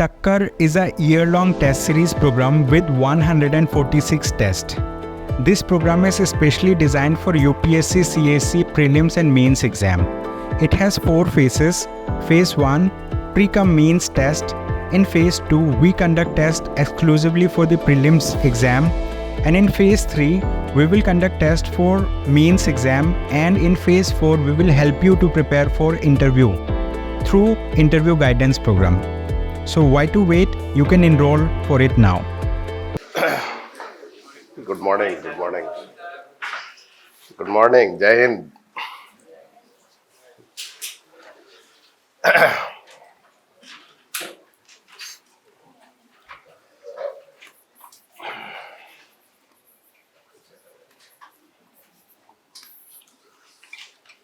Takkar is a year-long test series program with 146 tests. This program is especially designed for UPSC CSE prelims and mains exam. It has 4 phases. Phase 1, pre-cum-mains test. In Phase 2, we conduct tests exclusively for the prelims exam. And in Phase 3, we will conduct tests for mains exam. And in Phase 4, we will help you to prepare for interview through interview guidance program. So why to wait? You can enroll for it now. Good morning. Good morning. Jai Hind.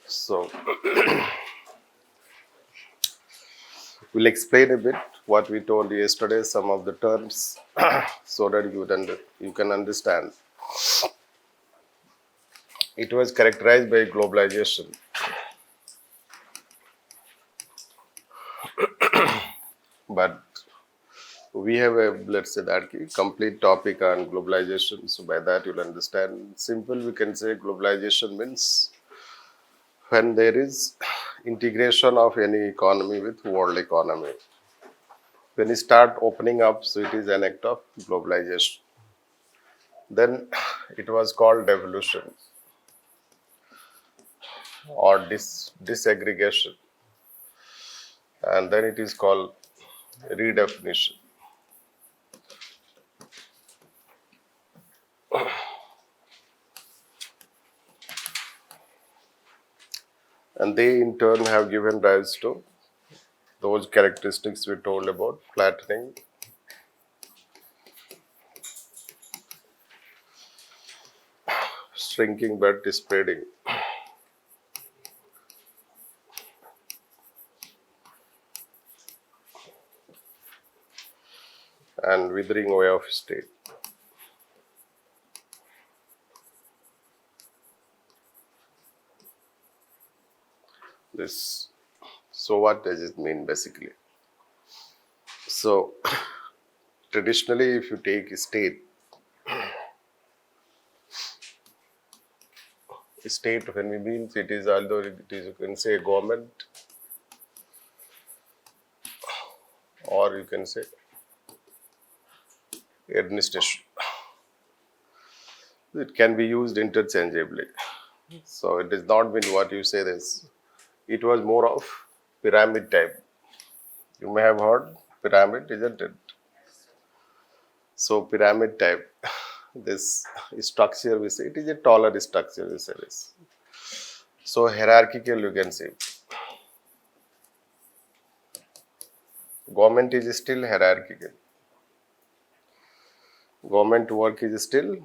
So, we'll explain a bit what we told yesterday, some of the terms, so that you can understand. It was characterized by globalization. But we have a, let's say that complete topic on globalization. So by that you'll understand. Simple, we can say globalization means when there is integration of any economy with world economy. When you start opening up, so it is an act of globalization. Then it was called devolution or disaggregation. And then it is called redefinition. And they in turn have given rise to those characteristics we told about: flattening, shrinking but spreading, and withering away of state. This. So what does it mean basically? So traditionally, if you take a state when we mean it is, although it is, you can say government, or you can say administration. It can be used interchangeably. So it does not mean what you say this. It was more of pyramid type. You may have heard pyramid, isn't it? So pyramid type, this structure we say, it is a taller structure we say this. So hierarchical, you can say. Government is still hierarchical. Government work is still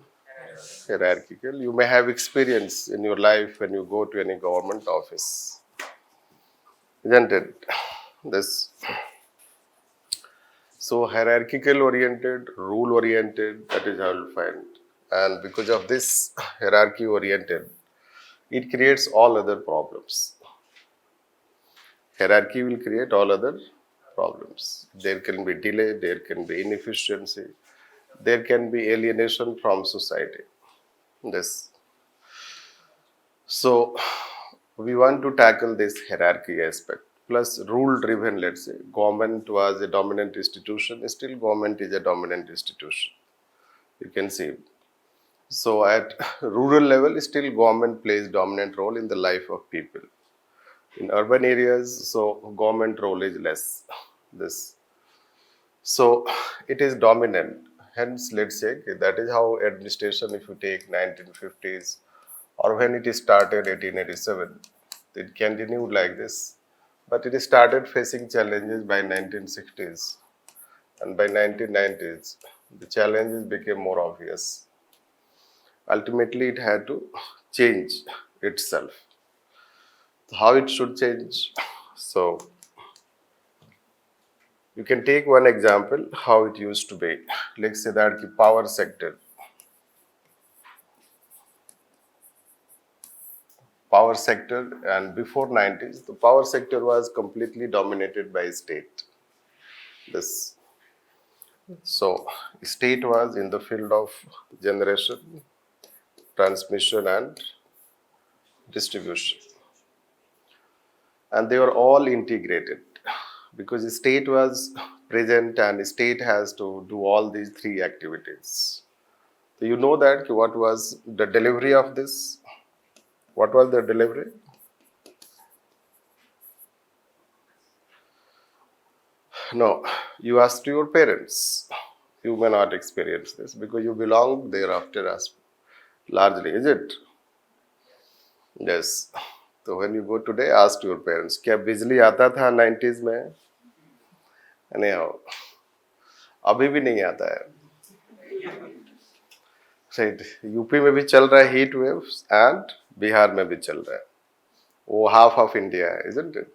hierarchical. You may have experience in your life when you go to any government office, isn't it? This. So hierarchical oriented, rule oriented, that is how you'll find. And because of this hierarchy oriented, it creates all other problems. Hierarchy will create all other problems. There can be delay, there can be inefficiency, there can be alienation from society. This. So we want to tackle this hierarchy aspect. Plus rule driven, let's say, government was a dominant institution, still government is a dominant institution. You can see. So at rural level, still government plays dominant role in the life of people. In urban areas, so government role is less. This. So it is dominant. Hence, let's say that is how administration, if you take 1950s or when it started 1887, it continued like this. But it started facing challenges by 1960s, and by 1990s, the challenges became more obvious. Ultimately, it had to change itself. How it should change? So, you can take one example how it used to be. Let's say that the power sector. Power sector, and before 90s, the power sector was completely dominated by state. This. So state was in the field of generation, transmission and distribution, and they were all integrated because the state was present and state has to do all these three activities. So you know that what was the delivery of this? What was the delivery? No, you asked your parents. You may not experience this because you belong thereafter as largely, is it? Yes. So when you go today, ask your parents, क्या बिजली आता था 90s में? Anyhow, अभी भी नहीं आता है. Right. यूपी में भी चल रहा है हीट वेव्स एंड बिहार में भी चल रहा है. वो half of India है, isn't it?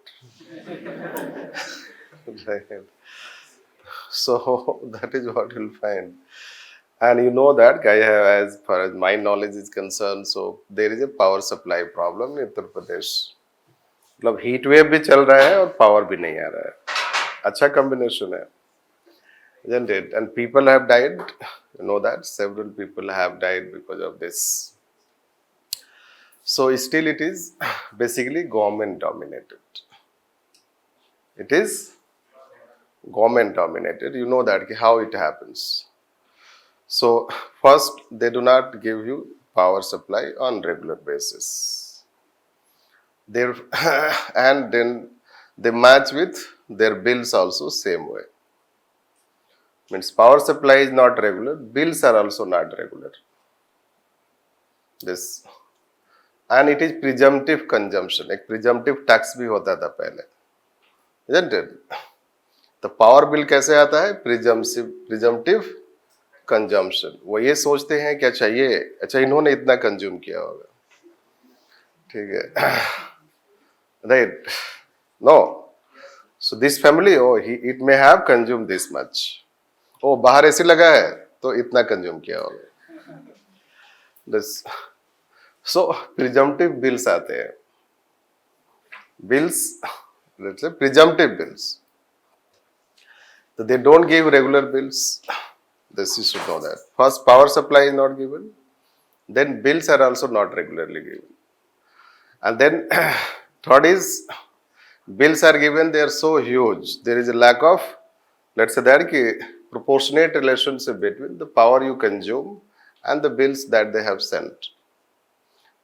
Right. So that is what you'll find. And you know that, as far as my knowledge is concerned, so there is a power supply problem in Uttar Pradesh. मतलब heat wave भी चल रहा है और power भी नहीं आ रहा है. अच्छा कॉम्बिनेशन है, isn't it? And people have died. You know that several people have died because of this. So still it is basically government dominated. It is government dominated. You know that how it happens. So first they do not give you power supply on regular basis. And then they match with their bills also same way. Means power supply is not regular, bills are also not regular. This, and it is presumptive consumption. एक presumptive tax भी होता था पहले, isn't it? तो power bill कैसे आता है? presumptive consumption. वो ये सोचते हैं क्या चाहिए, अच्छा इन्होंने इतना कंज्यूम किया होगा, ठीक है, right? No. So this family, it may have consumed this much. बाहर ऐसी लगा है तो इतना कंज्यूम किया होगा. This. So presumptive bills आते हैं. Bills, let's say presumptive bills. So they don't give regular bills. This you should know that. First, power supply is not given. Then bills are also not regularly given. And then third is bills are given, they are so huge. There is a lack of, let's say that proportionate relationship between the power you consume and the bills that they have sent.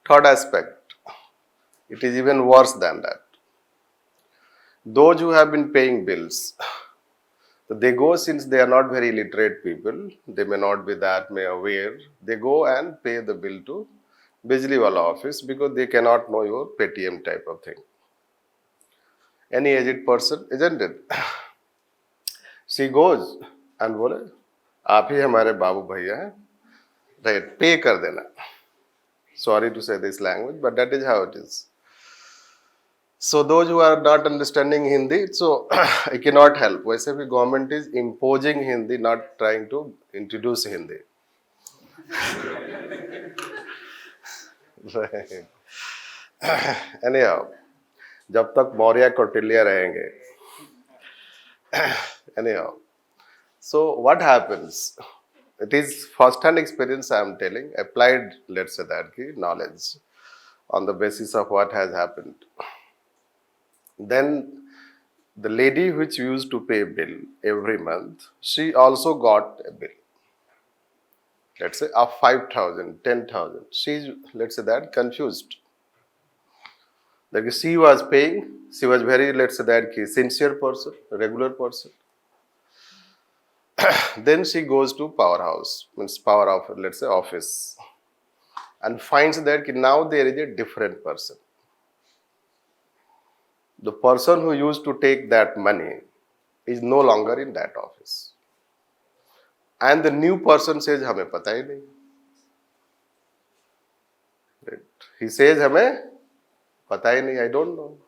Third aspect, it is even worse than that. Those who have been paying bills, they go, since they are not very literate people, they may not be that aware, they go and pay the bill to Bijli Wala office because they cannot know your Paytm type of thing. Any aged person, isn't it? She goes and बोले आप ही हमारे बाबू भैया हैं, right, pay कर देना. Sorry to say this language, but that is how it is. So those who are not understanding Hindi, so I cannot help. वैसे भी government is imposing Hindi, not trying to introduce Hindi. Right. Anyhow, जब तक मौर्य कौटिल्य रहेंगे. Anyhow, so what happens? It is first-hand experience I am telling, applied, let's say that knowledge on the basis of what has happened. Then the lady which used to pay bill every month, she also got a bill. Let's say of 5,000, 10,000. She's, let's say that, confused. Like she was paying, she was very, let's say that, sincere person, regular person. Then she goes to powerhouse, means power of, let's say, office, and finds that now there is a different person. The person who used to take that money is no longer in that office. And the new person says, हमें पता ही नहीं. He says, हमें पता ही नहीं, I don't know.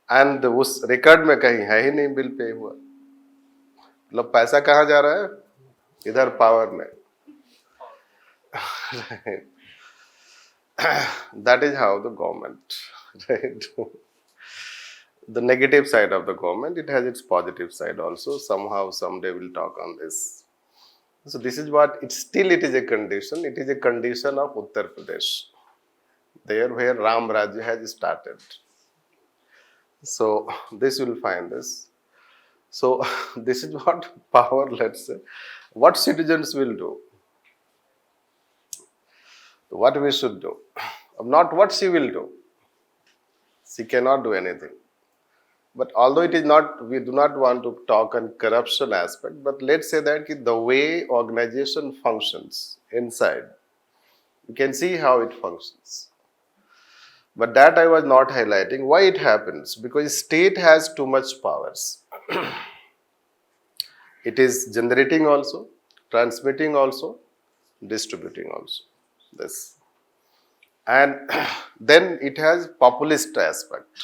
And उस record में कहीं है ही नहीं बिल पे हुआ. मतलब पैसा कहाँ जा रहा है? इधर पावर में. That is how the government, right? the negative side of the government, it has its positive side also. Somehow, someday we'll talk on this. So this is what, it is a condition. It is a condition of Uttar Pradesh, there where Ram Rajya has started. So this will find this. So this is what power, let's say, what citizens will do, what we should do, not what she will do. She cannot do anything. But although it is not, we do not want to talk on corruption aspect, but let's say that the way organization functions inside, you can see how it functions. But that I was not highlighting. Why it happens? Because state has too much powers. It is generating also, transmitting also, distributing also. This. And then it has populist aspect.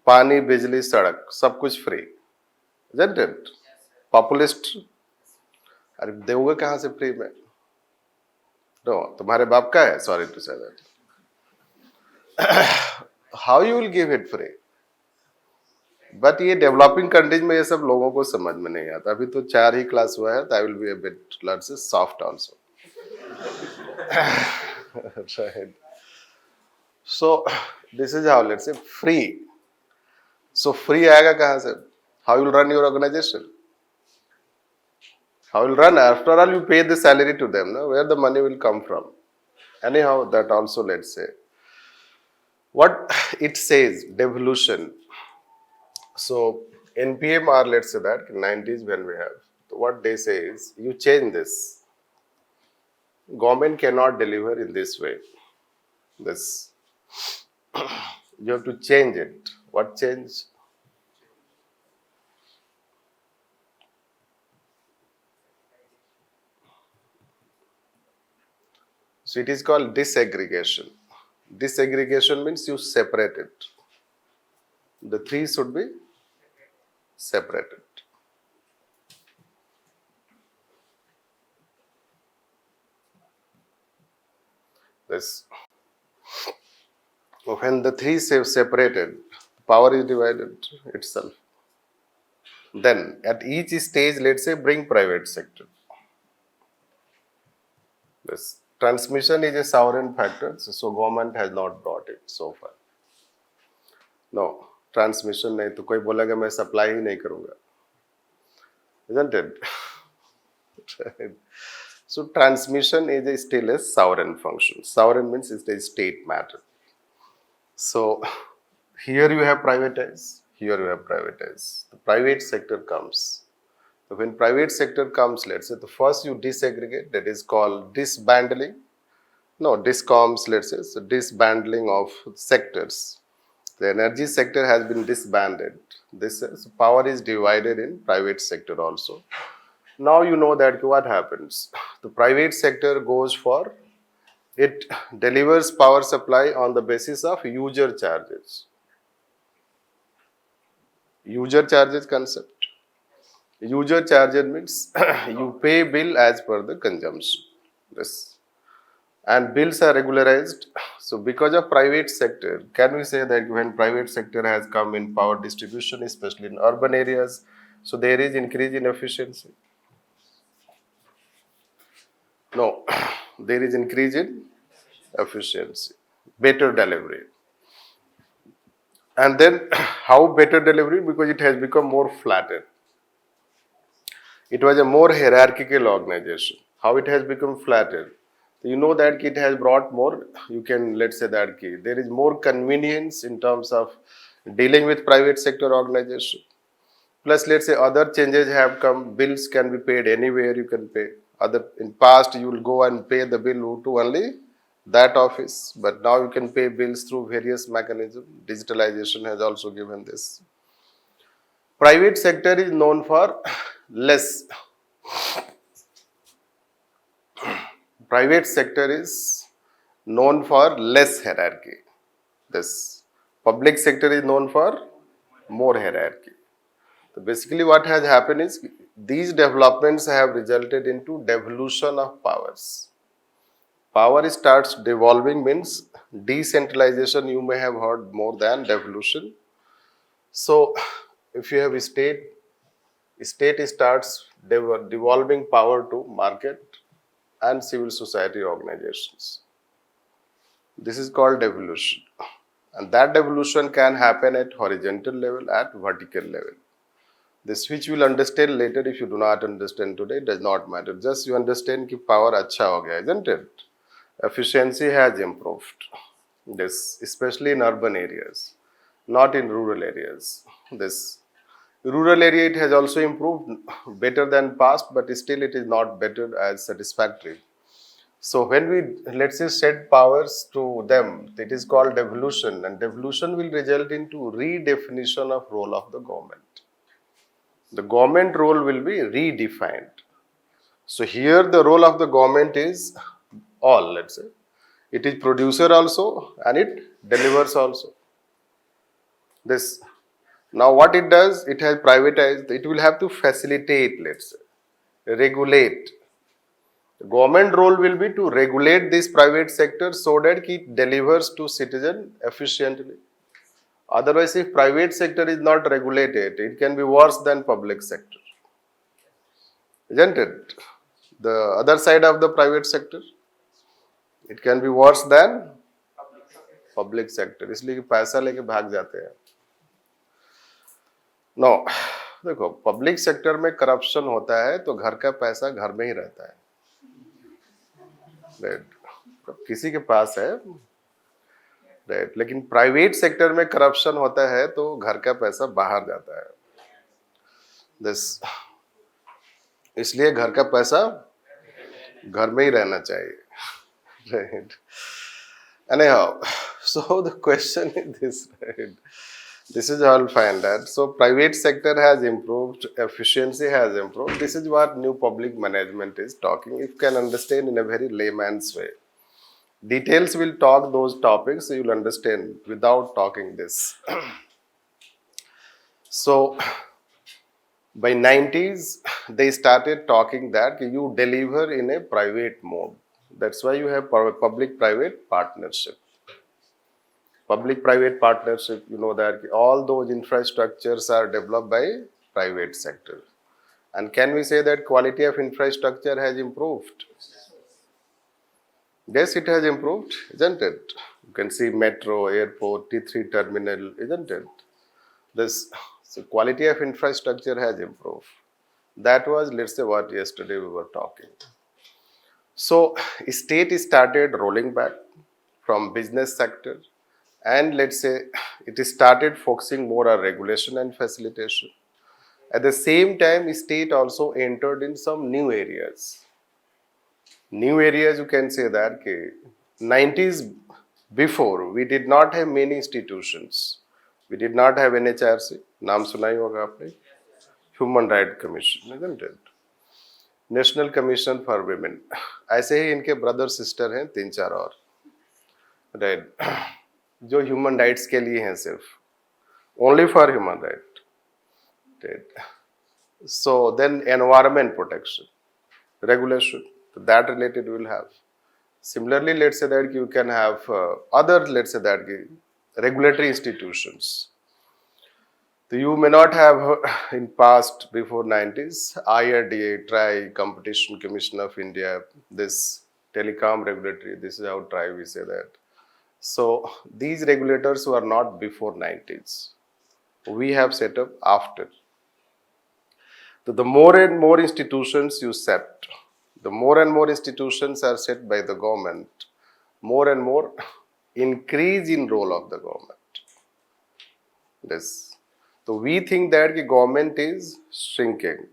पानी, बिजली, सड़क, सब कुछ free, isn't it? Populist, अरे देवोगे कहाँ से free में? No, तुम्हारे बाप का है, sorry to say that. How you will give it free? But ये डेवलपिंग कंट्रीज में ये सब लोगों को समझ में नहीं आता. अभी तो 4 ही क्लास हुआ है, I will be a bit, let's say, soft also. Right. So this is how, let's say, free. So free आएगा कहाँ से? How you will run your organization? How will run? After all, you pay the salary to them. No? Where the money will come from? Anyhow, that also, let's say. What it says, devolution. So NPM or let's say that 90s when we have, what they say is, you change this. Government cannot deliver in this way. This. You have to change it. What change? So it is called disaggregation. Disaggregation means you separate it. The 3 should be separated. This. When the 3 separated, power is divided itself. Then at each stage, let's say, bring private sector. This transmission is a sovereign factor, so government has not brought it so far. No, transmission नहीं तो कोई बोलेगा मैं supply ही नहीं करूँगा, isn't it? So transmission is still a sovereign function. Sovereign means it's a state matter. So here you have privatize, here you have privatize. The private sector comes. So when private sector comes, let's say, the first you disaggregate, that is called disbanding. No, discoms, let's say, so disbanding of sectors. The energy sector has been disbanded. This is, power is divided in private sector also. Now you know that what happens. The private sector goes for, it delivers power supply on the basis of user charges. User charges concept. User charges means you pay bill as per the consumption. This. And bills are regularized. So because of private sector, can we say that when private sector has come in power distribution, especially in urban areas, so there is increase in efficiency? No, there is increase in efficiency, better delivery. And then how better delivery? Because it has become more flattened. It was a more hierarchical organization. How it has become flattened? You know that it has brought more, you can, let's say that there is more convenience in terms of dealing with private sector organization. Plus, let's say other changes have come, bills can be paid anywhere you can pay. In past, you will go and pay the bill to only that office, but now you can pay bills through various mechanisms. Digitalization has also given this. Private sector is known for less. Private sector is known for less hierarchy. This public sector is known for more hierarchy. So basically what has happened is these developments have resulted into devolution of powers. Power starts devolving means decentralization, you may have heard more than devolution. So if you have state starts devolving power to market and civil society organizations. This is called devolution. And that devolution can happen at horizontal level, at vertical level. This which you will understand later. If you do not understand today, does not matter. Just you understand कि power अच्छा हो गया, isn't it? Efficiency has improved. This, especially in urban areas, not in rural areas. This rural area, it has also improved better than past, but still it is not better as satisfactory. So when we, let's say, shed powers to them, it is called devolution, and devolution will result into redefinition of role of the government. The government role will be redefined. So here the role of the government is all, let's say. It is producer also and it delivers also. This. Now what it does, it has privatized, it will have to facilitate, let's say, regulate. The government role will be to regulate this private sector so that it delivers to citizen efficiently. Otherwise, if private sector is not regulated, it can be worse than public sector. Isn't it? The other side of the private sector, it can be worse than public sector. इसलिए कि पैसा लेके भाग जाते हैं. No, देखो public sector में corruption होता है तो घर का पैसा घर में ही रहता है. राइट, किसी के पास है. राइट, लेकिन प्राइवेट सेक्टर में करप्शन होता है तो घर का पैसा बाहर जाता है. दिस, इसलिए घर का पैसा घर में ही रहना चाहिए. Right. Anyhow, so the question is this, right? This is how I'll find that. So private sector has improved, efficiency has improved. This is what new public management is talking. If you can understand in a very layman's way. Details will talk those topics, so you'll understand without talking this. So by 90s, they started talking that you deliver in a private mode. That's why you have public-private partnership. Public-private partnership, you know that all those infrastructures are developed by private sector. And can we say that quality of infrastructure has improved? Yes, it has improved, isn't it? You can see metro, airport, T3 terminal, isn't it? This, so quality of infrastructure has improved. That was, let's say, what yesterday we were talking. So state started rolling back from business sector, and let's say it started focusing more on regulation and facilitation. At the same time, state also entered in some new areas. New areas, you can say that 90s before, we did not have many institutions. We did not have NHRC, नाम सुना ही होगा आपने, Human Rights Commission, isn't it? National commission for women. ऐसे ही इनके brother sister हैं 3-4 और, right, जो human rights के लिए हैं, सिर्फ only for human right. Right. So then environment protection regulation, that related will have. Similarly let's say that you can have other, let's say that regulatory institutions. So you may not have in past, before 90s, IRDA, TRAI, Competition Commission of India, this telecom regulatory, this is how TRAI we say that. So these regulators were not before 90s. We have set up after. So the more and more institutions you set, the more and more institutions are set by the government, more and more increase in role of the government. This. So we think that the government is shrinking,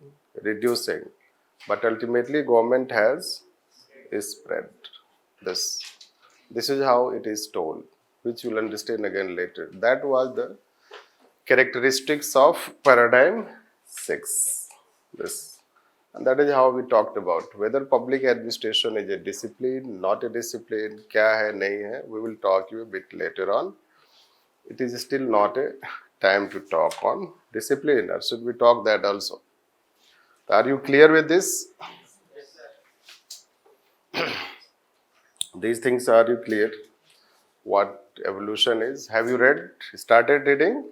reducing, but ultimately government has spread. This is how it is told, which you will understand again later. That was the characteristics of paradigm 6. This. And that is how we talked about whether public administration is a discipline, not a discipline, kya hai, nahi hai. We will talk you a bit later on. It is still not a time to talk on discipline, or should we talk that also? Are you clear with this? These things, are you clear? What evolution is? Have you read? Started reading?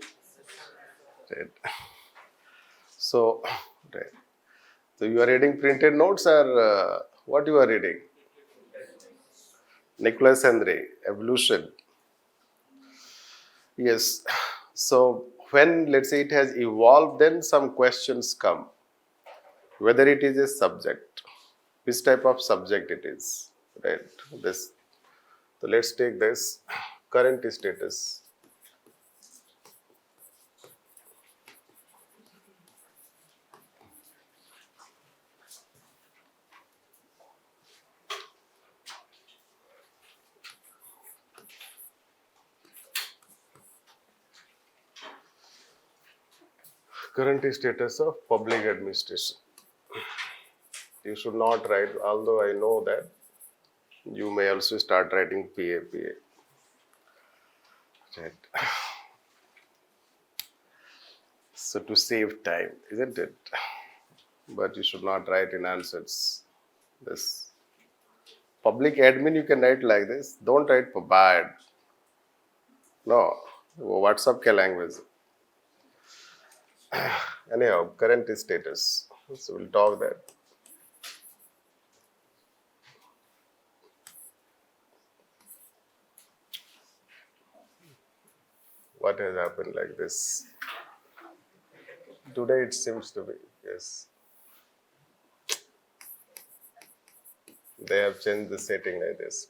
Right. So, right. So you are reading printed notes or what you are reading? Nicholas Henry, Evolution. Yes. So when let's say it has evolved, then some questions come. Whether it is a subject, which type of subject it is, right? This. So let's take this current status. Current status of public administration. You should not write, although I know that you may also start writing PA. Right. So to save time, isn't it? But you should not write in answers. This public admin you can write like this. Don't write for bad. No. WhatsApp ke language. Anyhow, current status. So we'll talk that. What has happened like this? Today it seems to be, yes. They have changed the setting like this.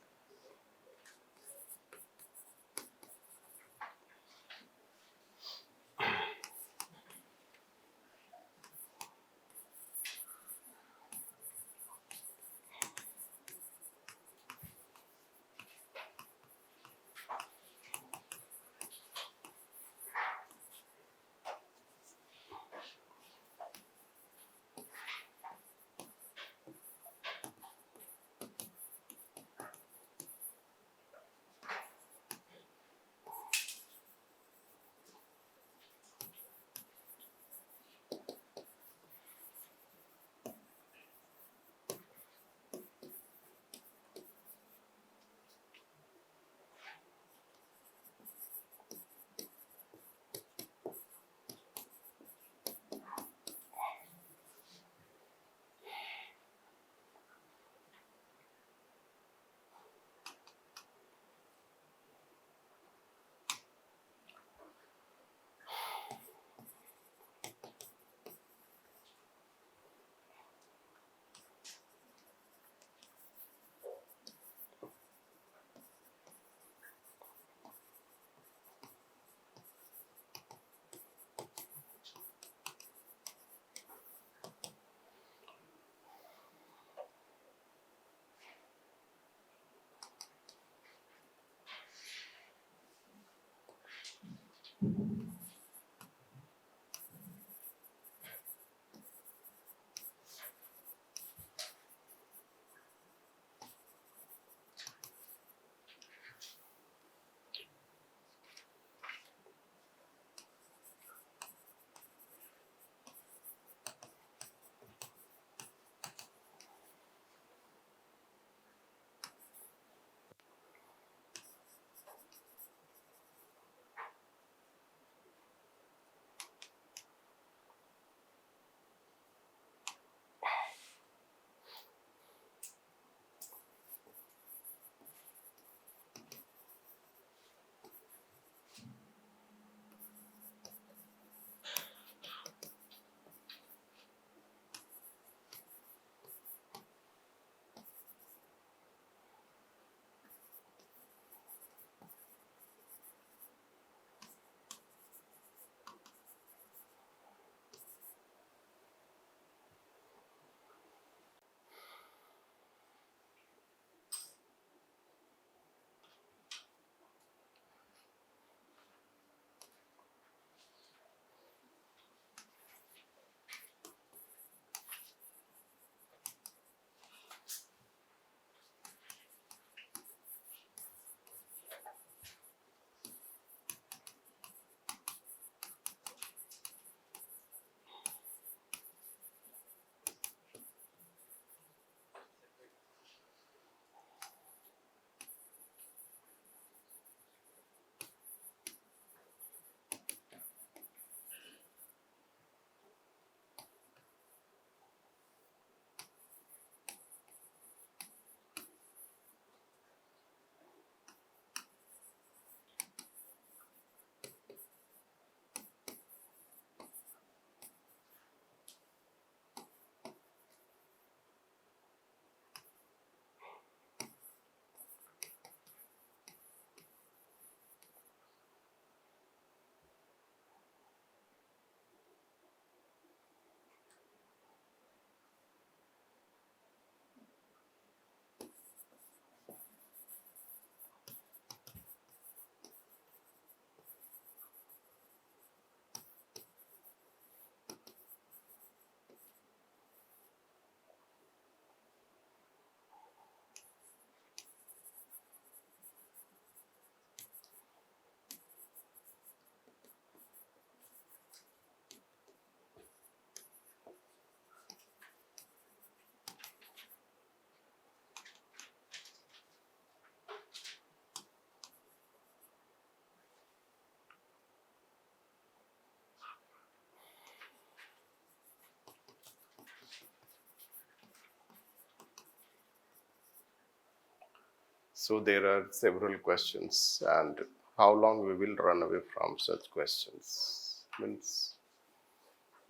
So there are several questions, and how long we will run away from such questions means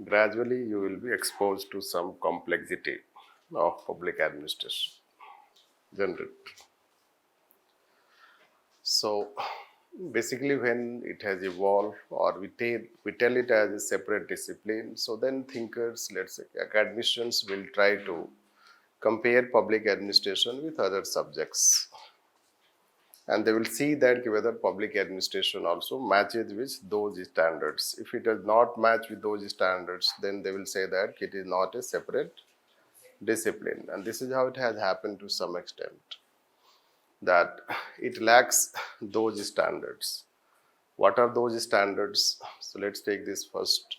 gradually you will be exposed to some complexity of public administration generally. So basically when it has evolved or we tell it as a separate discipline, so then thinkers, let's say academicians, will try to compare public administration with other subjects, and they will see that whether public administration also matches with those standards. If it does not match with those standards, then they will say that it is not a separate discipline, and this is how it has happened to some extent, that it lacks those standards. What are those standards? So let's take this first.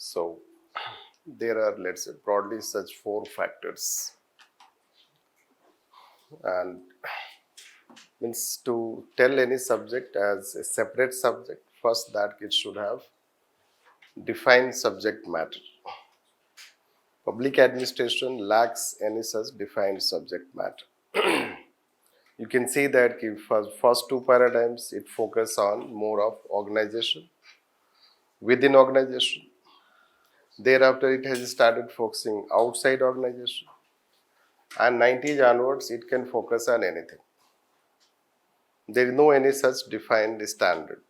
So there are, let's say, broadly such four factors, and means to tell any subject as a separate subject, first that it should have defined subject matter. Public administration lacks any such defined subject matter. You can see that for first two paradigms it focus on more of organization, within organization. Thereafter it has started focusing outside organization, and 90s onwards it can focus on anything. There is no any such defined standard.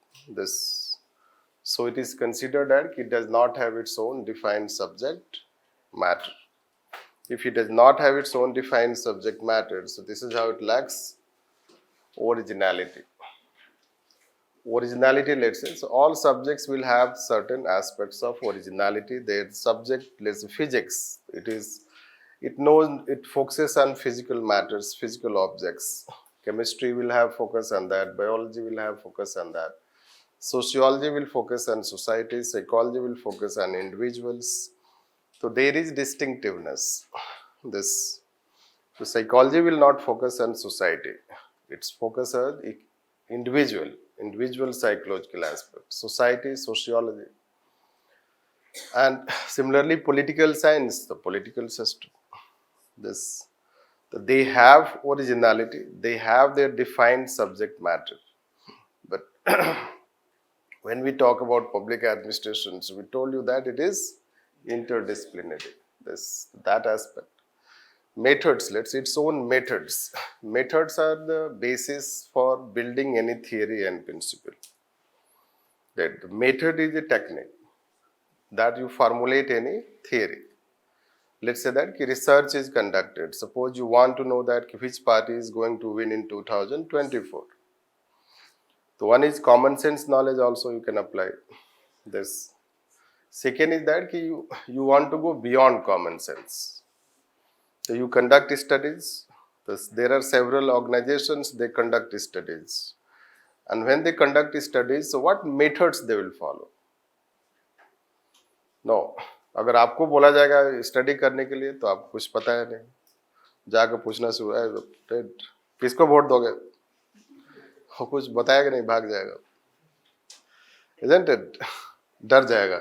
So it is considered that it does not have its own defined subject matter. If it does not have its own defined subject matter, so this is how it lacks originality. Originality, let's say, so all subjects will have certain aspects of originality. Their subject, let's say physics, it focuses on physical matters, physical objects. Chemistry will have focus on that, biology will have focus on that. Sociology will focus on society, psychology will focus on individuals. So there is distinctiveness. This so psychology will not focus on society. It's focus on individual psychological aspect, society, sociology. And similarly, political science, the political system. This they have originality, they have their defined subject matter. But when we talk about public administrations, we told you that it is interdisciplinary. That aspect. Methods, let's say its own methods. Methods are the basis for building any theory and principle. That the method is a technique that you formulate any theory. Let's say that research is conducted. Suppose you want to know that which party is going to win in 2024. So one is common sense knowledge also you can apply this. Second is that you want to go beyond common sense. So you conduct studies. There are several organizations, they conduct studies. And when they conduct studies, so what methods they will follow? No. अगर आपको बोला जाएगा study करने के लिए तो आपको कुछ पता है नहीं, जाकर पूछना शुरू है किसको वोट दोगे, वो कुछ बताएगा नहीं, भाग जाएगा, isn't it? डर जाएगा.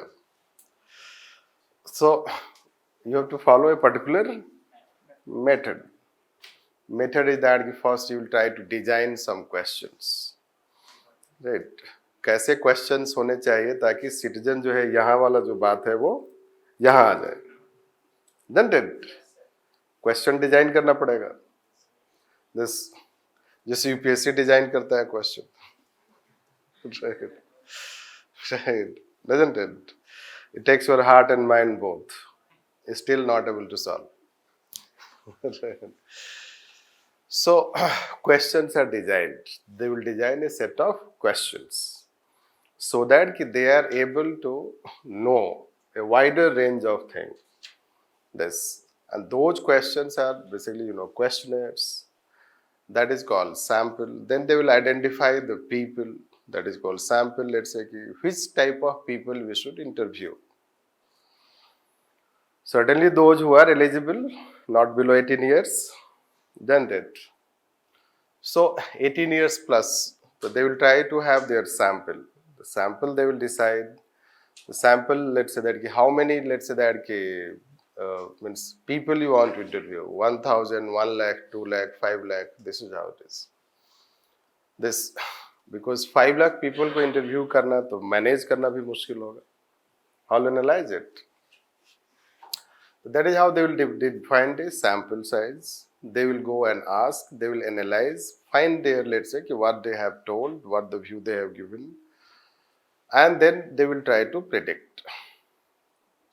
So you have to follow a particular method. Method is that first you will try to design some questions, right? कैसे क्वेश्चंस होने चाहिए ताकि सिटीजन जो है यहाँ वाला जो बात है वो यहाँ आ जाए. Isn't it? क्वेश्चन डिजाइन करना पड़ेगा. जैसे यूपीएससी डिजाइन करता है question, right? Doesn't it? It takes your heart and mind both. Still not able to solve. So questions are designed. They will design a set of questions so that they are able to know a wider range of things. And those questions are basically, questionnaires. That is called sample. Then they will identify the people. That is called sample. Let's say which type of people we should interview. Certainly those who are eligible, not below 18 years, then that. So 18 years plus, so they will try to have their sample. The sample they will decide. The sample, let's say that how many, let's say that means people you want to interview, 1,000, 1 lakh, 2 lakh, 5 lakh, this is how it is. Because 5 lakh people को interview करना तो manage करना भी मुश्किल होगा. How will analyze it? That is how they will define the sample size. They will go and ask, they will analyze, find their, let's say, what they have told, what the view they have given, and then they will try to predict.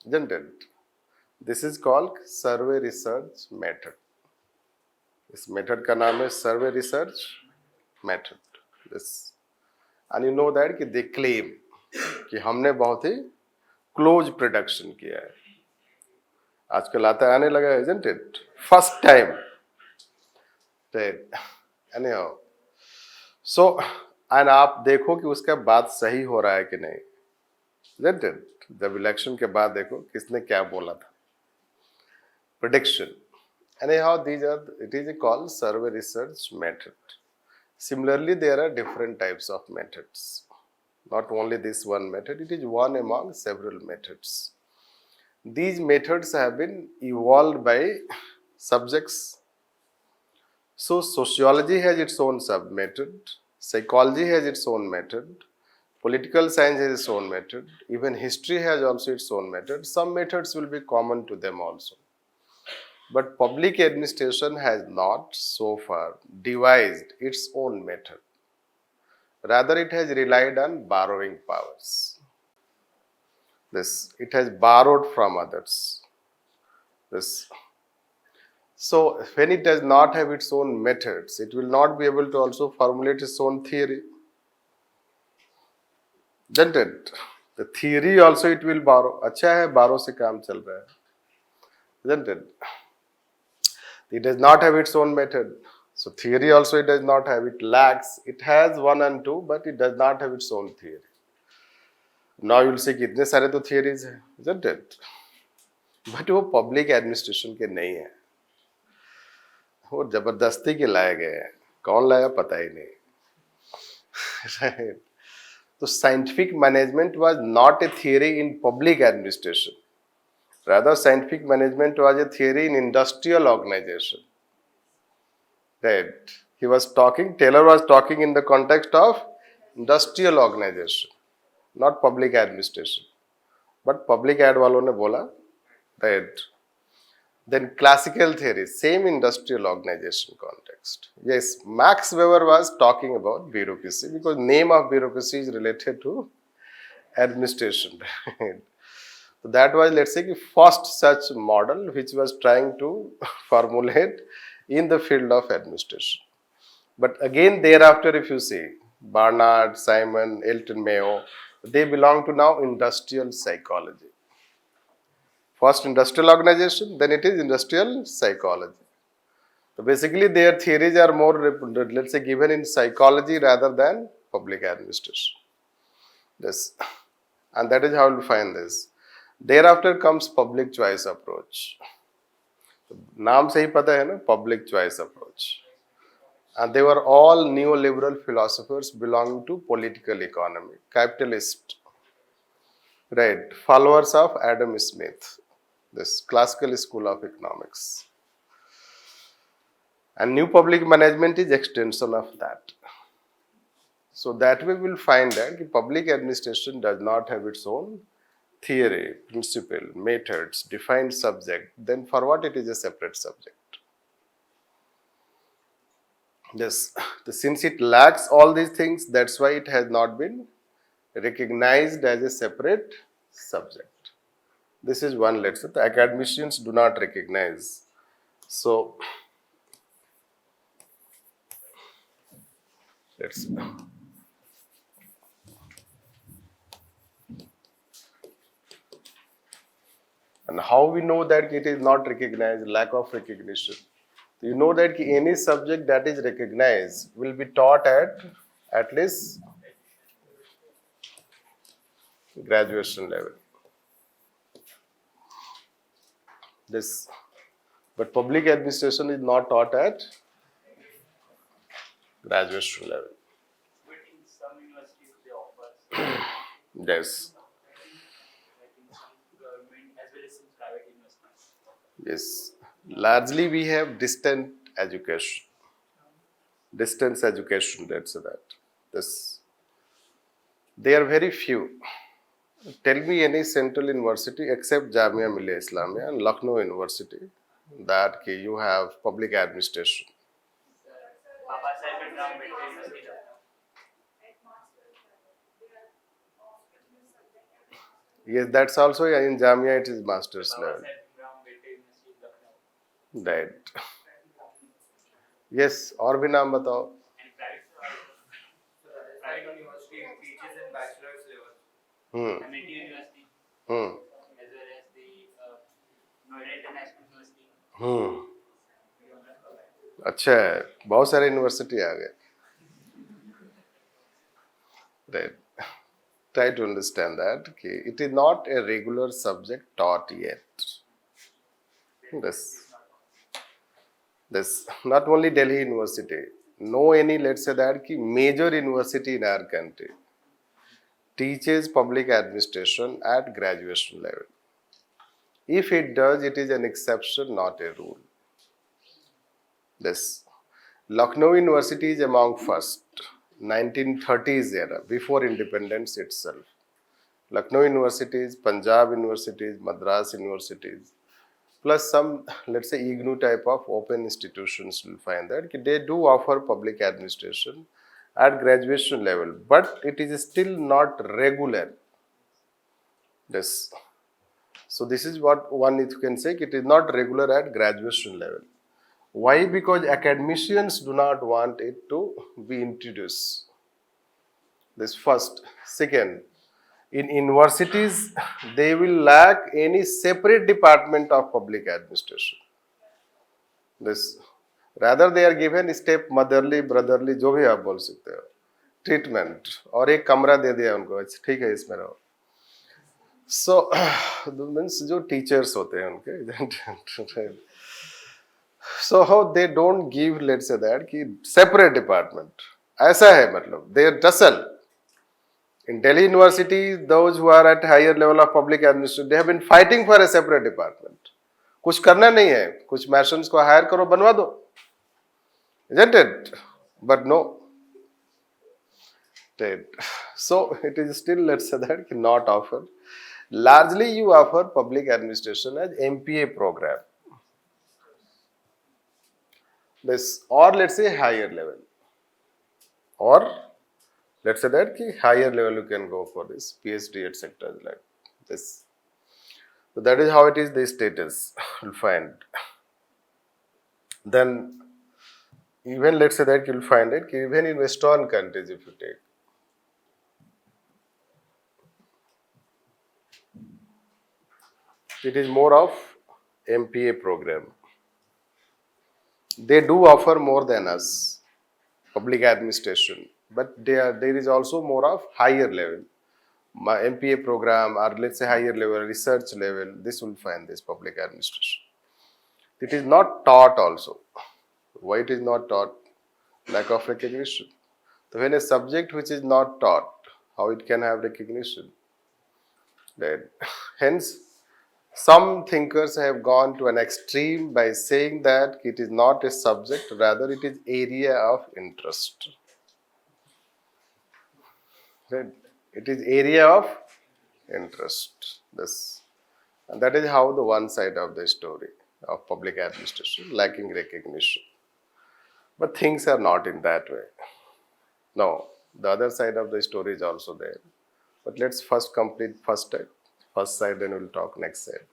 Isn't it? This is called survey research method. This method का नाम है survey research method. This, and you know that कि they claim कि हमने बहुत ही close prediction किया है. आजकल आता आने लगा है, isn't it? First time. Right. Anyhow. So, and आप देखो कि उसका बात सही हो रहा है कि नहीं. Isn't it? जब इलेक्शन के बाद देखो किसने क्या बोला था. Prediction. Anyhow, it is called survey research method. Similarly, there are different types of methods. Not only this one method, it is one among several methods. These methods have been evolved by subjects. So sociology has its own sub-method, psychology has its own method, political science has its own method, even history has also its own method. Some methods will be common to them also. But public administration has not so far devised its own method. Rather, it has relied on borrowing powers. It has borrowed from others. So when it does not have its own methods, it will not be able to also formulate its own theory. Isn't it? The theory also it will borrow. अच्छा है borrow से काम चल रहा है. Isn't it? It does not have its own method. So theory also it does not have. It lacks. It has one and two, but it does not have its own theory. Now you will say कि इतने सारे तो theories हैं, isn't it? But वो public administration के नहीं है. वो जबरदस्ती के लाए गए हैं. कौन लाया पता ही नहीं. Right? So scientific management was not a theory in public administration. Rather, scientific management was a theory in industrial organization. Right? Taylor was talking in the context of industrial organization, not public administration. But public ad वालों ने बोला, right? Then classical theory, same industrial organization context. Yes, Max Weber was talking about bureaucracy because name of bureaucracy is related to administration. Right? So that was, let's say, the first such model which was trying to formulate in the field of administration. But again, thereafter, if you see Barnard, Simon, Elton Mayo, they belong to now industrial psychology. First industrial organization, then it is industrial psychology. So basically, their theories are more, let's say, given in psychology rather than public administration. This, and that is how you find this. Thereafter comes public choice approach. नाम से ही पता है ना, public choice approach. And they were all neoliberal philosophers belonging to political economy, capitalist, right? Followers of Adam Smith, this classical school of economics. And new public management is extension of that. So that way we will find that public administration does not have its own theory, principle, methods, defined subject. Then for what it is a separate subject? Yes, since it lacks all these things, that's why it has not been recognized as a separate subject. This is one lesson the academicians do not recognize. So, let's see. And how we know that it is not recognized, lack of recognition? You know that any subject that is recognized will be taught at least graduation level. This, but public administration is not taught at graduation level. But in some universities they offer. Yes. Like in some government as well as some private universities. Yes. Largely we have distance education. Distance education, let's say that. This. They are very few. Tell me any central university except Jamia Millia Islamia and Lucknow University that you have public administration. Baba Sahib and Ram Bedkar University. Yes, that's also in Jamia it is master's Baba level. Sahib and Ram Bedkar University, Lucknow. Right. Yes, और भी नाम बताओ. And private university teaches in bachelor's level. MIT University as well as the Noida International University. अच्छा है, बहुत सारे university आ गए. Right. Try to understand that it is not a regular subject taught yet. This not only Delhi University, no any, let's say that major university in our country teaches public administration at graduation level. If it does, it is an exception, not a rule. This Lucknow University is among first, 1930s era, before independence itself. Lucknow universities, Punjab universities, Madras universities, plus some, let's say, IGNOU type of open institutions will find that they do offer public administration at graduation level, but it is still not regular. This. So this is what one can say, it is not regular at graduation level. Why? Because academicians do not want it to be introduced. This first. Second, in universities, they will lack any separate department of public administration. This rather they are given step motherly, brotherly, जो भी आप बोल सकते हो, treatment और एक कमरा दे दिया उनको, ठीक है इसमें रहो. So मीन्स जो टीचर्स होते हैं उनके so how they don't give, let's say that कि separate department, ऐसा है मतलब they tussle. In Delhi University, those who are at higher level of public administration, they have been fighting for a separate department. कुछ करना नहीं है, कुछ मैशंस को हायर करो, बनवा दो, isn't it? But no. Right. So it is still, let's say that, not offered. Largely you offer public administration as MPA program. This, or let's say higher level, or let's say that ki higher level you can go for this PhD etc. like this. So that is how it is the status you'll find. Then even let's say that you'll find it even in Western countries, if you take, it is more of MPA program. They do offer more than us, public administration, but there is also more of higher level. My MPA program, or let's say higher level, research level, this will find this public administration. It is not taught also. Why it is not taught? Lack of recognition. So when a subject which is not taught, how it can have recognition? Right. Hence, some thinkers have gone to an extreme by saying that it is not a subject, rather it is area of interest. Right. It is area of interest. This, and that is how the one side of the story of public administration, lacking recognition. But things are not in that way. No, the other side of the story is also there. But let's first complete first side, then we'll talk next side.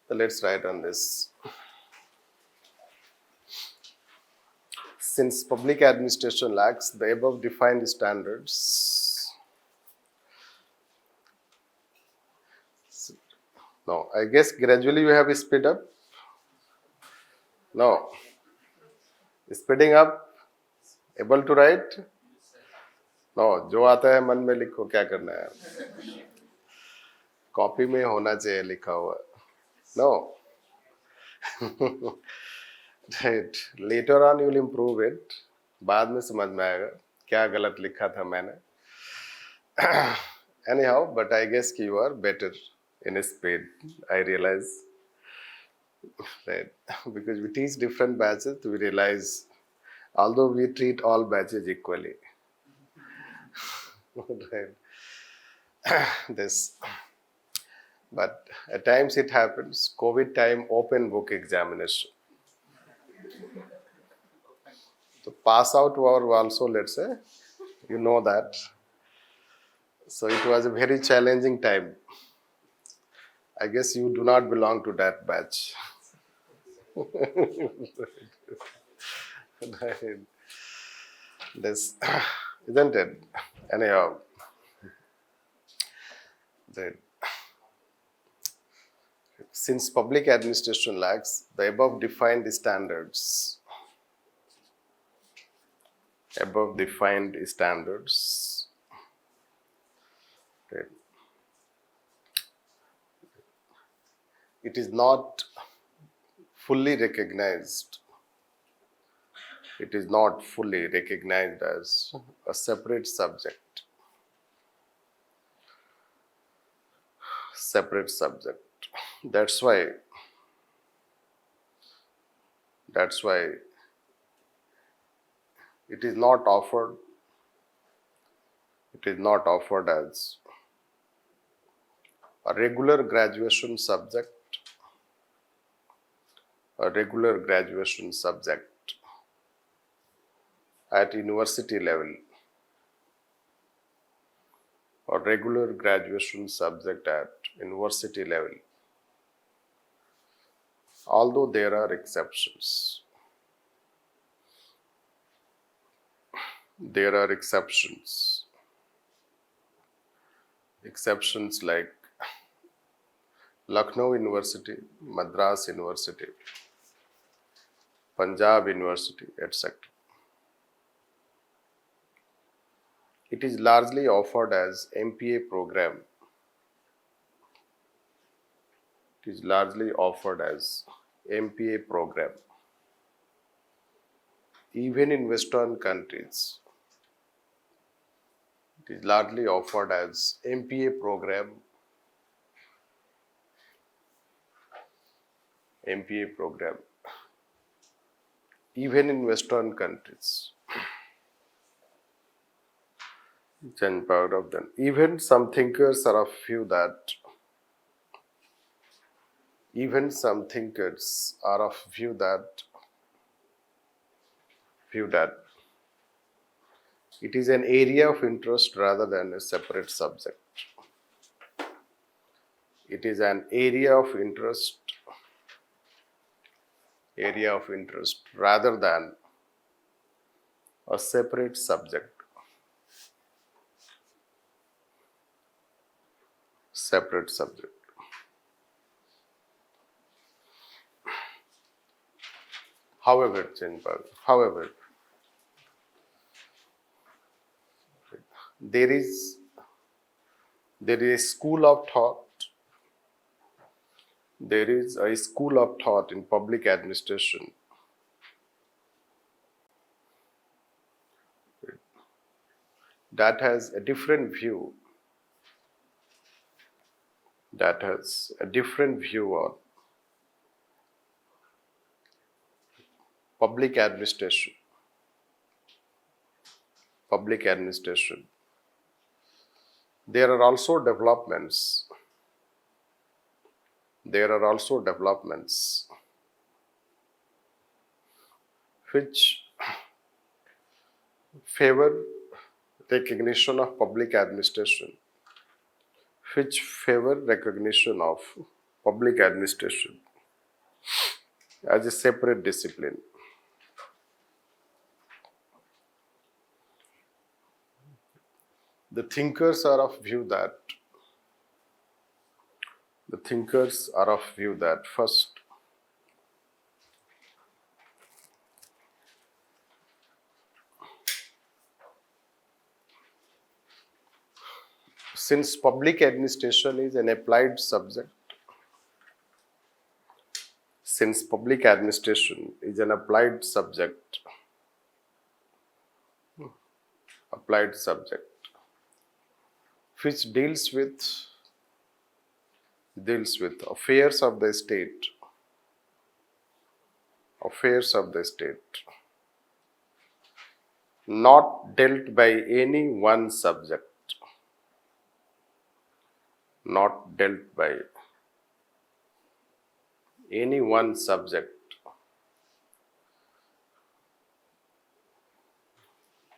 So let's write on this. Since public administration lacks the above defined standards, no, I guess gradually you have speed up. No, speeding up, able to write. No, जो आता है मन में लिखो, क्या करना है, copy में होना चाहिए लिखा हुआ. No. Right. Later on you will improve it. बाद में समझ में आएगा क्या गलत लिखा था मैंने. Anyhow, but I guess you are better in speed, I realize. Right. Because we teach different batches, we realize, although we treat all batches equally. Right. This. But at times it happens, COVID time, open book examination. So pass out were also, let's say, you know that. So it was a very challenging time. I guess you do not belong to that batch. This, isn't it? Anyhow, since public administration lacks the above defined standards, okay, it is not fully recognized. It is not fully recognized as a separate subject. Separate subject. That's why it is not offered. It is not offered as a regular graduation subject. A regular graduation subject at university level, or regular graduation subject at university level. although there are exceptions. There are exceptions. Exceptions like Lucknow University, Madras University, Punjab University, etc. It is largely offered as MPA program. It is largely offered as MPA program. Even in Western countries, it is largely offered as MPA program. MPA program. Even in Western countries. And proud of them. Even some thinkers are of view that it is an area of interest rather than a separate subject. It is an area of interest rather than a separate subject. Separate subject. However, there is a school of thought. There is a school of thought in public administration that has a different view. On public administration. There are also developments which favor recognition of public administration, as a separate discipline. The thinkers are of view that first, since public administration is an applied subject, which deals with affairs of the state, not dealt by any one subject,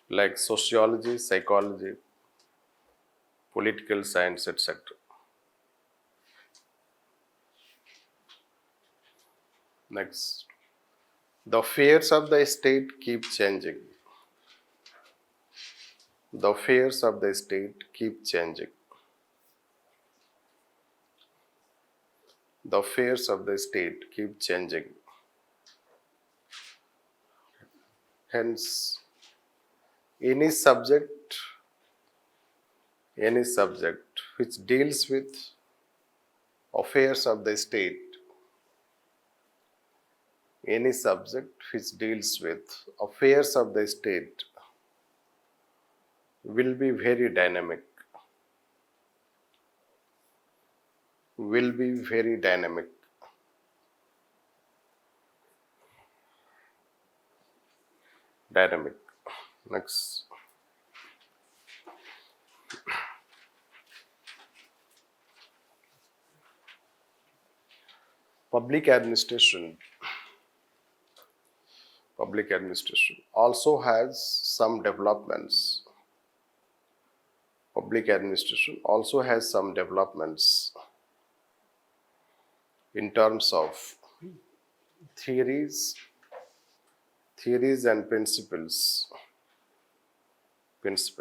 like sociology, psychology, political science, etc. Next, the affairs of the state keep changing. Hence, any subject which deals with affairs of the state, will be very dynamic. Next. Public administration also has some developments. In terms of theories and principles which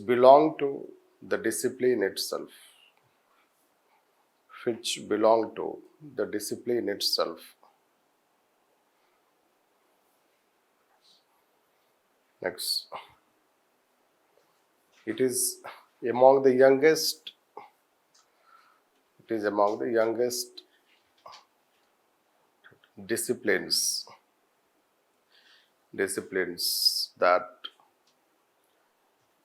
belong to the discipline itself. Next, it is among the youngest disciplines that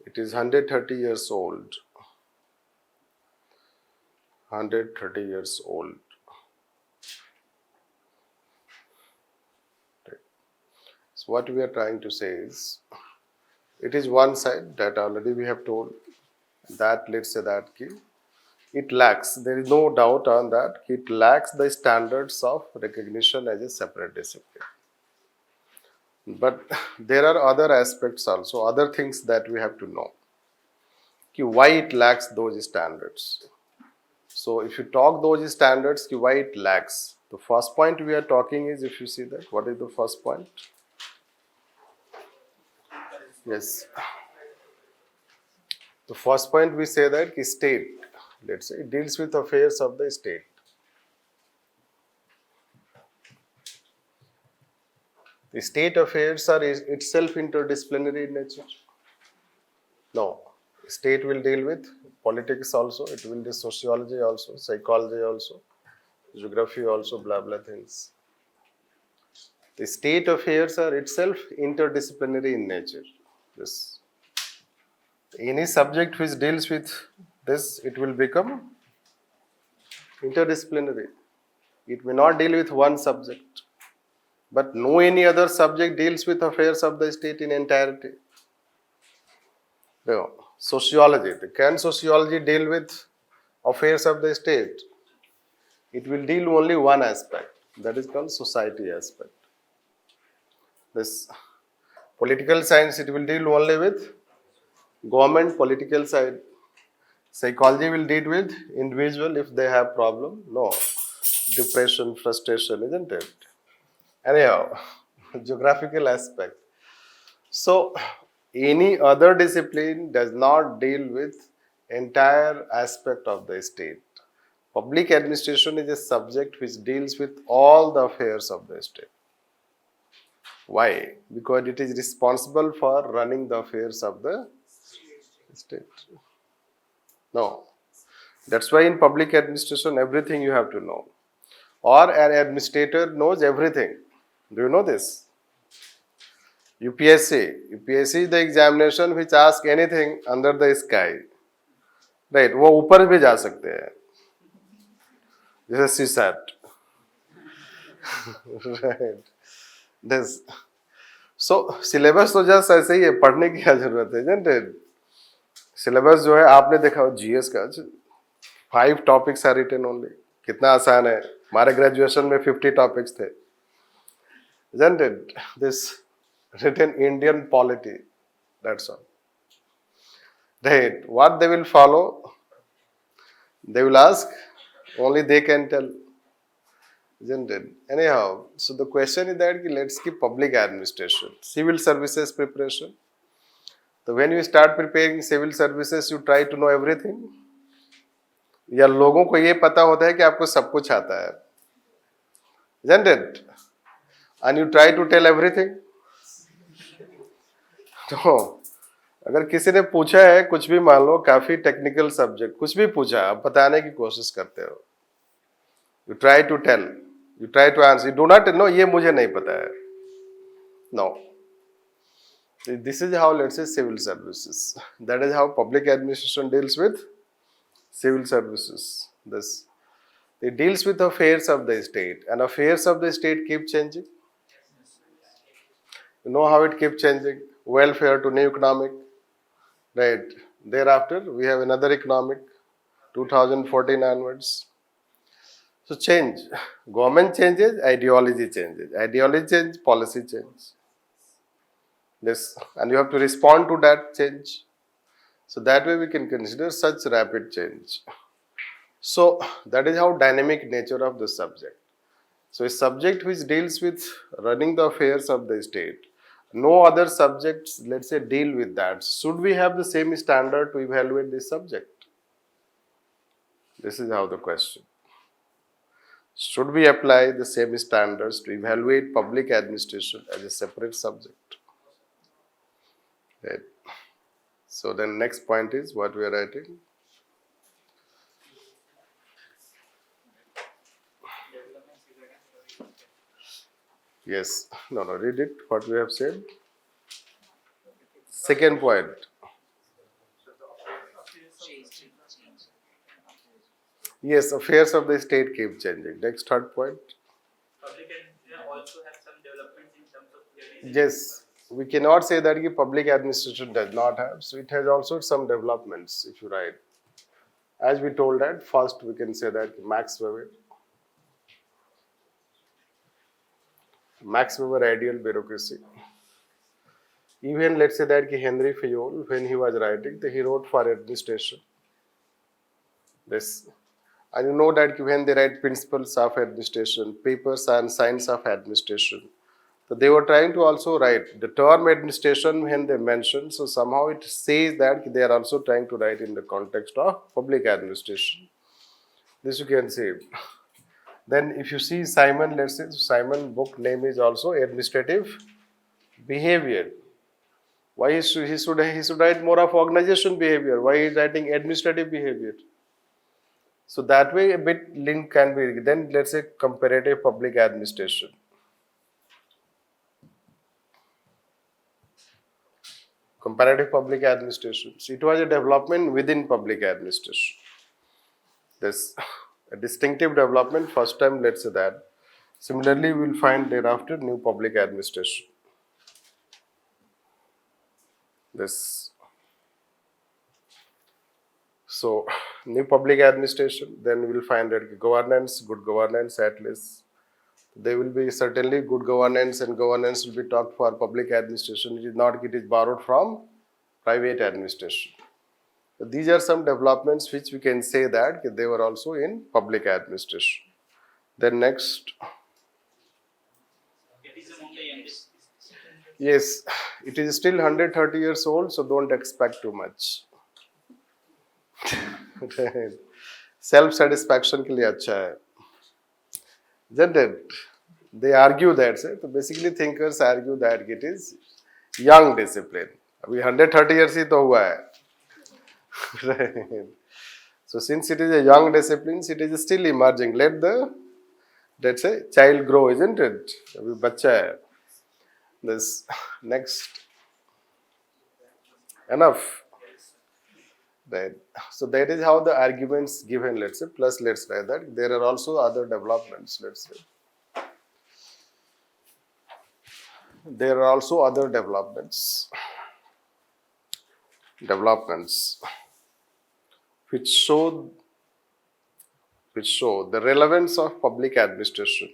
it is 130 years old. So what we are trying to say is, it is one side that already we have told, that let's say that it lacks, there is no doubt on that, it lacks the standards of recognition as a separate discipline. But there are other aspects also, other things that we have to know. Why it lacks those standards. So if you talk those standards, why it lacks. The first point we are talking is, if you see that, what is the first point? Yes. The first point we say that state, let's say, it deals with affairs of the state. The state affairs are itself interdisciplinary in nature. No. State will deal with politics also, it will do sociology also, psychology also, geography also, blah blah things. The state affairs are itself interdisciplinary in nature. This. Any subject which deals with this, it will become interdisciplinary. It may not deal with one subject, but no any other subject deals with affairs of the state in entirety. No. Sociology. Can sociology deal with affairs of the state? It will deal only one aspect, that is called society aspect. This political science, it will deal only with government political side. Psychology will deal with individual if they have problem. No. Depression, frustration, isn't it? Anyhow, geographical aspect. So, any other discipline does not deal with entire aspect of the state. Public administration is a subject which deals with all the affairs of the state. Why? Because it is responsible for running the affairs of the state. No. That's why in public administration, everything you have to know. Or an administrator knows everything. Do you know this? UPSC is the examination which asks anything under the sky. Right, वो ऊपर भी जा सकते हैं, जैसे CSAT. Right. This. So syllabus तो just ऐसे ही है, पढ़ने की क्या जरूरत है, isn't it? Syllabus जो है आपने देखा GS का 5 topics are written only. कितना आसान है. हमारे graduation में 50 topics थे, isn't it? This written Indian polity, that's all. Right. What they will follow? They will ask, only they can tell, isn't it? Anyhow, so the question is that let's keep public administration, civil services preparation. So when you start preparing civil services, you try to know everything. या लोगों को ये पता होता है कि आपको सब कुछ आता है, isn't it? And you try to tell everything. तो अगर किसी ने पूछा है कुछ भी, मान लो काफी टेक्निकल सब्जेक्ट, कुछ भी पूछा, आप बताने की कोशिश करते हो. You try to tell, you try to answer. You do not know, ये मुझे नहीं पता है. No. This is how, let's say, civil services. That is how public administration deals with civil services. This. It deals with affairs of the state, and affairs of the state keep changing. You know how it keeps changing? Welfare to new economic, right? Thereafter, we have another economic, 2014 onwards. So change. Government changes, ideology changes. Ideology change, policy change. This, and you have to respond to that change. So that way we can consider such rapid change. So that is how dynamic nature of the subject. So a subject which deals with running the affairs of the state, no other subjects, let's say, deal with that. Should we have the same standard to evaluate this subject? This is how the question. Should we apply the same standards to evaluate public administration as a separate subject? Right. So then next point is what we are writing. Yes. No, read it. What we have said. Second point. Yes, affairs of the state keep changing. Next, third point. Public administration also have some developments in terms of theories. Yes, we cannot say that public administration does not have. So it has also some developments, if you write. As we told that, first we can say that Max Weber ideal bureaucracy. Even let's say that Henry Fayol, when he was writing, he wrote for administration. This. And you know that when they write principles of administration, papers and science of administration, so they were trying to also write the term administration when they mention. So somehow it says that they are also trying to write in the context of public administration. This you can say. Then if you see Simon, let's say Simon book name is also administrative behavior. Why he should write more of organization behavior? Why he is writing administrative behavior? So that way a bit link can be. Then let's say comparative public administration. Comparative public administration. So it was a development within public administration. This a distinctive development. First time, let's say that. Similarly, we will find thereafter new public administration. This. So, new public administration, then we will find that governance, good governance at least. There will be certainly good governance, and governance will be taught for public administration. It is not, it is borrowed from private administration. So these are some developments which we can say that they were also in public administration. Then next. It is among the youngest. Yes, it is still 130 years old, so don't expect too much. Self satisfaction के लिए अच्छा है, isn't it? They argue that, so basically thinkers argue that it is young discipline. अभी 130 years ही तो हुआ है. So since it is a young discipline, it is still emerging. Let's say child grow, isn't it? अभी बच्चा है. This next. Enough. Right. So that is how the arguments given, let's say, plus let's write that there are also other developments, let's say. There are also other developments which show the relevance of public administration.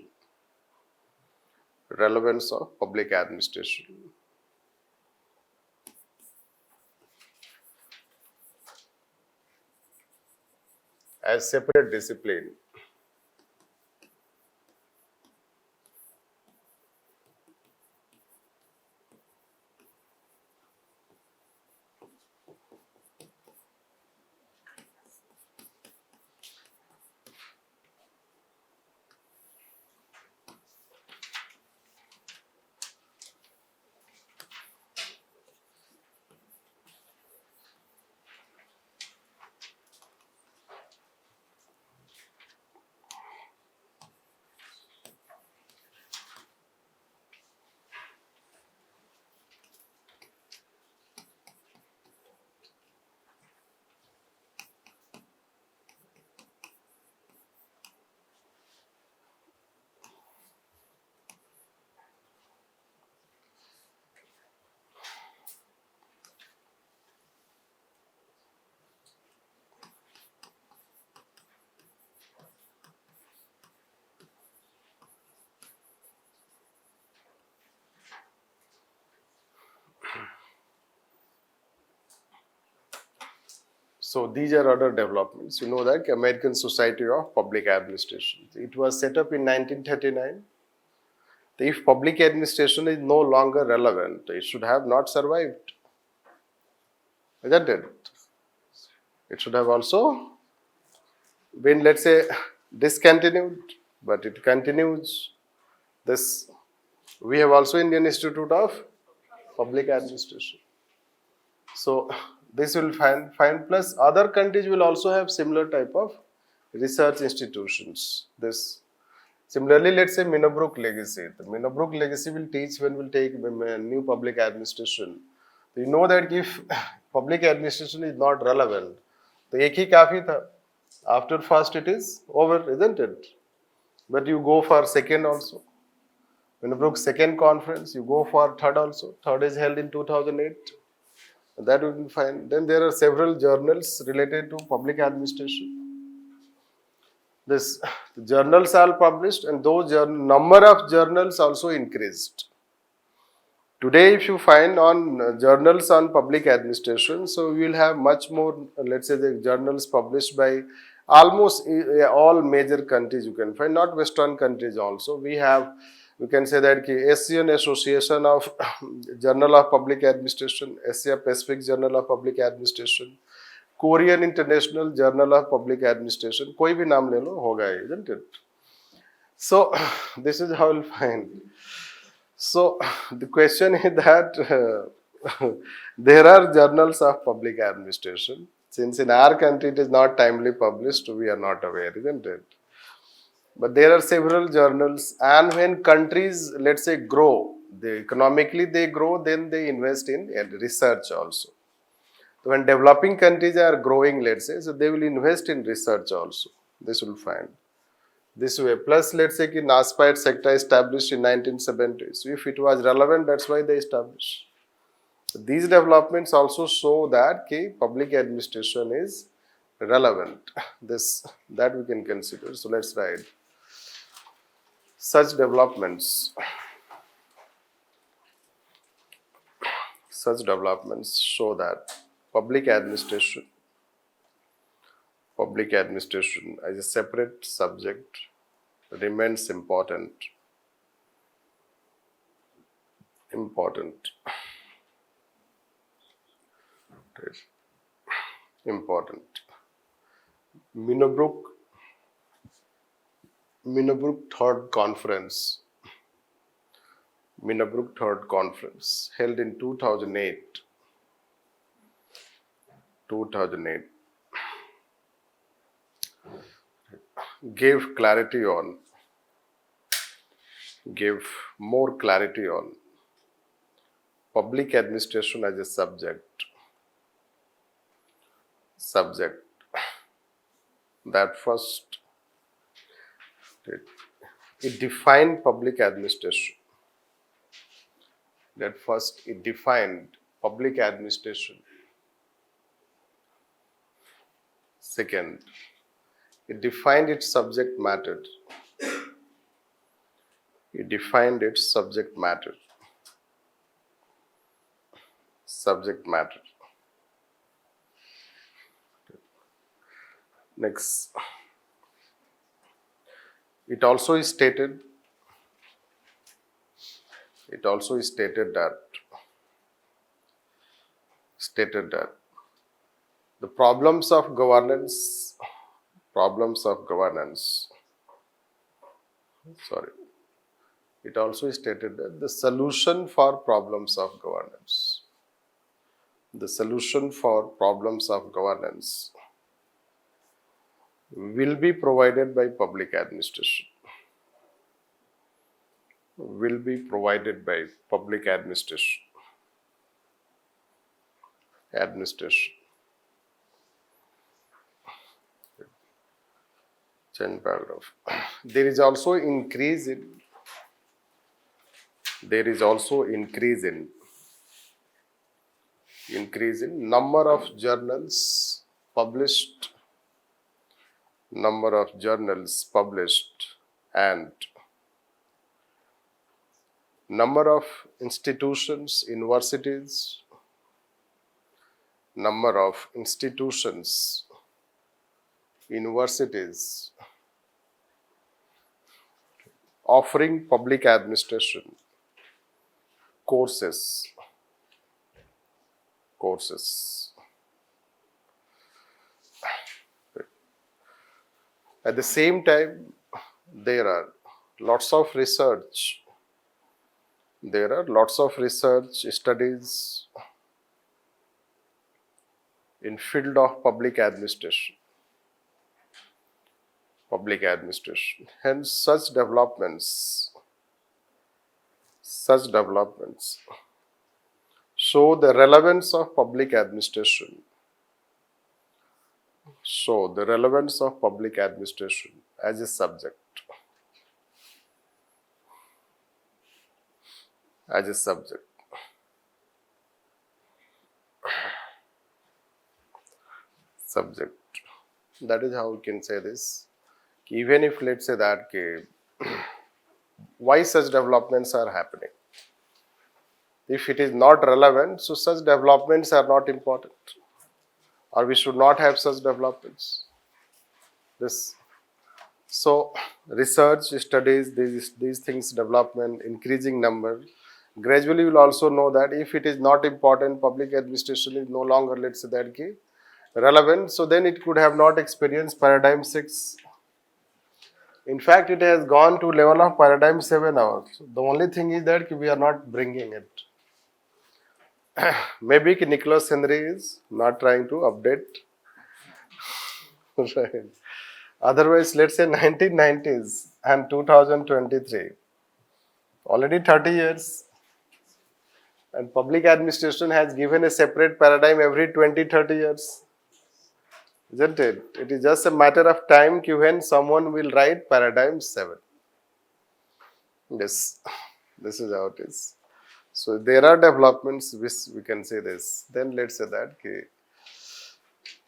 Relevance of public administration. As separate discipline. So these are other developments. You know that American Society of Public Administration. It was set up in 1939. If public administration is no longer relevant, it should have not survived. Isn't it? It should have also been, let's say, discontinued, but it continues. This we have also Indian Institute of Public Administration. So this will find plus other countries will also have similar type of research institutions. This similarly, let's say Minnebrook legacy. The Minnebrook legacy will teach when we'll take a new public administration. You know that if public administration is not relevant, तो एक ही काफी था. After first it is over, isn't it? But you go for second also. Minnebrook second conference, you go for third also. Third is held in 2008. That we will find. Then there are several journals related to public administration. The journals are published, and those number of journals also increased. Today, if you find on journals on public administration, so we will have much more, let's say, the journals published by almost all major countries you can find, not Western countries also. We have, we can say that ASEAN Association of Journal of Public Administration, Asia Pacific Journal of Public Administration, Korean International Journal of Public Administration, कोई भी नाम ले लो होगा, isn't it? So this is how you'll find. So the question is that there are journals of public administration. Since in our country it is not timely published, we are not aware, isn't it? But there are several journals, and when countries, let's say, grow, economically they grow, then they invest in research also. So when developing countries are growing, let's say, so they will invest in research also. This will find. This way. Plus, let's say, the NASPA sector established in 1970s. So if it was relevant, that's why they established. So these developments also show that public administration is relevant. That we can consider. So let's write. Such developments show that public administration as a separate subject remains important. Minnebrook Third Conference held in 2008 gave more clarity on public administration as a subject that first it defined public administration. Second, it defined its subject matter. Next, it also stated that the problems of governance. It also stated that the solution for problems of governance. Will be provided by public administration. Change paragraph. There is also increase in number of journals published and number of institutions, universities, number of institutions, universities offering public administration courses. At the same time, there are lots of research. There are lots of research studies in field of public administration. Hence, such developments show the relevance of public administration. As a subject. That is how we can say this. Even if let's say that why such developments are happening. If it is not relevant, so such developments are not important. Or we should not have such developments. So research studies, these things development, increasing number. Gradually you will also know that if it is not important, public administration is no longer, let's say that relevant, so then it could have not experienced paradigm 6. In fact, it has gone to level of paradigm 7 now. So the only thing is that we are not bringing it. Maybe Nicholas Henry is not trying to update. Right. Otherwise, let's say 1990s and 2023, already 30 years. And public administration has given a separate paradigm every 20-30 years. Isn't it? It is just a matter of time when someone will write paradigm 7. Yes, this is how it is. So there are developments which we can say this. Then let's say that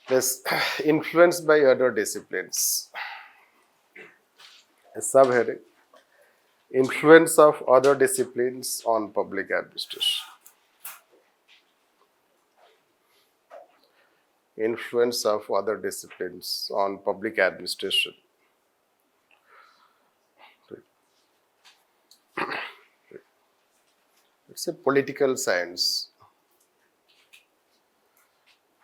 this influenced by other disciplines. A subheading: influence of other disciplines on public administration. Influence of other disciplines on public administration. It's a political science.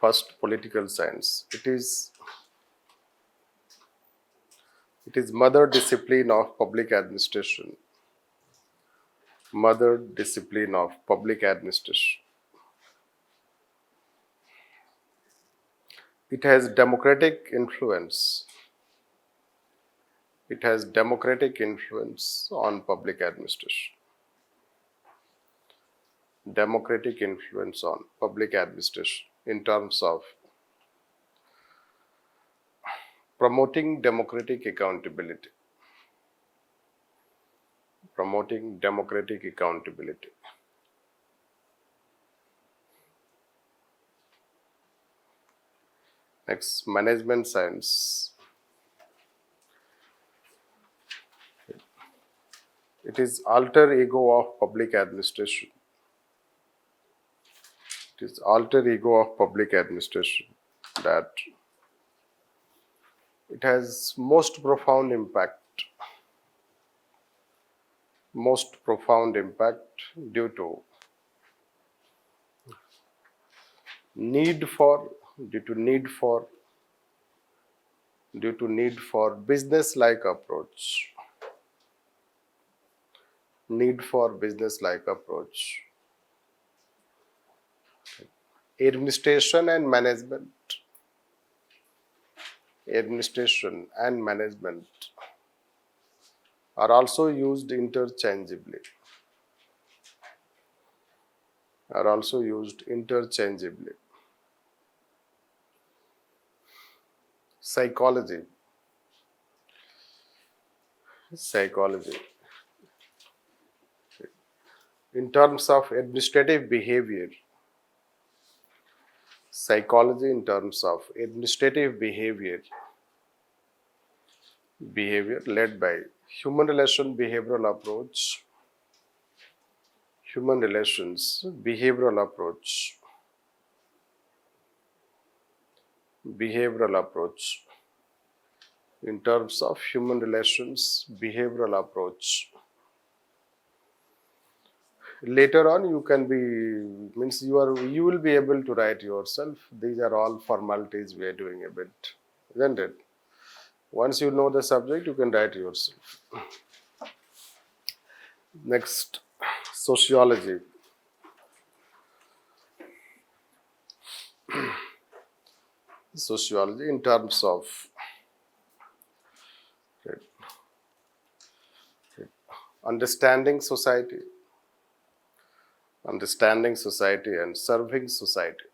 First, political science. It is mother discipline of public administration. Mother discipline of public administration. It has democratic influence. It has democratic influence on public administration. Democratic influence on public administration in terms of promoting democratic accountability. Promoting democratic accountability. Next, management science. It is alter ego of public administration. It is alter ego of public administration that it has most profound impact. Most profound impact due to need for business-like approach. Need for business-like approach. Administration and management. Administration and management are also used interchangeably. Psychology. In terms of administrative behavior. Psychology in terms of administrative behavior. Behavior led by human relation behavioral approach. Human relations behavioral approach. behavioral approach. In terms of human relations, behavioral approach. Later on you can be, means you will be able to write yourself. These are all formalities we are doing a bit, isn't it? Once you know the subject, you can write yourself. Next, sociology. Sociology in terms of understanding society and serving society.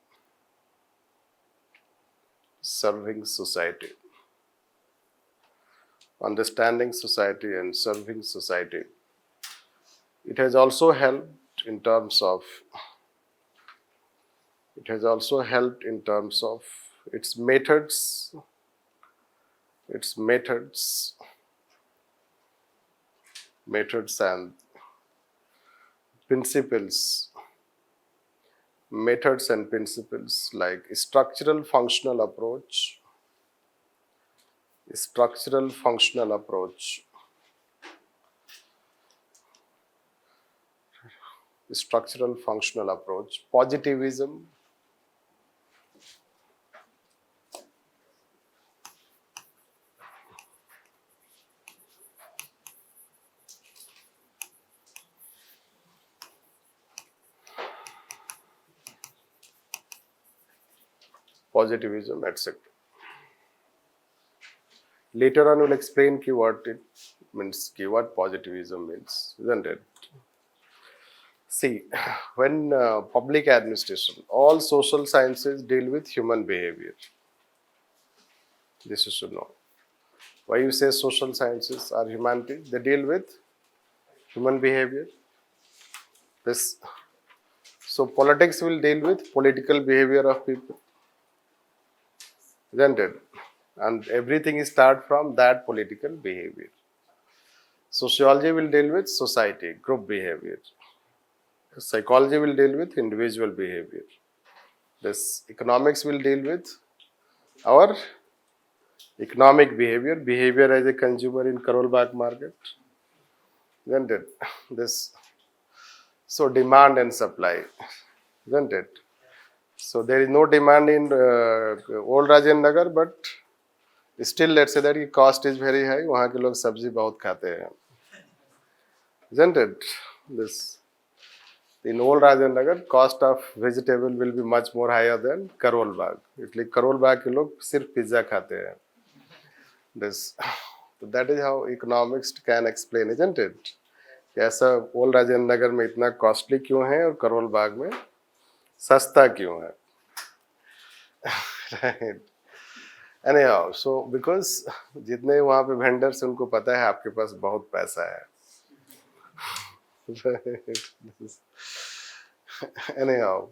Serving society. Understanding society and serving society. It has also helped in terms of its methods, and principles. Methods and principles like structural functional approach, positivism, etc. Later on, we'll explain what it means, what positivism means, isn't it? See, when public administration, all social sciences deal with human behavior. This you should know. Why you say social sciences are humanities? They deal with human behavior. So politics will deal with political behavior of people, isn't it? And everything starts from that political behavior. Sociology will deal with society, group behavior. Psychology will deal with individual behavior. This economics will deal with our economic behavior as a consumer in Karol Bagh market. Isn't it? So demand and supply, isn't it? So there is no demand in old Rajendra Nagar, but still let's say that the cost is very high. वहाँ के लोग सब्जी बहुत खाते हैं, isn't it? In old Rajendra Nagar, cost of vegetable will be much more higher than Karol Bagh. इसलिए Karol Bagh के लोग सिर्फ पिज्जा खाते हैं. So that is how economics can explain, isn't it? कैसा ओल्ड राजेंद्र नगर में इतना कॉस्टली क्यों है और करोल बाग में सस्ता क्यों है? Right. Anyhow, so because जितने वहाँ पे वेंडर्स उनको पता है आपके पास बहुत पैसा है. Anyhow,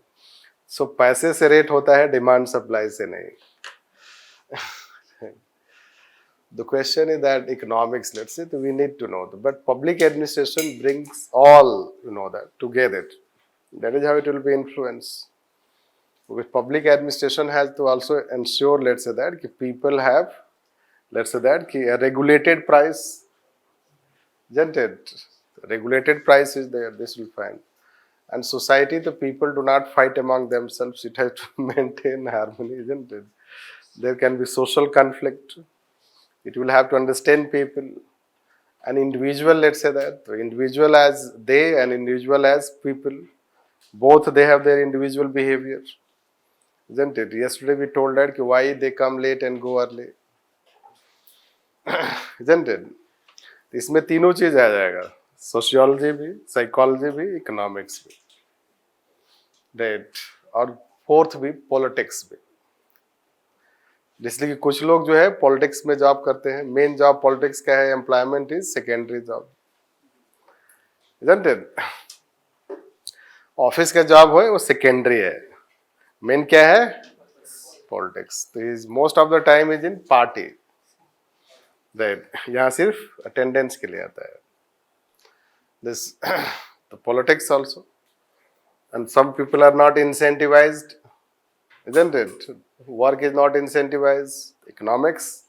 so पैसे से रेट होता है, डिमांड सप्लाई से नहीं. The question is that economics, let's say, we need to know. But public administration brings all, that together. That is how it will be influenced. Because public administration has to also ensure, let's say, that people have, let's say, that a regulated price. Isn't it? Regulated price is there, this will find. And society, the people do not fight among themselves. It has to maintain harmony, isn't it? There can be social conflict. It will have to understand people. An individual, let's say that, individual as they and individual as people, both they have their individual behavior. Isn't it? Yesterday we told that why they come late and go early. Isn't it? इसमें तीनों चीज आ जाएगा, sociology भी, psychology भी, economics भी, right, और fourth भी politics भी. इसलिए कि कुछ लोग जो है पॉलिटिक्स में जॉब करते हैं. मेन जॉब पॉलिटिक्स का है, employment is secondary job. Isn't it? Office का जॉब है वो सेकेंडरी है, मेन क्या है? पॉलिटिक्स. तो is most of the time is in party, right. यहाँ सिर्फ अटेंडेंस के लिए आता है. This the politics also, and some people are not incentivized, isn't it? Work is not incentivized. Economics,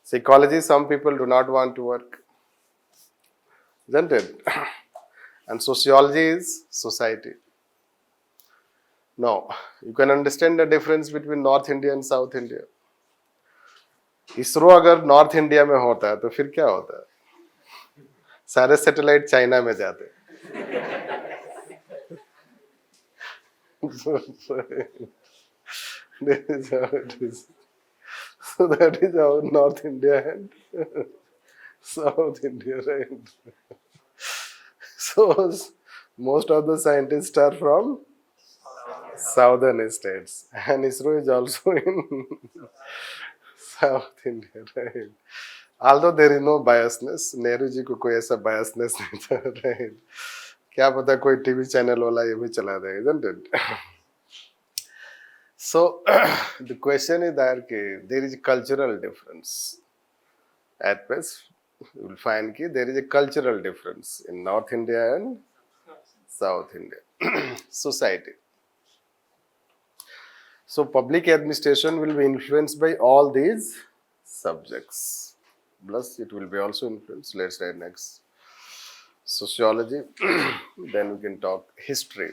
psychology, some people do not want to work, isn't it? And sociology is society. Now, you can understand the difference between North India and South India. ISRO अगर north India में होता है तो फिर क्या होता है? सारे सैटेलाइट चाइना में जाते. That is how it is. So that is how North India and South India, right? So most of the scientists are from southern states, and ISRO is also in South India, right? Although there is no biasness, Nehru ji को कोई ऐसा biasness नहीं था, right? क्या पता कोई TV channel वाला ये भी चला दे, isn't it? So the question is that there is a cultural difference. At best, you will find that there is a cultural difference in North India and South India society. So public administration will be influenced by all these subjects. Plus, it will be also influenced. Let's write next. Sociology. Then we can talk history.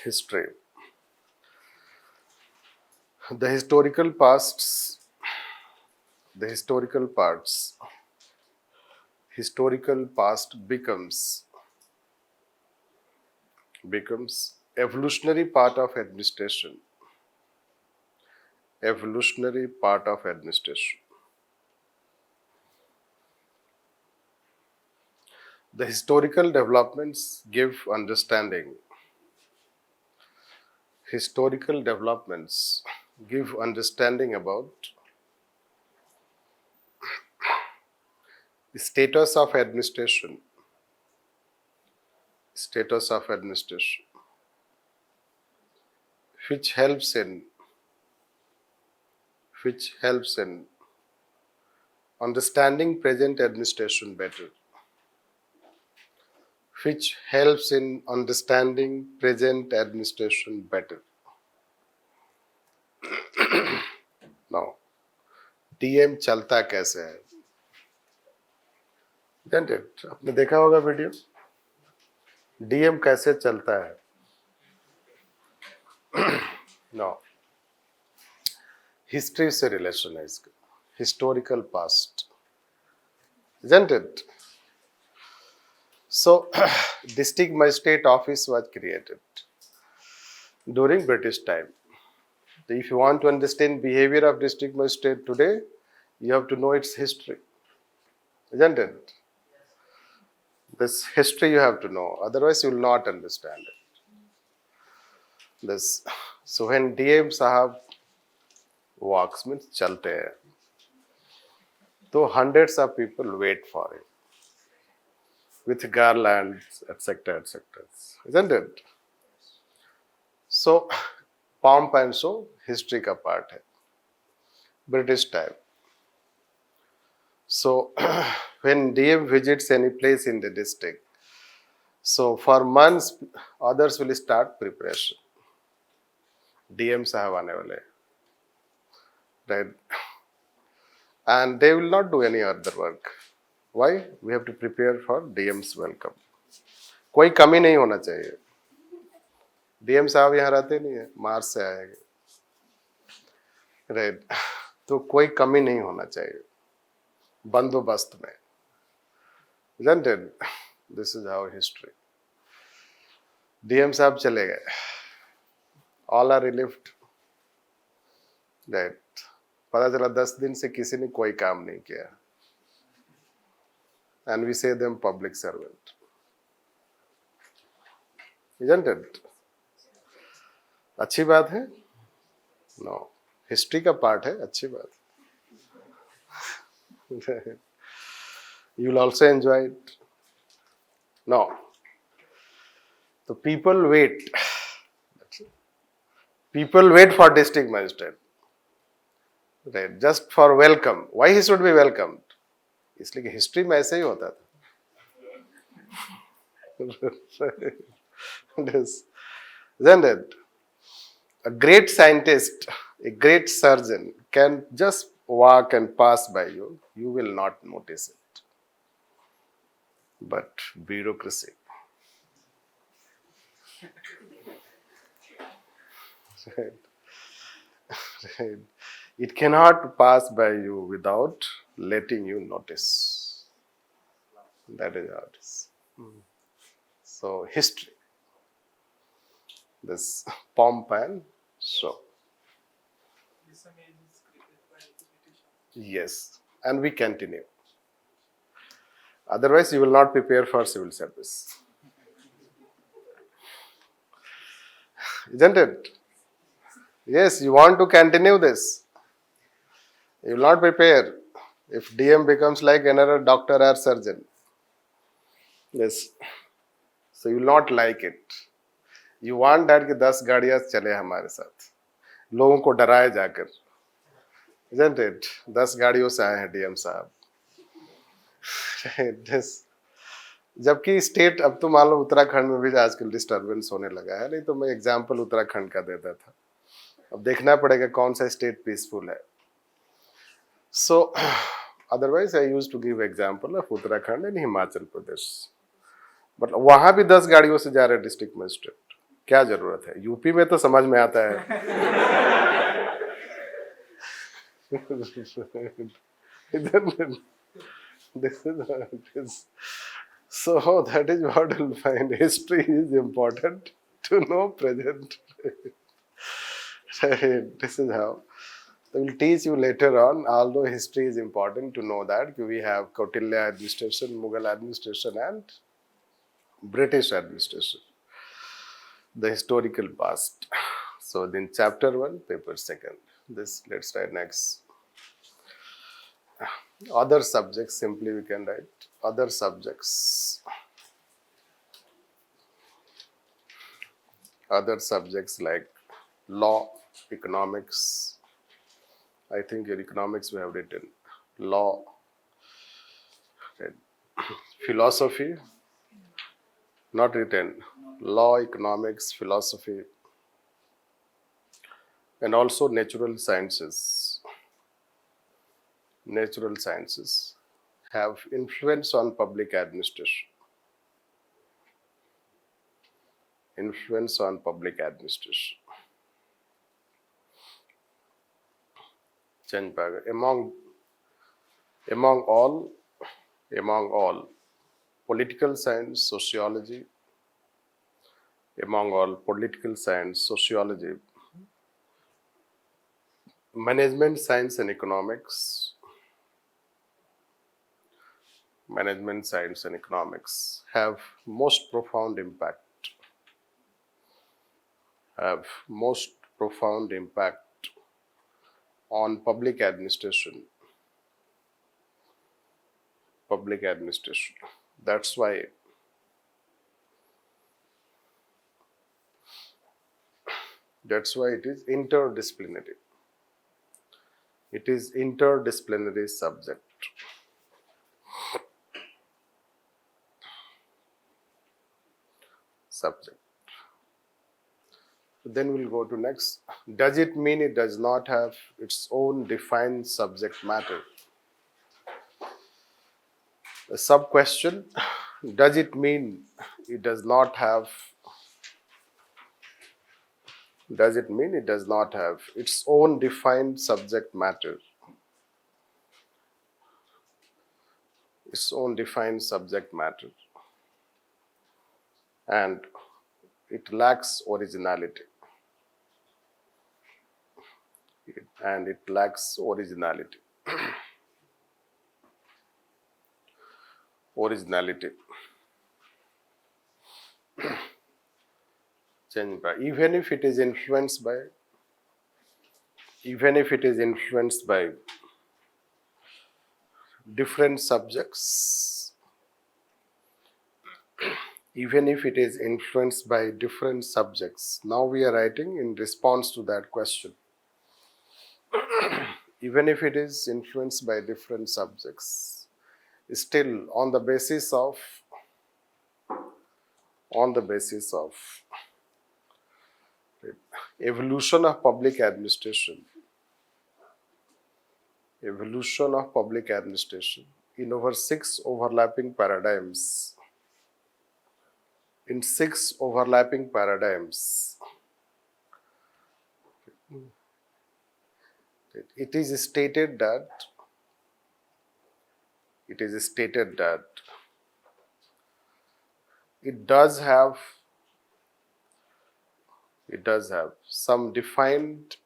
History. The historical pasts, the historical parts, historical past becomes evolutionary part of administration. Evolutionary part of administration. The historical developments give understanding. Historical developments give understanding about the status of administration. Status of administration, which helps in understanding present administration better. Which helps in understanding present administration better. Now, DM चलता कैसे है? Isn't it? आपने देखा होगा video. DM कैसे चलता है? No. History से relation है इसका. Historical past. Isn't it? So, district magistrate office was created during British time. So if you want to understand behavior of district magistrate today, you have to know its history. Isn't it? This history you have to know, otherwise you will not understand it. This. So when DM Sahab walks, means chalte hai, so hundreds of people wait for him with garlands, etc., etc. Isn't it? So, pomp and show history ka part hai. British time. So, when DM visits any place in the district, so for months, others will start preparation. DM sahab aane wale, right? And they will not do any other work. Why? We have to prepare for DM's welcome. कोई कमी नहीं होना चाहिए. DM साहब यहाँ रहते नहीं है, मार्स से आएंगे, right? तो कोई कमी नहीं होना चाहिए बंदोबस्त में. Isn't it? This is our history. DM साहब चले गए. All are relieved. Right? पता चला 10 दिन से किसी ने कोई काम नहीं किया. And we say them public servant. Isn't it? अच्छी बात है? No. History का part है, अच्छी बात. You will also enjoy it. No. So people wait. People wait for district magistrate. Right? Just for welcome. Why he should be welcomed? इसलिए कि history में ऐसे ही होता था. Isn't it? A great scientist, a great surgeon can just walk and pass by you. You will not notice it. But bureaucracy. Right. Right. It cannot pass by you without letting you notice. That is how it is. So, history. This pomp and show. Yes. And we continue. Otherwise, you will not prepare for civil service. Isn't it? Yes, you want to continue this. You will not prepare if DM becomes like another doctor or surgeon. Yes. So you will not like it. You want that कि 10 गाड़ियां चले हमारे साथ, लोगों को डराए जाकर. Isn't it? 10 गाड़ियों से आए हैं DM साहब. Yes. जबकि स्टेट, अब तो मान लो उत्तराखंड में भी आजकल डिस्टर्बेंस होने लगा है, नहीं तो मैं एग्जांपल उत्तराखंड का देता था. अब देखना पड़ेगा कौन सा स्टेट पीसफुल है. So otherwise I used to give example of Uttarakhand and Himachal Pradesh. But वहां भी 10 गाड़ियों से जा रहे डिस्ट्रिक्ट मजिस्ट्रेट. क्या जरूरत है? यूपी में तो समझ में आता है. So that is what you'll find. History is important to know present. This is how. I will teach you later on, although history is important to know that we have Kautilya administration, Mughal administration and British administration. The historical past. So then chapter 1, paper 2. This let's write next. Other subjects, simply we can write other subjects. Other subjects like law, economics. I think your economics we have written. Law, philosophy, not written. Law, economics, philosophy, and also natural sciences. Natural sciences have influence on public administration. Influence on public administration. Among all, political science, sociology, among all, political science, sociology, management science and economics, management science and economics have most profound impact. Have most profound impact on public administration. Public administration. That's why it is interdisciplinary. It is interdisciplinary subject. Then we'll go to next. Does it mean it does not have its own defined subject matter? A sub question. Does it mean it does not have? Does it mean it does not have its own defined subject matter? Its own defined subject matter. And it lacks originality. And it lacks originality. Originality. Even if it is influenced by different subjects, even if it is influenced by different subjects. Now we are writing in response to that question. Even if it is influenced by different subjects, still on the basis of Evolution of public administration. Evolution of public administration in over 6 overlapping paradigms. In 6 overlapping paradigms, it is stated that it does have some defined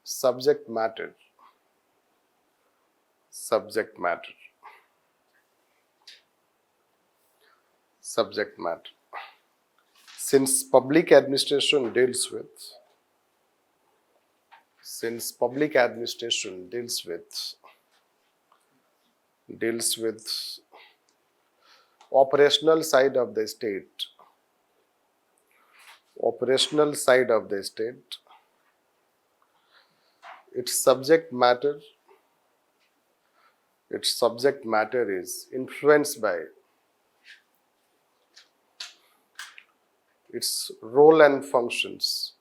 subject matter. Since public administration deals with operational side of the state, its subject matter is influenced by its role and functions.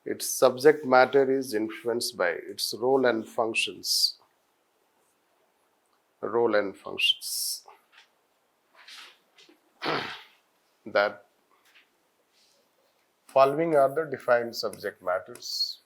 Its subject matter is influenced by its role and functions. That following are the defined subject matters.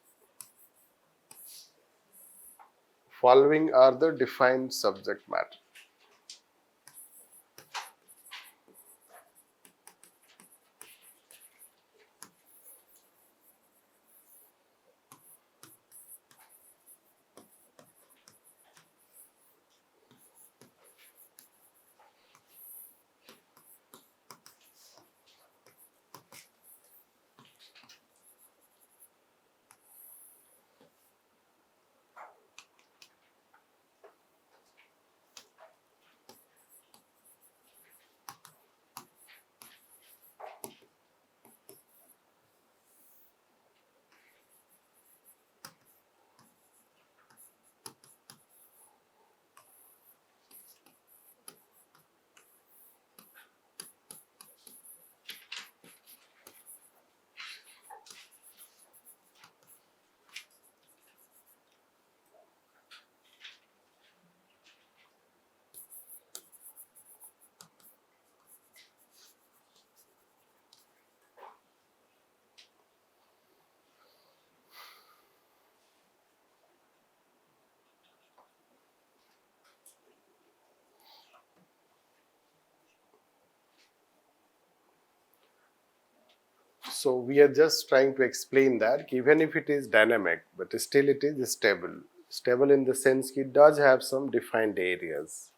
So we are just trying to explain that even if it is dynamic, but still it is stable. Stable in the sense it does have some defined areas.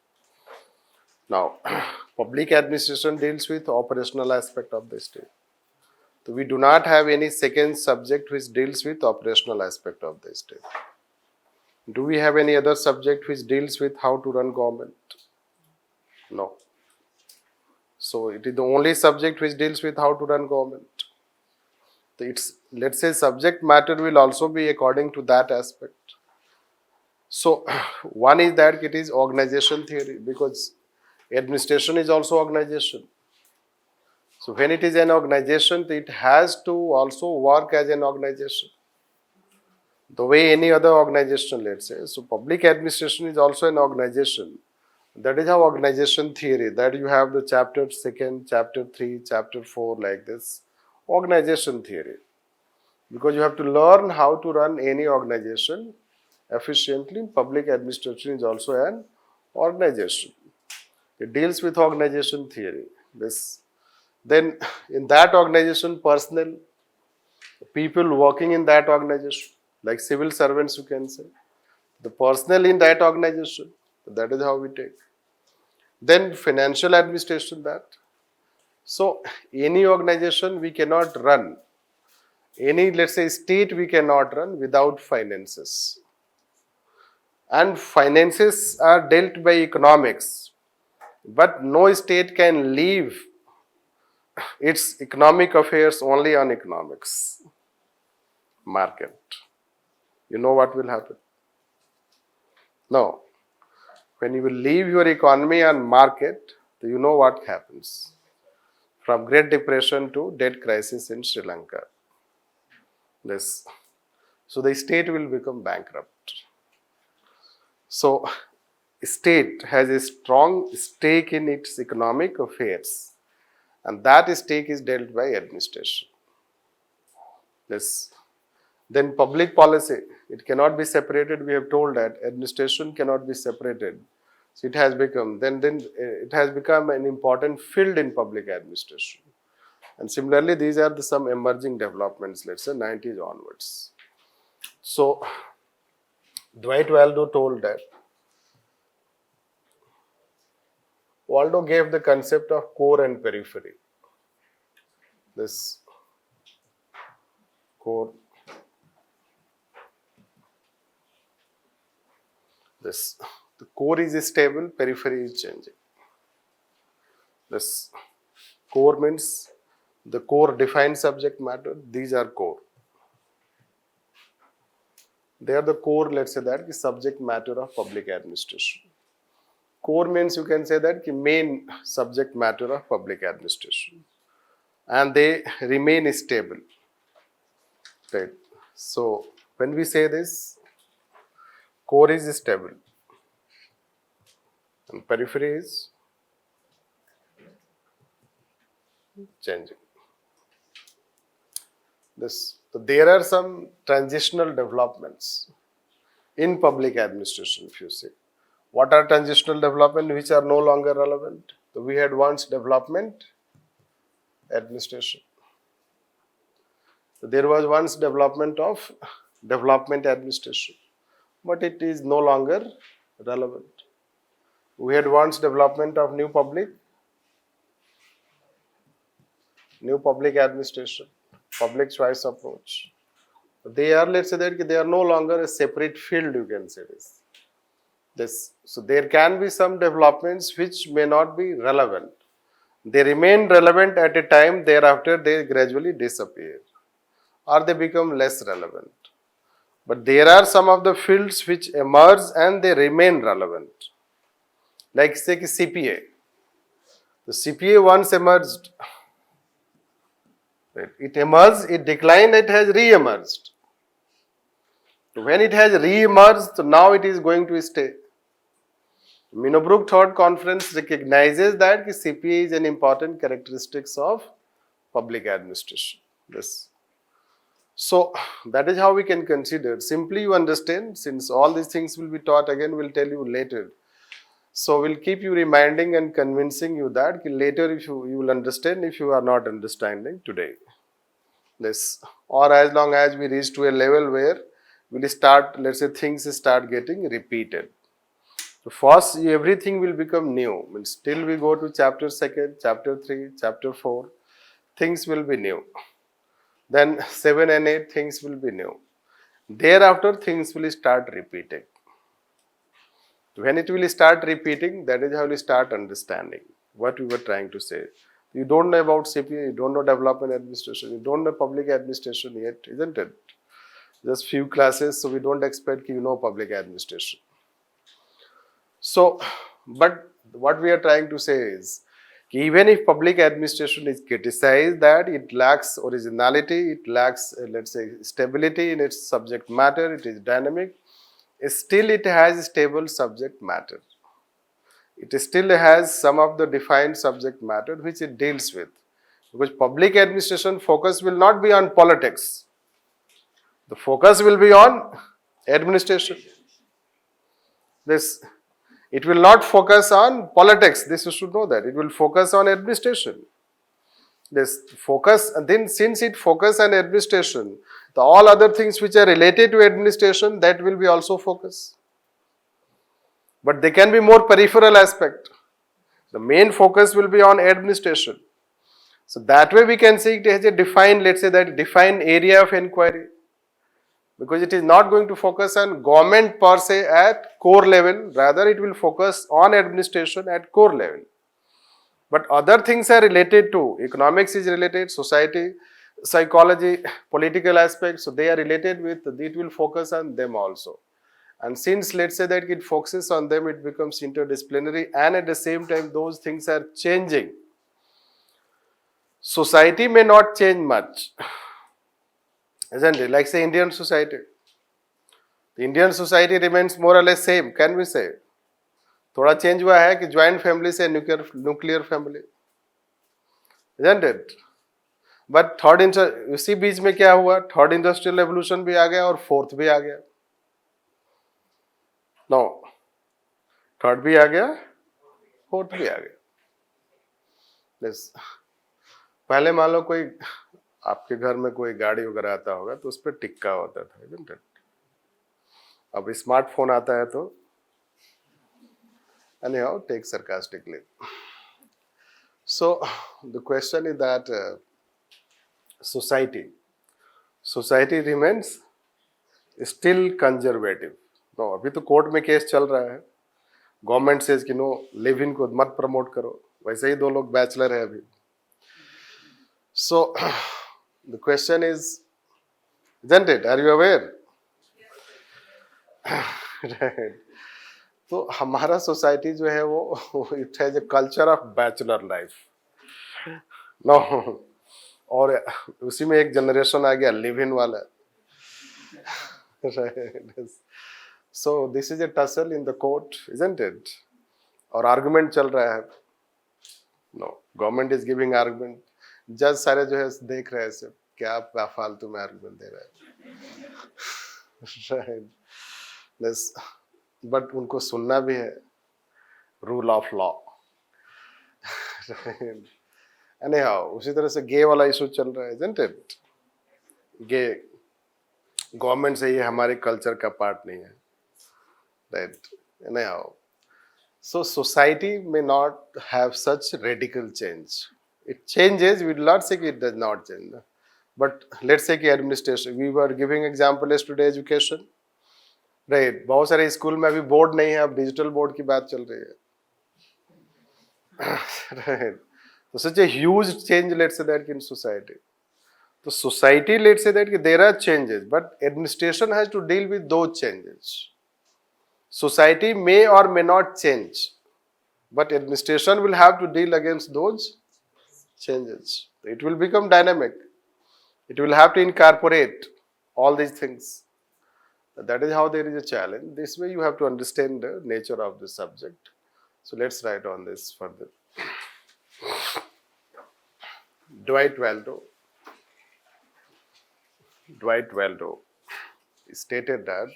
Now, public administration deals with operational aspect of the state. So we do not have any second subject which deals with operational aspect of the state. Do we have any other subject which deals with how to run government? No. So it is the only subject which deals with how to run government. It's, let's say, subject matter will also be according to that aspect. So one is that it is organization theory, because administration is also organization. So when it is an organization, it has to also work as an organization, the way any other organization, let's say. So public administration is also an organization. That is how organization theory, that you have the chapter 2, chapter 3, chapter 4 like this, organization theory. Because you have to learn how to run any organization efficiently. Public administration is also an organization. It deals with organization theory. Then in that organization, personnel, people working in that organization, like civil servants you can say, the personnel in that organization, that is how we take. Then financial administration, that. So any organization we cannot run, any, let's say, state we cannot run without finances. And finances are dealt by economics, but no state can leave its economic affairs only on economics. Market. You know what will happen? No. When you will leave your economy on market, you know what happens. from Great Depression to debt crisis in Sri Lanka. This. So the state will become bankrupt. So state has a strong stake in its economic affairs, and that stake is dealt by administration. This. Then public policy, it cannot be separated. We have told that administration cannot be separated. So it has become, then it has become an important field in public administration. And similarly, these are some emerging developments, let's say 90s onwards. So Dwight Waldo told that, Waldo gave the concept of core and periphery. This core, this, the core is stable, periphery is changing. This core means the core defined subject matter, these are core. They are the core, let's say that, the subject matter of public administration. Core means you can say that the main subject matter of public administration. And they remain stable. Right. So when we say this, core is stable and periphery is changing. So there are some transitional developments in public administration, if you see. What are transitional developments which are no longer relevant? So we had once development administration. So there was once development of development administration, but it is no longer relevant. We had once development of new public administration, public choice approach. They are, let's say that they are no longer a separate field, you can say this. So there can be some developments which may not be relevant. They remain relevant at a time, thereafter they gradually disappear or they become less relevant. But there are some of the fields which emerge and they remain relevant. Like say CPA. The CPA once emerged. It emerged, it declined, it has re-emerged. When it has re-emerged, so now it is going to stay. Minobrook Third Conference recognizes that CPA is an important characteristic of public administration. This. So that is how we can consider. Simply you understand, since all these things will be taught again, we'll tell you later. So we'll keep you reminding and convincing you that later if you will understand if you are not understanding today. This, or as long as we reach to a level where we'll start, let's say things start getting repeated. So first everything will become new. Means till we go to chapter 2, chapter 3, chapter 4, things will be new. Then 7 and 8 things will be new. Thereafter things will start repeating. When it will start repeating, that is how you start understanding what we were trying to say. You don't know about CPA, you don't know development administration, you don't know public administration yet, isn't it? Just few classes, so we don't expect you know public administration. So, but what we are trying to say is, even if public administration is criticized that it lacks originality, it lacks, let's say, stability in its subject matter, it is dynamic, still it has stable subject matter. It still has some of the defined subject matter which it deals with. Because public administration focus will not be on politics. The focus will be on administration. It will not focus on politics. This you should know that. It will focus on administration. This focus, and then since it focus on administration, the all other things which are related to administration, that will be also focus. But they can be more peripheral aspect. The main focus will be on administration. So that way we can say it has a defined, let's say that defined area of inquiry. Because it is not going to focus on government per se at core level, rather it will focus on administration at core level. But other things are related to, economics is related, society, psychology, political aspects, so they are related with, it will focus on them also. And since let's say that it focuses on them, it becomes interdisciplinary and at the same time those things are changing. society may not change much, isn't it? Like say Indian society. The Indian society remains more or less same, can we say? थोड़ा change हुआ है कि joint family से nuclear family, isn't it? But इसी बीच में क्या हुआ, third industrial revolution भी आ गया और फोर्थ भी आ गया. नो, थर्ड भी आ गया, फोर्थ भी आ गया. yes. पहले मान लो कोई आपके घर में कोई गाड़ी वगैरह आता होगा तो उस पर टिक्का होता था, isn't it? अब स्मार्टफोन आता है तो anyhow, take sarcastically. So the question is that society remains still conservative. No, अभी तो कोर्ट में केस चल रहा है, गवर्नमेंट सेज कि नो लिव इन को मत प्रमोट करो, वैसे ही 2 लोग बैचलर है अभी. So the question is, isn't it? Are you aware? Right. तो हमारा सोसाइटी जो है वो it has a culture of bachelor life. No, और उसी में एक जनरेशन आ गया लिव इन वाला. So this is a tussle in the court, isn't it? और आर्गुमेंट चल रहा है. No, government is giving argument, जज सारे जो है देख रहे हैं सब क्या फालतू में आर्गुमेंट दे रहे हैं. बट उनको सुनना भी है, रूल ऑफ लॉ. anyhow, उसी तरह से गे वाला इशू चल रहा है, isn't it? गे गवर्नमेंट से ये हमारे कल्चर का पार्ट नहीं है, right? anyhow, so society may not have such radical change. It changes, we will not say it does not change, but let's say कि administration, we were giving example yesterday education, right. बहुत सारे school में अभी board नहीं है, अब digital board की बात चल रही है. राइट. तो such a huge change let's say that in society. तो society let's say that there are changes, but administration has to deal with those changes. Society may और may not change, but administration will have to deal against those changes. It will become dynamic. It will have to incorporate all these things. That is how there is a challenge. This way you have to understand the nature of the subject. So let's write on this further. Dwight Waldo stated that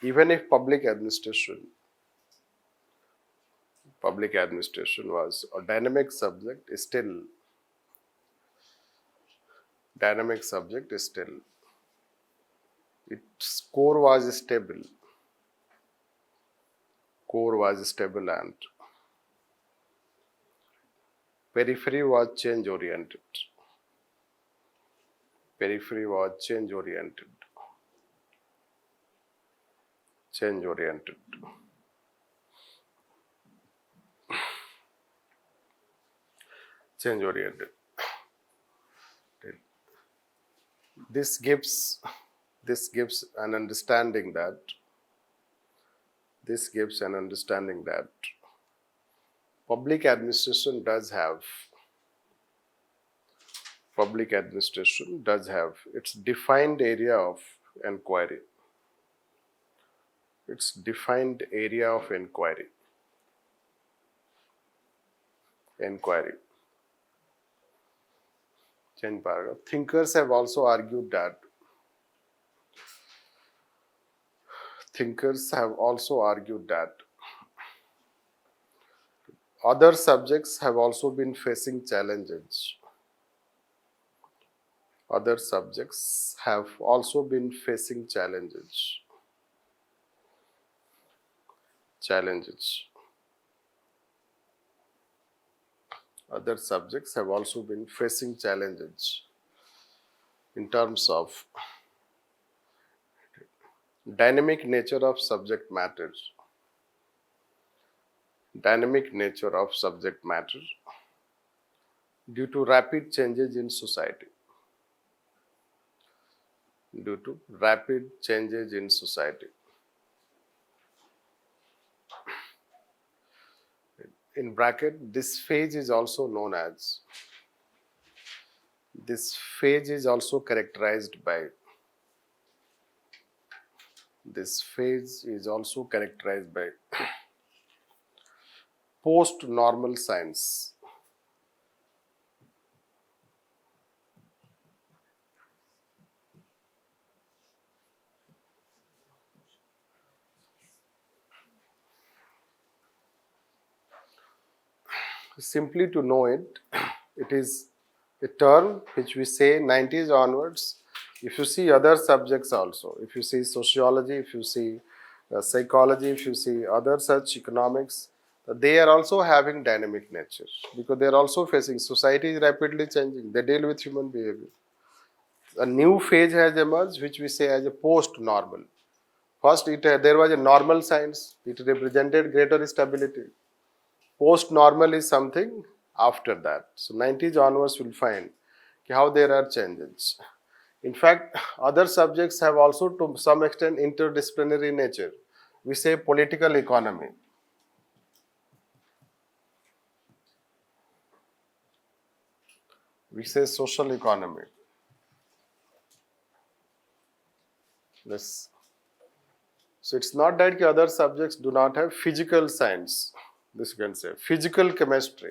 even if public administration was a dynamic subject, its core was stable and periphery was change oriented. This gives an understanding that public administration does have its defined area of inquiry. Change paragraph. Thinkers have also argued that other subjects have also been facing challenges. Other subjects have also been facing challenges in terms of dynamic nature of subject matter, due to rapid changes in society. in bracket, this phase is also known as, this phase is also characterized by, this phase is also characterized by post-normal signs. Simply to know it, it is a term which we say 90s onwards. If you see other subjects also, if you see sociology, if you see psychology, if you see other such economics, they are also having dynamic nature because they are also facing, society is rapidly changing, they deal with human behavior. A new phase has emerged which we say as a post-normal. First, there was a normal science, it represented greater stability. Post-normal is something after that. So 90s onwards will find how there are changes. In fact, other subjects have also to some extent interdisciplinary nature. We say political economy. We say social economy. This. So it's not that other subjects do not have physical science. This you can say. Physical chemistry.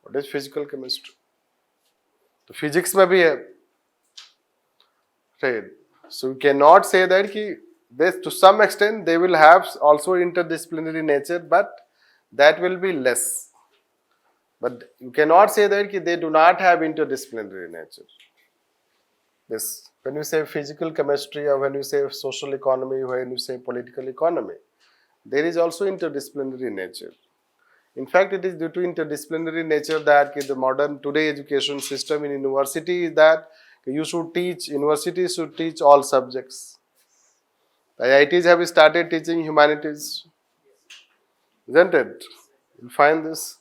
What is physical chemistry? The physics may be a right. So you cannot say that this, to some extent they will have also interdisciplinary nature, but that will be less. But you cannot say that they do not have interdisciplinary nature. This, when you say physical chemistry or when you say social economy, when you say political economy, there is also interdisciplinary nature. In fact, it is due to interdisciplinary nature that the modern today education system in university is that universities should teach all subjects. The IITs have started teaching humanities, isn't it? You'll find this.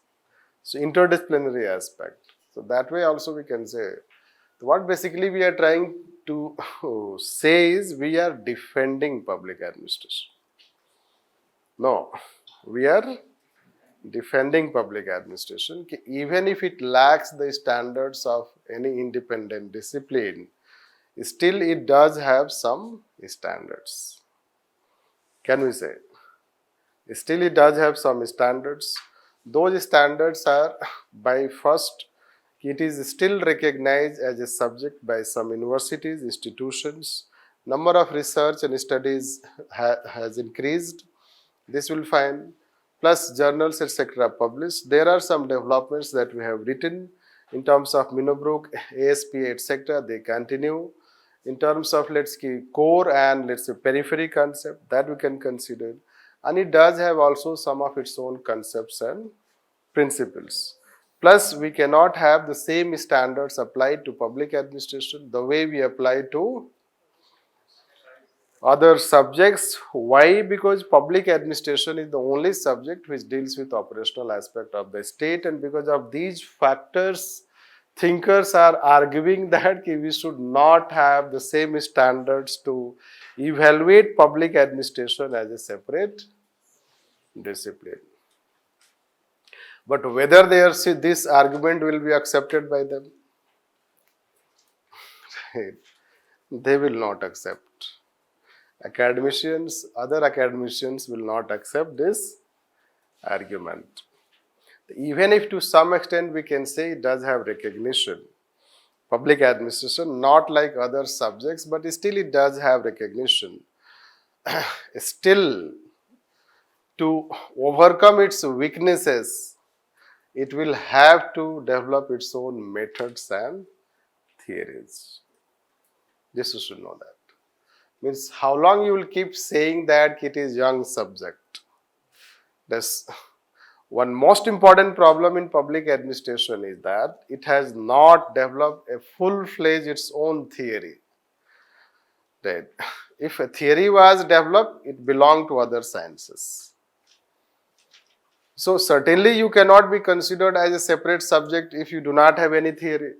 So interdisciplinary aspect. So that way also we can say, what basically we are trying to say is we are defending public administration. No, we are defending public administration, even if it lacks the standards of any independent discipline, still it does have some standards. Can we say? Still it does have some standards. Those standards are by first, it is still recognized as a subject by some universities, institutions. Number of research and studies has increased. This will find, plus journals etc. published. There are some developments that we have written in terms of Minobrook, ASP etc. They continue. In terms of let's say core and let's say periphery concept, that we can consider. And it does have also some of its own concepts and principles. Plus, we cannot have the same standards applied to public administration the way we apply to other subjects. Why? Because public administration is the only subject which deals with operational aspect of the state, and because of these factors, thinkers are arguing that we should not have the same standards to evaluate public administration as a separate discipline. But whether this argument will be accepted by them, they will not accept. Other academicians will not accept this argument. Even if to some extent we can say it does have recognition, public administration, not like other subjects, but still it does have recognition. Still, to overcome its weaknesses, it will have to develop its own methods and theories. This you should know that. Means how long you will keep saying that it is young subject. That's one most important problem in public administration is that it has not developed a full-fledged its own theory. Right. If a theory was developed, it belonged to other sciences. So certainly you cannot be considered as a separate subject if you do not have any theory.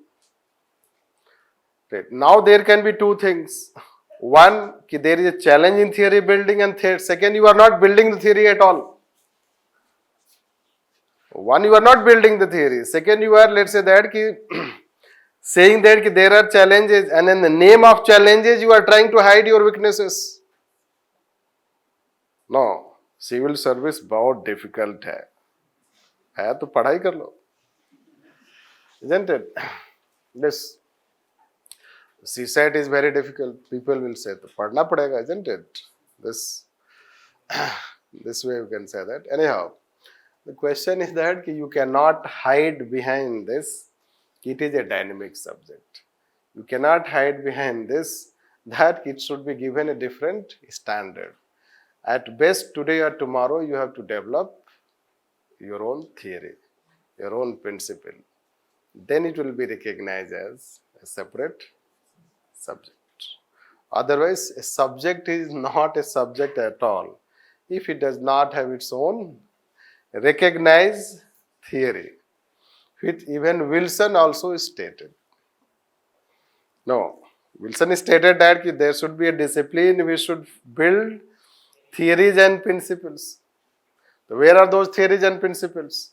Right. Now there can be two things. One, there is a challenge in theory building, and second, you are not building the theory at all. One, you are not building the theory. Second, you are, let's say that saying that there are challenges, and in the name of challenges you are trying to hide your weaknesses. No, civil service बहुत difficult है तो पढ़ाई कर लो, isn't it? This CSAT is very difficult. People will say तो पढ़ना पड़ेगा, isn't it? This way you can say that. Anyhow, the question is that you cannot hide behind this. It is a dynamic subject. You cannot hide behind this that it should be given a different standard. At best, today or tomorrow, you have to develop your own theory, your own principle. Then it will be recognized as a separate subject. Otherwise, a subject is not a subject at all if it does not have its own recognized theory, which even Wilson also stated. No, Wilson stated that there should be a discipline, we should build theories and principles. So where are those theories and principles?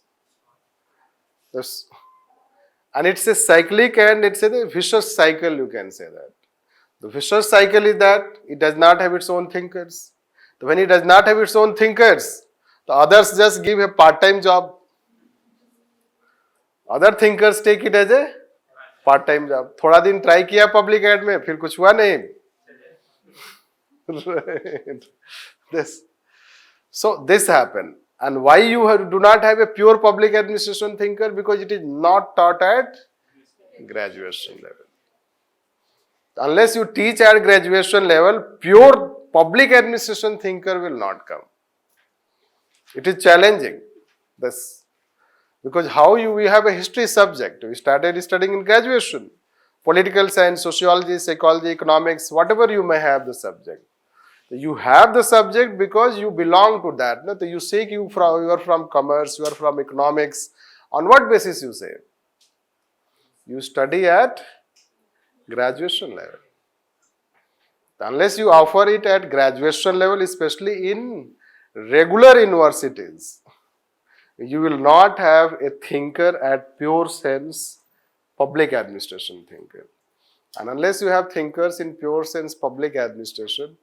And it's a cyclic and it's a vicious cycle, you can say that. The vicious cycle is that it does not have its own thinkers. So when it does not have its own thinkers, the others just give a part-time job. Other thinkers take it as a part-time job. थोड़ा दिन try किया public ad में, फिर कुछ हुआ नहीं. Right. So this happened. And why you do not have a pure public administration thinker? Because it is not taught at graduation level. Unless you teach at graduation level, pure public administration thinker will not come. It is challenging. This, because we have a history subject. We started studying in graduation. Political science, sociology, psychology, economics, whatever you may have the subject. You have the subject because you belong to that. No? You say you are from commerce, you are from economics. On what basis you say? You study at graduation level. Unless you offer it at graduation level, especially in regular universities, you will not have a thinker at pure sense, public administration thinker. And unless you have thinkers in pure sense public administration,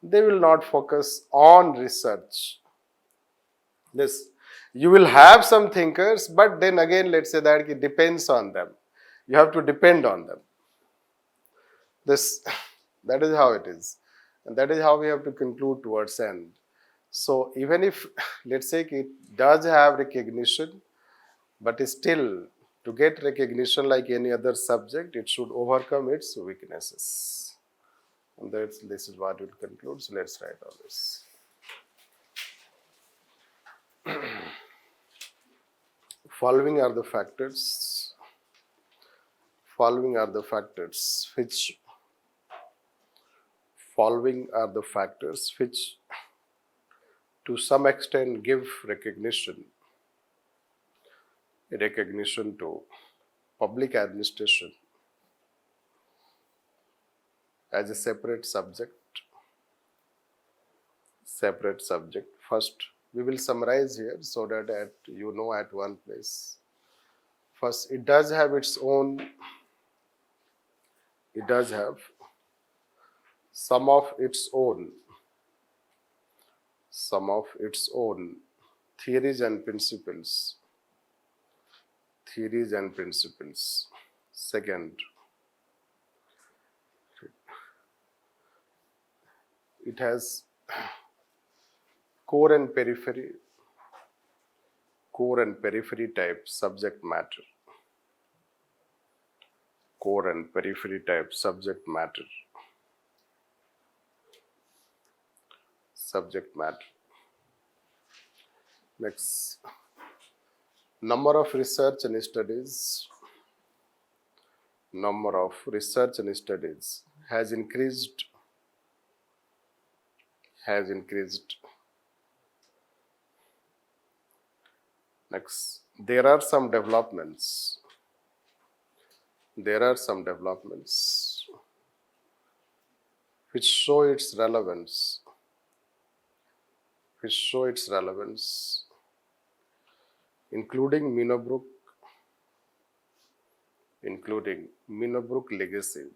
they will not focus on research. You will have some thinkers, but then again, let's say that it depends on them. You have to depend on them. That is how it is. And that is how we have to conclude towards end. So even if, let's say, it does have recognition, but still, to get recognition like any other subject, it should overcome its weaknesses. And this is what we'll conclude. So let's write all this. Following are the factors. Following are the factors which to some extent give recognition to public administration as a separate subject. First, we will summarize here so that at one place. First, it does have some of its own theories and principles. Second, it has core and periphery type subject matter. Next, number of research and studies has increased. Next, there are some developments which show its relevance including Minobrook legacy.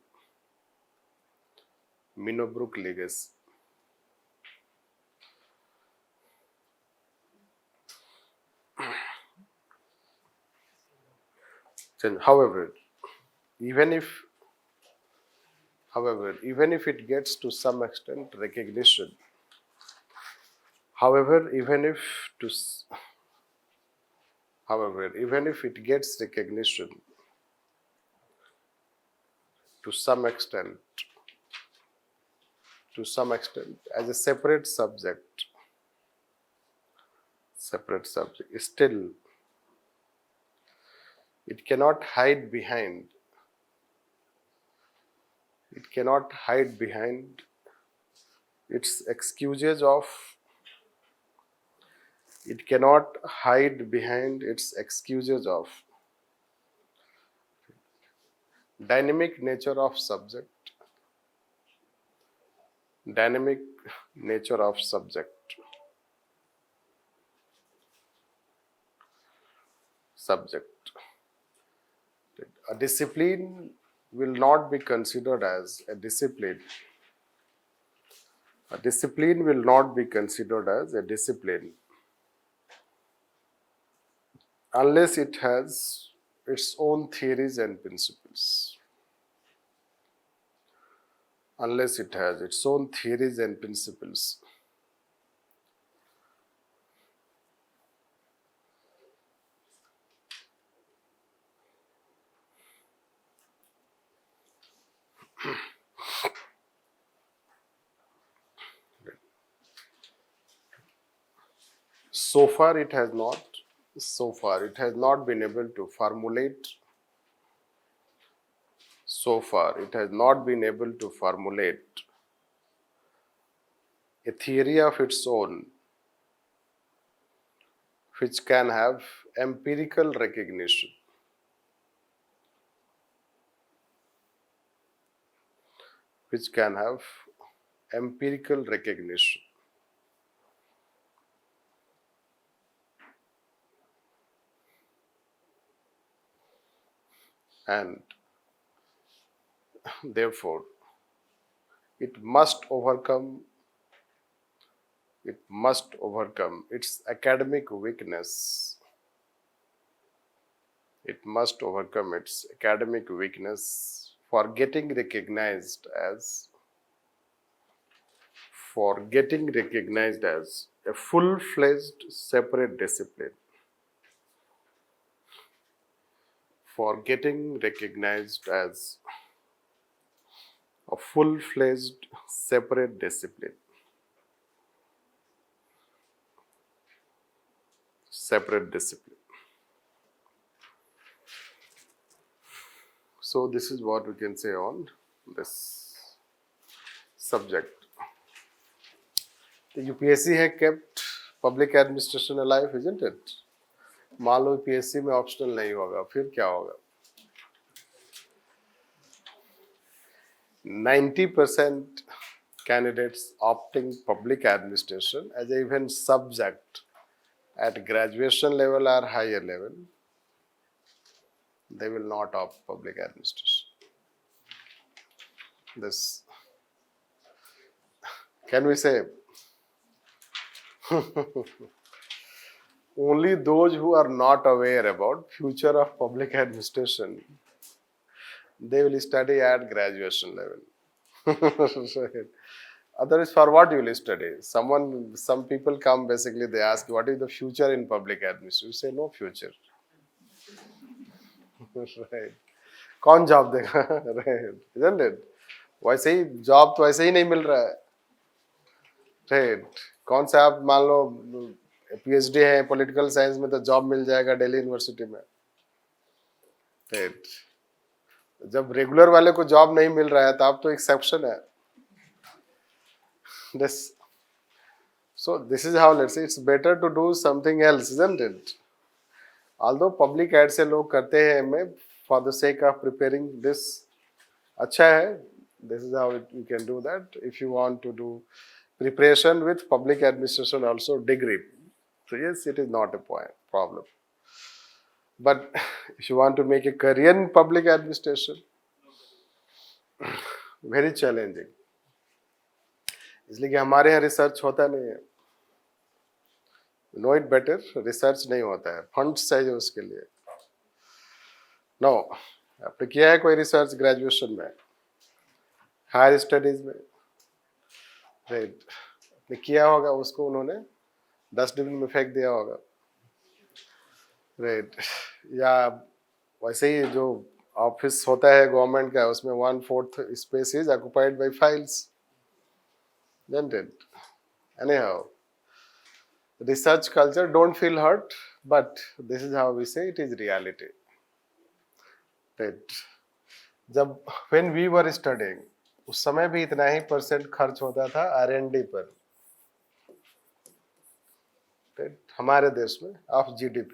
However, even if it gets to some extent recognition, even if it gets recognition to some extent as a separate subject, still it cannot hide behind its excuses of dynamic nature of subject, A discipline will not be considered as a discipline. A discipline will not be considered as a discipline unless it has its own theories and principles. So far, it has not been able to formulate a theory of its own which can have empirical recognition. And therefore, it must overcome its academic weakness. For getting recognized as a full-fledged separate discipline. So this is what we can say on this subject. The UPSC has kept public administration alive, isn't it? मान लो UPSC में optional नहीं होगा, फिर क्या होगा? 90% candidates opting public administration as an even subject at graduation level or higher level, they will not opt public administration. This, can we say, only those who are not aware about future of public administration, they will study at graduation level. Otherwise, for what you will study? Some people come, basically they ask, what is the future in public administration? You say, no future. Right. कौन job देगा? Right. Isn't it? वैसे ही job तो वैसे ही नहीं मिल रहा है. Right. कौन से आप मान लो PhD है पॉलिटिकल साइंस में, तो जॉब मिल जाएगा दिल्ली यूनिवर्सिटी में. Right. जब रेगुलर वाले को जॉब नहीं मिल रहा है, तो आप तो एक्सेप्शन है. So this is how, let's say, it's better to do something else, isn't it? Although public ad से लोग करते हैं MA for the sake of preparing this, अच्छा है. This is how you can do that. If you want to do preparation with public administration also degree, so yes, it is not a problem. But if you want to make a career in public administration, very challenging. इसलिए कि हमारे यहाँ research होता नहीं है. No it better, research नहीं होता है, फंड्स चाहिए उसके लिए. नो, आपने किया है कोई रिसर्च ग्रेजुएशन में, हायर स्टडीज में? राइट, आपने किया होगा, उसको उन्होंने डस्टबिन में फेंक दिया होगा. राइट, या वैसे ही जो ऑफिस होता है गवर्नमेंट का, उसमें 1/4 space is occupied by files. Isn't it? Anyhow, research culture, don't feel hurt, but this is how we say it is reality. Right? जब when we were studying, उस समय भी इतना ही % खर्च होता था R&D पर. Right? हमारे देश में ऑफ GDP.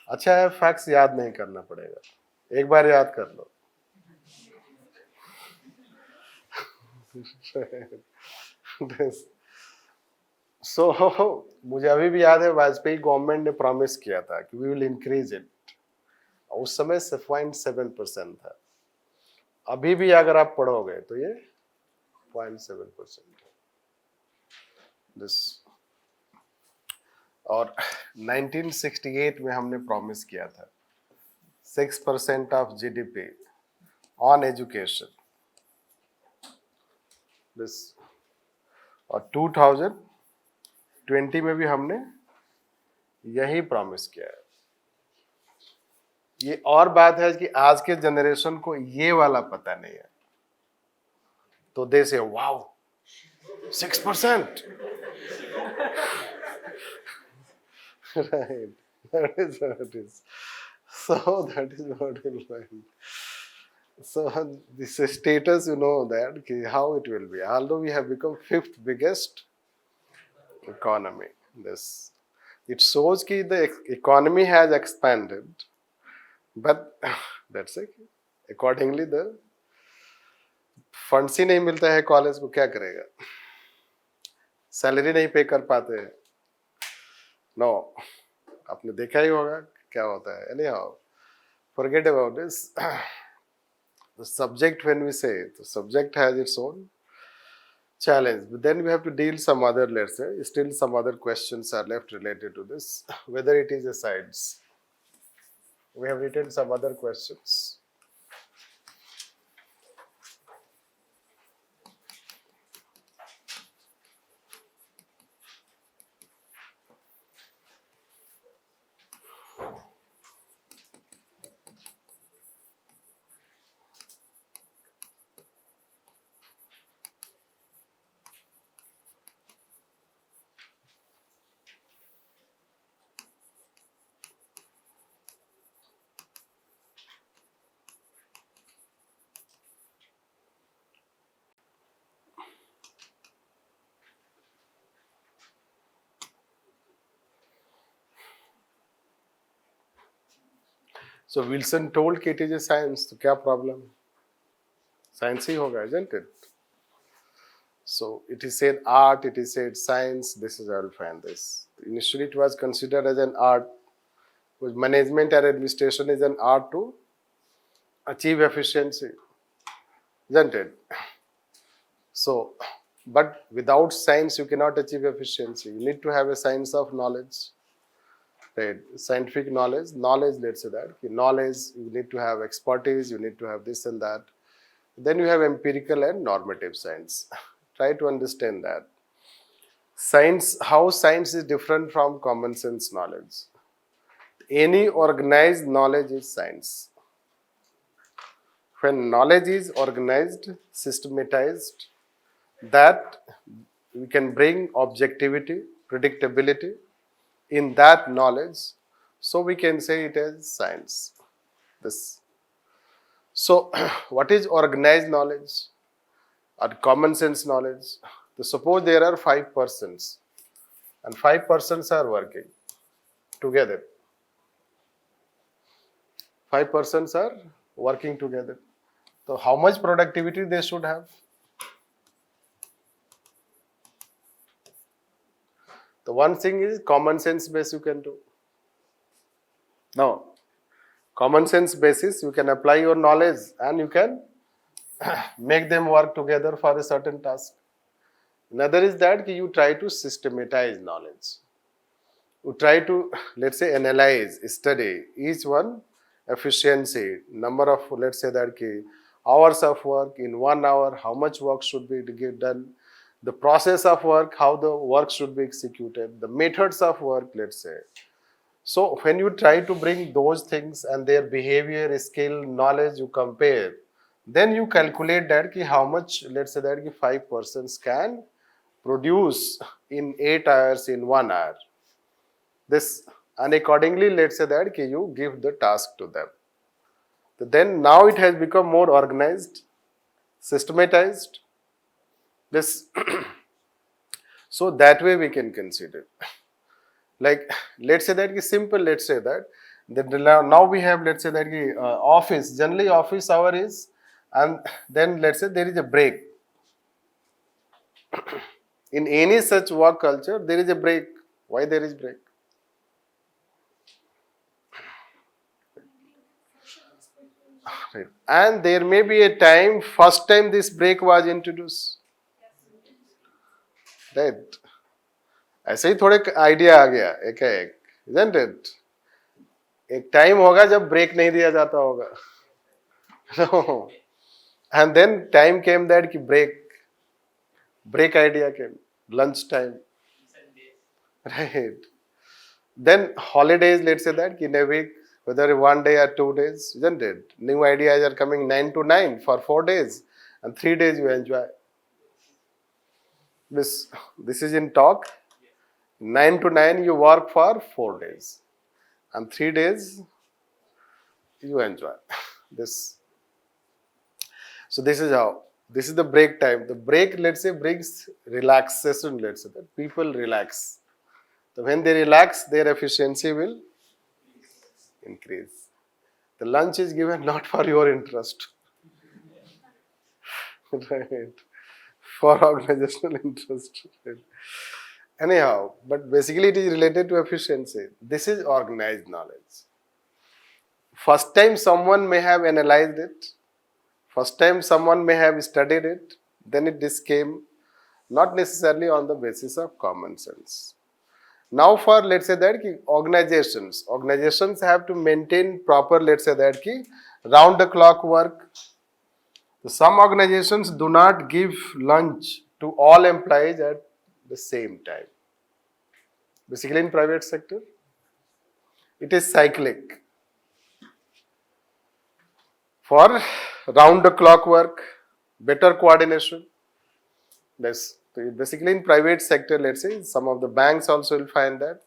अच्छा है, फैक्ट्स याद नहीं करना पड़ेगा, एक बार याद कर लो. So, मुझे अभी भी याद है, वाजपेयी गवर्नमेंट ने प्रॉमिस किया था कि वी विल इंक्रीज इट. उस समय 0.7% था. अभी भी अगर आप पढ़ोगे तो ये 0.7% दिस. और 1968 में हमने प्रॉमिस किया था 6% of GDP on education. This, और 2020 में भी हमने यही प्रॉमिस किया है. ये और बात है कि आज के जनरेशन को ये वाला पता नहीं है, तो दे से wow 6%. Right, that is what it is. So that is what we'll find. So this status, you know that how it will be. Although we have become 5th biggest economy, this it shows that the economy has expanded, but that's it. Accordingly, the funds ही नहीं मिलता है college को, क्या करेगा? Salary नहीं पे कर पाते हैं. नो, आपने देखा ही होगा क्या होता है. Anyhow, forget about this. The subject, when we say, the subject has its own challenge, but then we have to deal some other, let's say, still some other questions are left related to this, whether it is a science. We have written some other questions. So Wilson told कि it is a science, तो क्या problem? Science ही होगा, isn't it? So it is said art, it is said science. This is how you'll find this. Initially it was considered as an art, because management and administration is an art to achieve efficiency, isn't it? So, but without science you cannot achieve efficiency. You need to have a science of knowledge. Right, scientific knowledge, let's say that knowledge, you need to have expertise, you need to have this and that. Then you have empirical and normative science. Try to understand that science, how science is different from common sense knowledge. Any organized knowledge is science. When knowledge is organized, systematized, that we can bring objectivity, predictability in that knowledge, so we can say it as science. This. So what is organized knowledge or common sense knowledge? So suppose there are 5 persons and 5 persons are working together. 5 persons are working together. So how much productivity they should have? The one thing is common sense base you can do. Now, common sense basis, you can apply your knowledge and you can make them work together for a certain task. Another is that you try to systematize knowledge. You try to, let's say, analyze, study each one efficiency, number of, let's say that hours of work in 1 hour, how much work should be done, the process of work, how the work should be executed, the methods of work, let's say. So when you try to bring those things and their behavior, skill, knowledge, you compare, then you calculate that how much, let's say that 5 persons can produce in 8 hours, in 1 hour. This, and accordingly, let's say that you give the task to them. Then now it has become more organized, systematized. This so that way we can consider. Like, let's say that simple, let's say that now we have, let's say that office, generally office hour is, and then let's say there is a break. In any such work culture, there is a break. Why there is break? Right. And there may be a time, first time this break was introduced. Right. ऐसे ही थोड़े idea आ गया एक एक, isn't it? एक time होगा जब break नहीं दिया जाता होगा. No. And then time came that break idea came, lunch time. Right. Then holidays, let's say that in a week, whether 1 day or 2 days, isn't it? New ideas are coming 9 to 9 for 4 days, and 3 days you enjoy. This is in talk. 9 to 9 you work for 4 days, and 3 days you enjoy. This. So this is how. This is the break time. The break, let's say, brings relaxation. Let's say that people relax. So when they relax, their efficiency will increase. The lunch is given not for your interest, right? For organizational interest. Right? Anyhow, but basically it is related to efficiency. This is organized knowledge. First time someone may have analyzed it. First time someone may have studied it. Then this came not necessarily on the basis of common sense. Now for, let's say that organizations have to maintain proper, let's say that round the clock work. Some organizations do not give lunch to all employees at the same time. Basically in private sector, it is cyclic. For round the clock work, better coordination. That's basically in private sector, let's say, some of the banks also will find that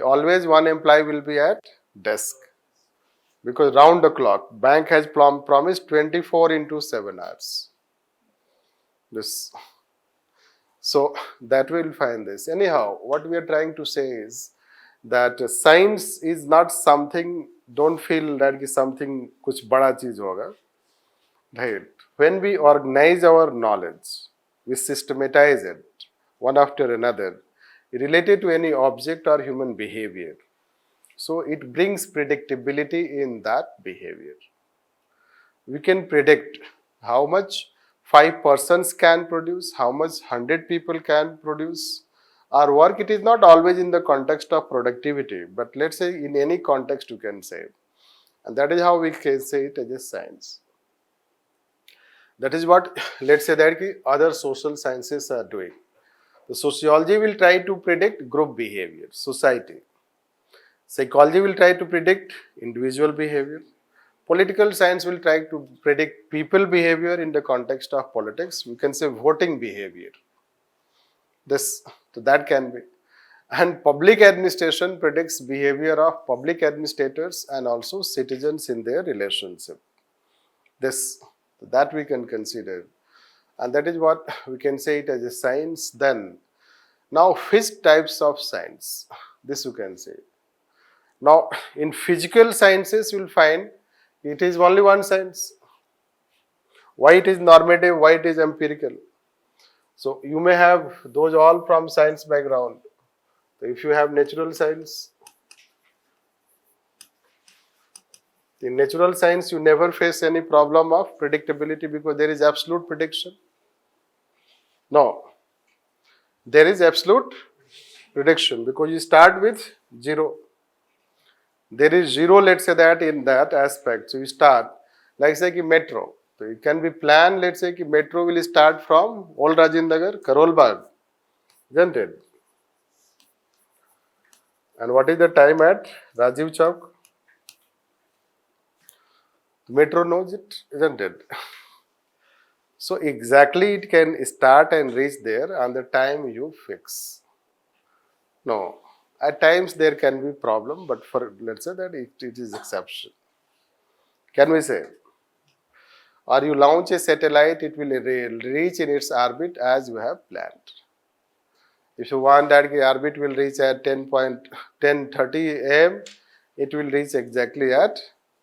always one employee will be at desk. Because round the clock, bank has promised 24 into 7 hours. This. So that will find this. Anyhow, what we are trying to say is that science is not something, don't feel that is something kuch bada cheez hoga. Right. When we organize our knowledge, we systematize it one after another, related to any object or human behavior. So it brings predictability in that behavior. We can predict how much 5 persons can produce, how much 100 people can produce. Our work, it is not always in the context of productivity, but let's say in any context you can say. And that is how we can say it as a science. That is what, let's say that other social sciences are doing. The sociology will try to predict group behavior, society. Psychology will try to predict individual behavior. Political science will try to predict people behavior in the context of politics. We can say voting behavior. So that can be. And public administration predicts behavior of public administrators and also citizens in their relationship. That we can consider. And that is what we can say it as a science then. Now, which types of science? This you can say. Now, in physical sciences, you will find it is only one science. Why it is normative, why it is empirical. So, you may have those all from science background. So if you have natural science, In natural science, you never face any problem of predictability because there is absolute prediction. No, there is absolute prediction because you start with 0. There is 0, let's say that in that aspect. So you start, like say metro. So it can be planned, let's say metro will start from Old Rajindagar, Karol Bagh, isn't it? And what is the time at Rajiv Chowk? Metro knows it, isn't it? So exactly it can start and reach there on the time you fix. No, at times there can be problem, but for let's say that it is exception. Can we say? Or you launch a satellite, it will reach in its orbit as you have planned. If you want that the orbit will reach at 10:30 am, it will reach exactly at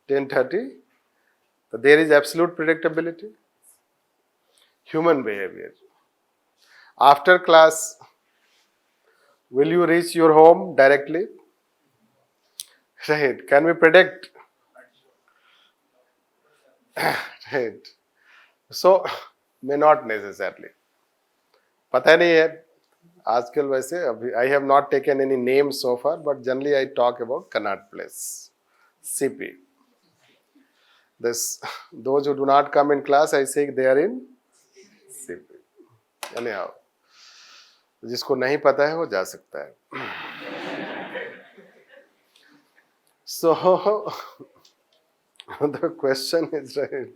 10:30. So there is absolute predictability. Human behavior. After class, will you reach your home directly? Right. Can we predict? Right. So, may not necessarily. पता नहीं है आजकल वैसे अभी I have not taken any names so far, but generally I talk about Connaught Place, CP. Those who do not come in class, I say they are in CP. Anyhow, जिसको नहीं पता है वो जा सकता है. So the question is right.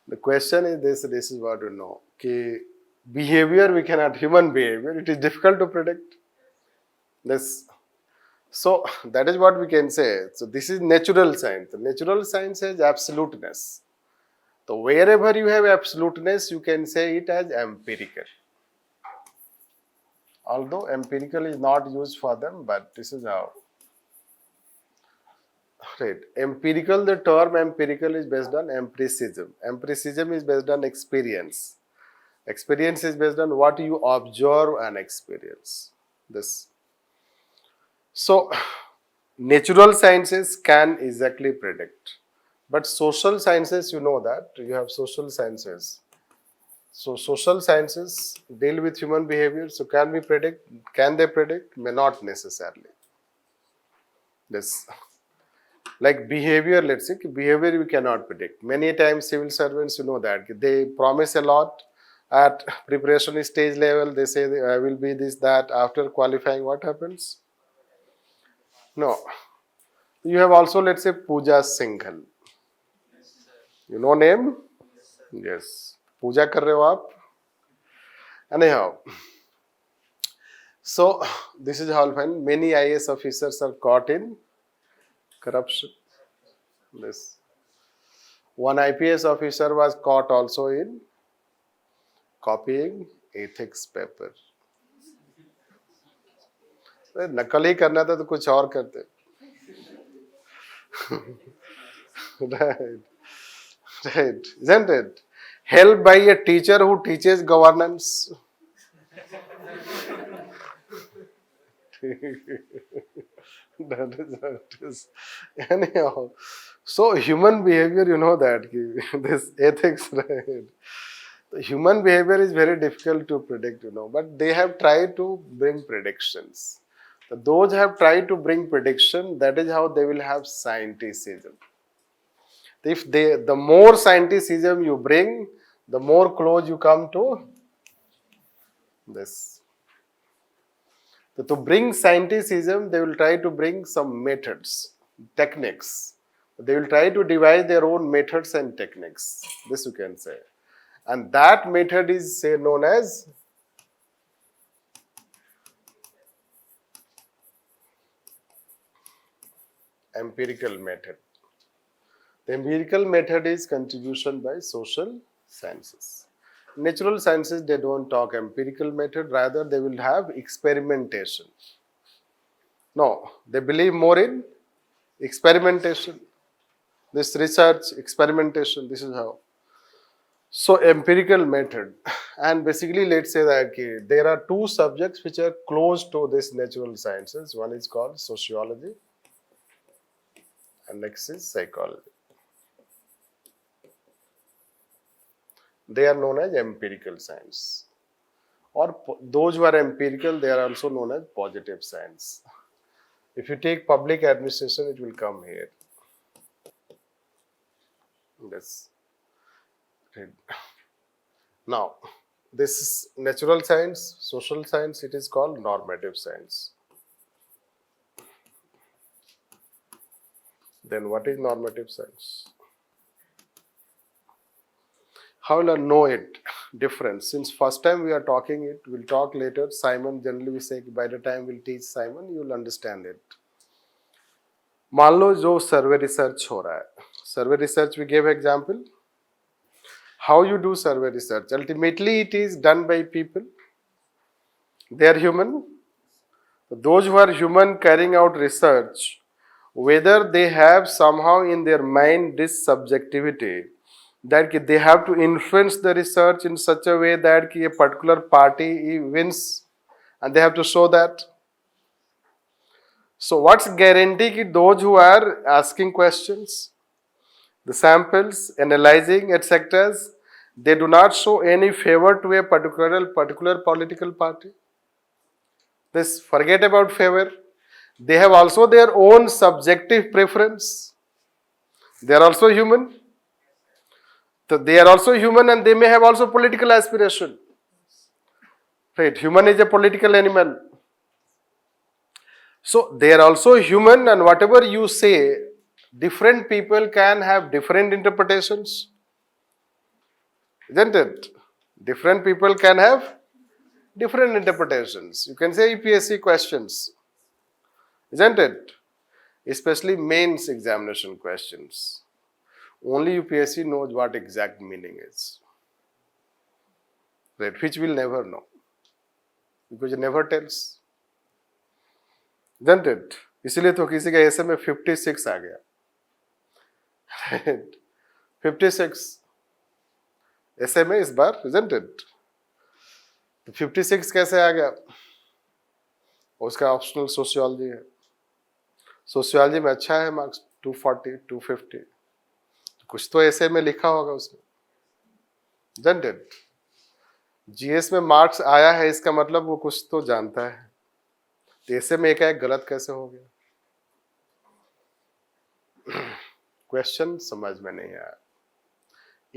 The question is this is what you know. कि behavior we cannot, human behavior, it is difficult to predict. So that is what we can say. So this is natural science. The natural science has absoluteness. So wherever you have absoluteness, you can say it as empirical. Although empirical is not used for them, but this is how. Right. Empirical, the term empirical is based on empiricism. Empiricism is based on experience. Experience is based on what you observe and experience. So, natural sciences can exactly predict. But social sciences, you know that, you have social sciences. So, social sciences deal with human behavior. So, can we predict? Can they predict? May not necessarily. Like behavior, let's say, behavior we cannot predict. Many times civil servants, you know that, they promise a lot at preparation stage level, they say I will be this, that. After qualifying, what happens? No. You have also, let's say, Pooja Singhal. You know name? Yes. Pooja kar rahe ho aap? Anyhow. So, this is how I'll find many IAS officers are caught in corruption. One IPS officer was caught also in copying ethics paper. नकल ही करना था तो कुछ और करते. Right, isn't it? Helped by a teacher who teaches governance. That is how it is. Anyhow, so human behavior, you know that this ethics, right? Human behavior is very difficult to predict, but they have tried to bring predictions. Those have tried to bring prediction, that is how they will have scientificism. If the more scientificism you bring, the more close you come to this. So to bring scientificism, they will try to bring some methods, techniques. They will try to devise their own methods and techniques. This you can say. And that method is, say, known as empirical method. The empirical method is contribution by social sciences. Natural sciences, they don't talk empirical method, rather they will have experimentation. No, they believe more in experimentation. This research, experimentation, this is how. So empirical method, and basically let's say that there are two subjects which are close to this natural sciences. One is called sociology and next is psychology. They are known as empirical science. Or those who are empirical, they are also known as positive science. If you take public administration, it will come here. This. Now, this is natural science, social science, it is called normative science. Then what is normative science? How will I know it? Difference. Since first time we are talking it, we'll talk later. Simon, generally we say by the time we'll teach Simon, you will understand it. मान लो जो सर्वे research हो रहा है, सर्वे research we gave example. How you do survey research? Ultimately, it is done by people. They are human. Those who are human carrying out research, whether they have somehow in their mind this subjectivity, that they have to influence the research in such a way that a particular party wins, and they have to show that. So what's guarantee that those who are asking questions, the samples, analyzing, etc., they do not show any favor to a particular political party? This, forget about favor. They have also their own subjective preference. They are also human. So they are also human and they may have also political aspiration. Right? Human is a political animal. So they are also human, and whatever you say, different people can have different interpretations. Isn't it? Different people can have different interpretations. You can say UPSC questions. Isn't it? Especially mains examination questions. Only UPSC knows what exact meaning is. Right? Which we'll never know. Because it never tells. Isn't it? इसलिए तो किसी का ऐसे में 56 आ गया. Right? 56 ऐसे में इस बार, isn't it? तो 56 कैसे आ गया? उसका ऑप्शनल सोशियोलॉजी है. सोशियोलॉजी में अच्छा है मार्क्स 240, 250. कुछ तो ऐसे में लिखा होगा उसने. Isn't it? जीएस में मार्क्स आया है इसका मतलब वो कुछ तो जानता है. तो ऐसे में एक गलत कैसे हो गया? क्वेश्चन समझ में नहीं आया.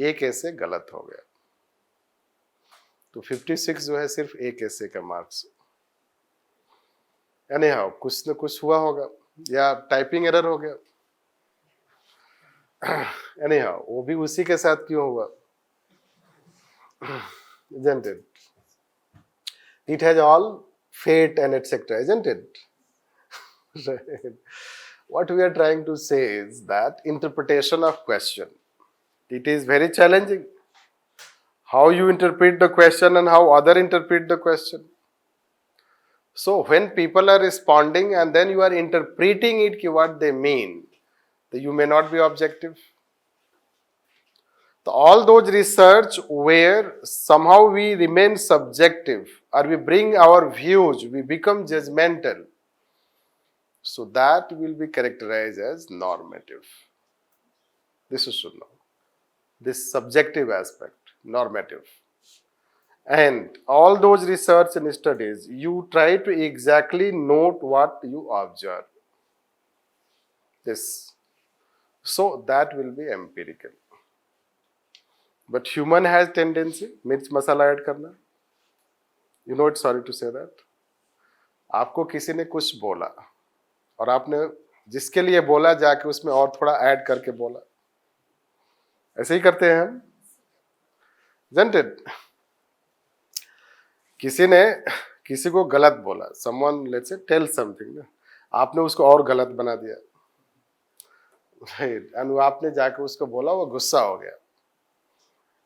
एक ऐसे गलत हो गया. तो 56 जो है सिर्फ एक ऐसे का मार्क्स. एनीहाउ कुछ न कुछ हुआ होगा या टाइपिंग एरर हो गया. एनीहाउ वो भी उसी के साथ क्यों हुआ? Isn't it? It has all fate and etc. Isn't it? Right. What we are trying to say is that interpretation of question, it is very challenging. How you interpret the question and how other interpret the question. So when people are responding and then you are interpreting it what they mean, then you may not be objective. So all those research where somehow we remain subjective or we bring our views, we become judgmental. So that will be characterized as normative. This you should know. This subjective aspect, normative. And all those research and studies, you try to exactly note what you observe. This. So that will be empirical. But human has tendency, मिर्च मसाला add करना. You know it, sorry to say that. आपको किसी ने कुछ बोला और आपने जिसके लिए बोला जाके उसमें और थोड़ा ऐड करके बोला. ऐसे ही करते हैं हम. Isn't it? किसी ने किसी को गलत बोला. Someone let's say tell something. आपने उसको और गलत बना दिया. Right? And वो आपने जाके उसको बोला, वो गुस्सा हो गया.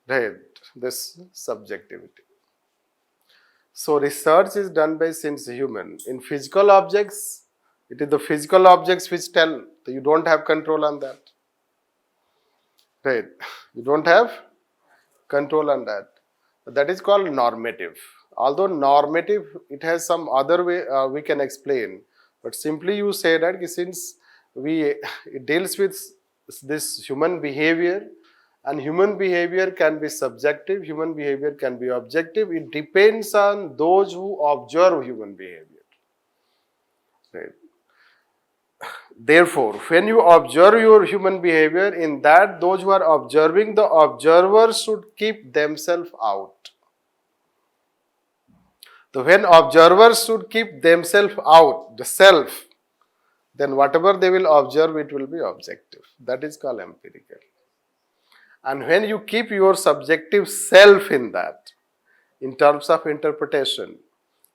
Right? This subjectivity. So research is done by since human. In physical objects, it is the physical objects which tell. So you don't have control on that. Right? You don't have control on that. That is called normative. Although normative, it has some other way we can explain. But simply you say that since it deals with this human behavior, and human behavior can be subjective, human behavior can be objective. It depends on those who observe human behavior. Right. Therefore, when you observe your human behavior, in that those who are observing, the observers should keep themselves out. So when observers should keep themselves out, the self, then whatever they will observe, it will be objective. That is called empirical. And when you keep your subjective self in that, in terms of interpretation,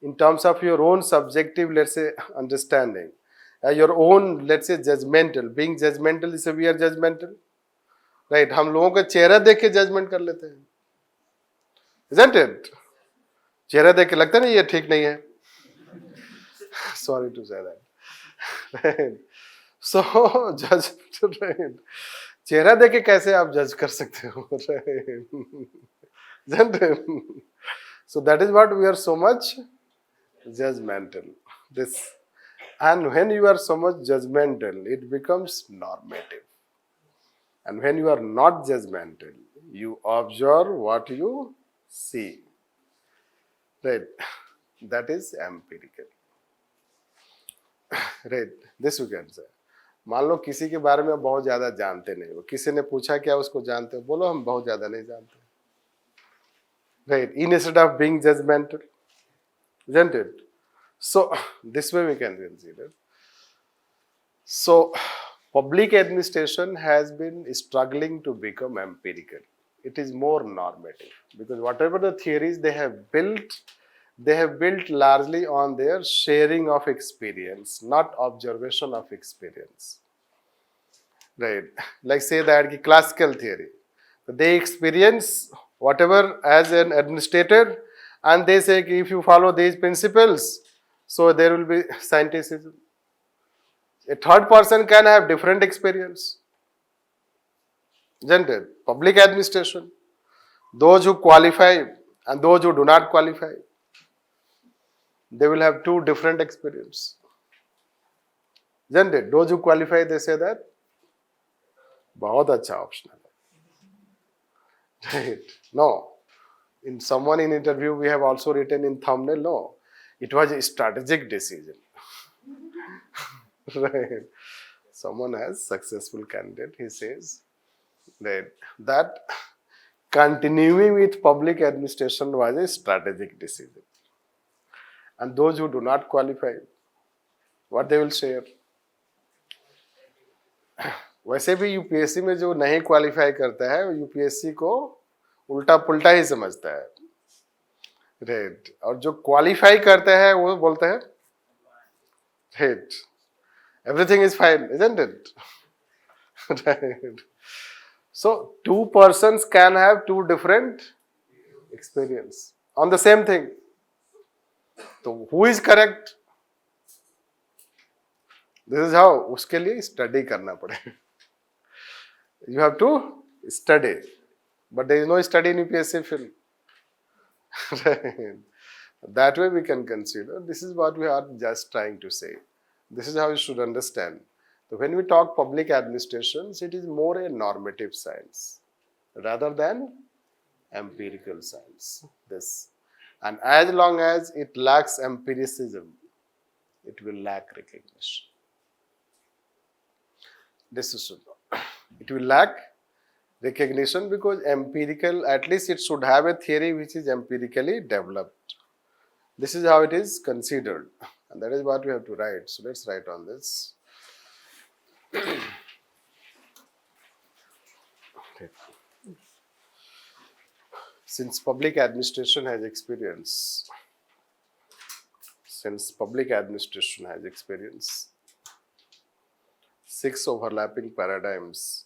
in terms of your own subjective, let's say, understanding, your own, let's say, judgmental, being judgmental is we are judgmental, right? हम लोगों का चेहरा देख के judgment कर लेते हैं, isn't it? चेहरा देख के लगता नहीं ये ठीक नहीं है. Sorry to say that. Right. So judge, right? चेहरा देख के कैसे आप जज कर सकते हो? Right. Isn't it? So that is what we are so much judgmental. This, and when you are so much judgmental, it becomes normative. And when you are not judgmental, you observe what you see. Right? That is empirical. Right? This you can say. मान लो किसी के बारे में बहुत ज्यादा जानते नहीं हो, किसी ने पूछा क्या उसको जानते हो, बोलो हम बहुत ज्यादा नहीं जानते. Right? Instead of being judgmental, isn't it? So this way we can consider. So public administration has been struggling to become empirical. It is more normative because whatever the theories they have built largely on their sharing of experience, not observation of experience. Right? Like say that classical theory, they experience whatever as an administrator, and they say if you follow these principles, so there will be scientism. A third person can have different experience. Isn't it? Public administration, those who qualify and those who do not qualify, they will have two different experience. Isn't it? Those who qualify, they say that बहुत अच्छा option है. Right? No. In someone in interview, we have also written in thumbnail, no, it was a strategic decision. Right? Someone has successful candidate, he says that continuing with public administration was a strategic decision. And those who do not qualify, what they will share? वैसे भी UPSC में जो नहीं qualify करता है वो UPSC को उल्टा पुल्टा ही समझता है. राइट? और जो क्वालिफाई करता है वो बोलता है right, everything is fine, isn't it? Right? So two persons can have two different experience on the same thing. तो who is correct? This is how. उसके लिए स्टडी करना पड़ेगा. You have to study, but there is no study in UPSC film. Right? That way we can consider. This is what we are just trying to say. This is how you should understand. So when we talk public administrations, it is more a normative science rather than empirical science. This, and as long as it lacks empiricism, it will lack recognition. This is it will lack recognition because empirical, at least it should have a theory which is empirically developed. This is how it is considered, and that is what we have to write. So let's write on this. Okay. Since public administration has experience, six overlapping paradigms.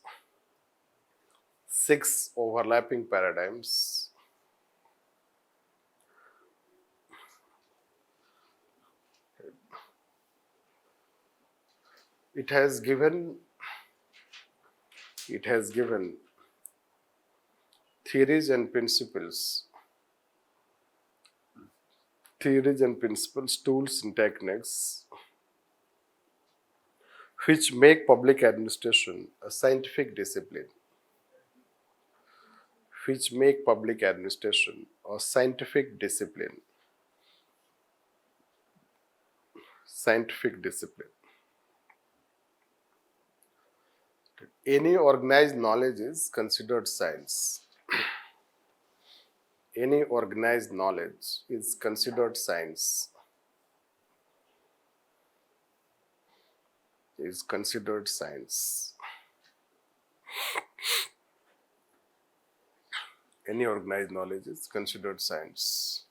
It has given theories and principles, tools and techniques which make public administration a scientific discipline. Which make public administration a scientific discipline. Scientific discipline. Any organized knowledge is considered science. Any organized knowledge is considered science. Is considered science. Any organized knowledge is considered science.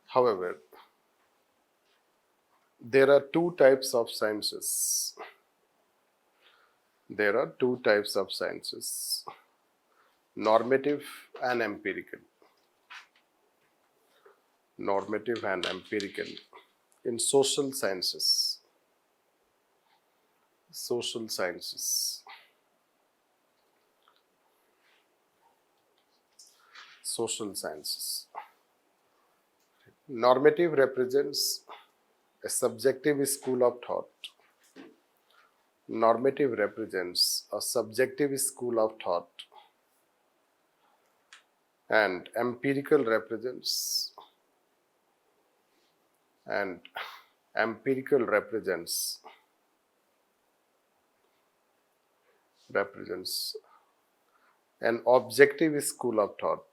However, there are two types of sciences. There are two types of sciences: normative and empirical. Normative and empirical in social sciences. Social sciences. Social sciences. Normative represents a subjective school of thought. Normative represents a subjective school of thought, and empirical represents an objective school of thought.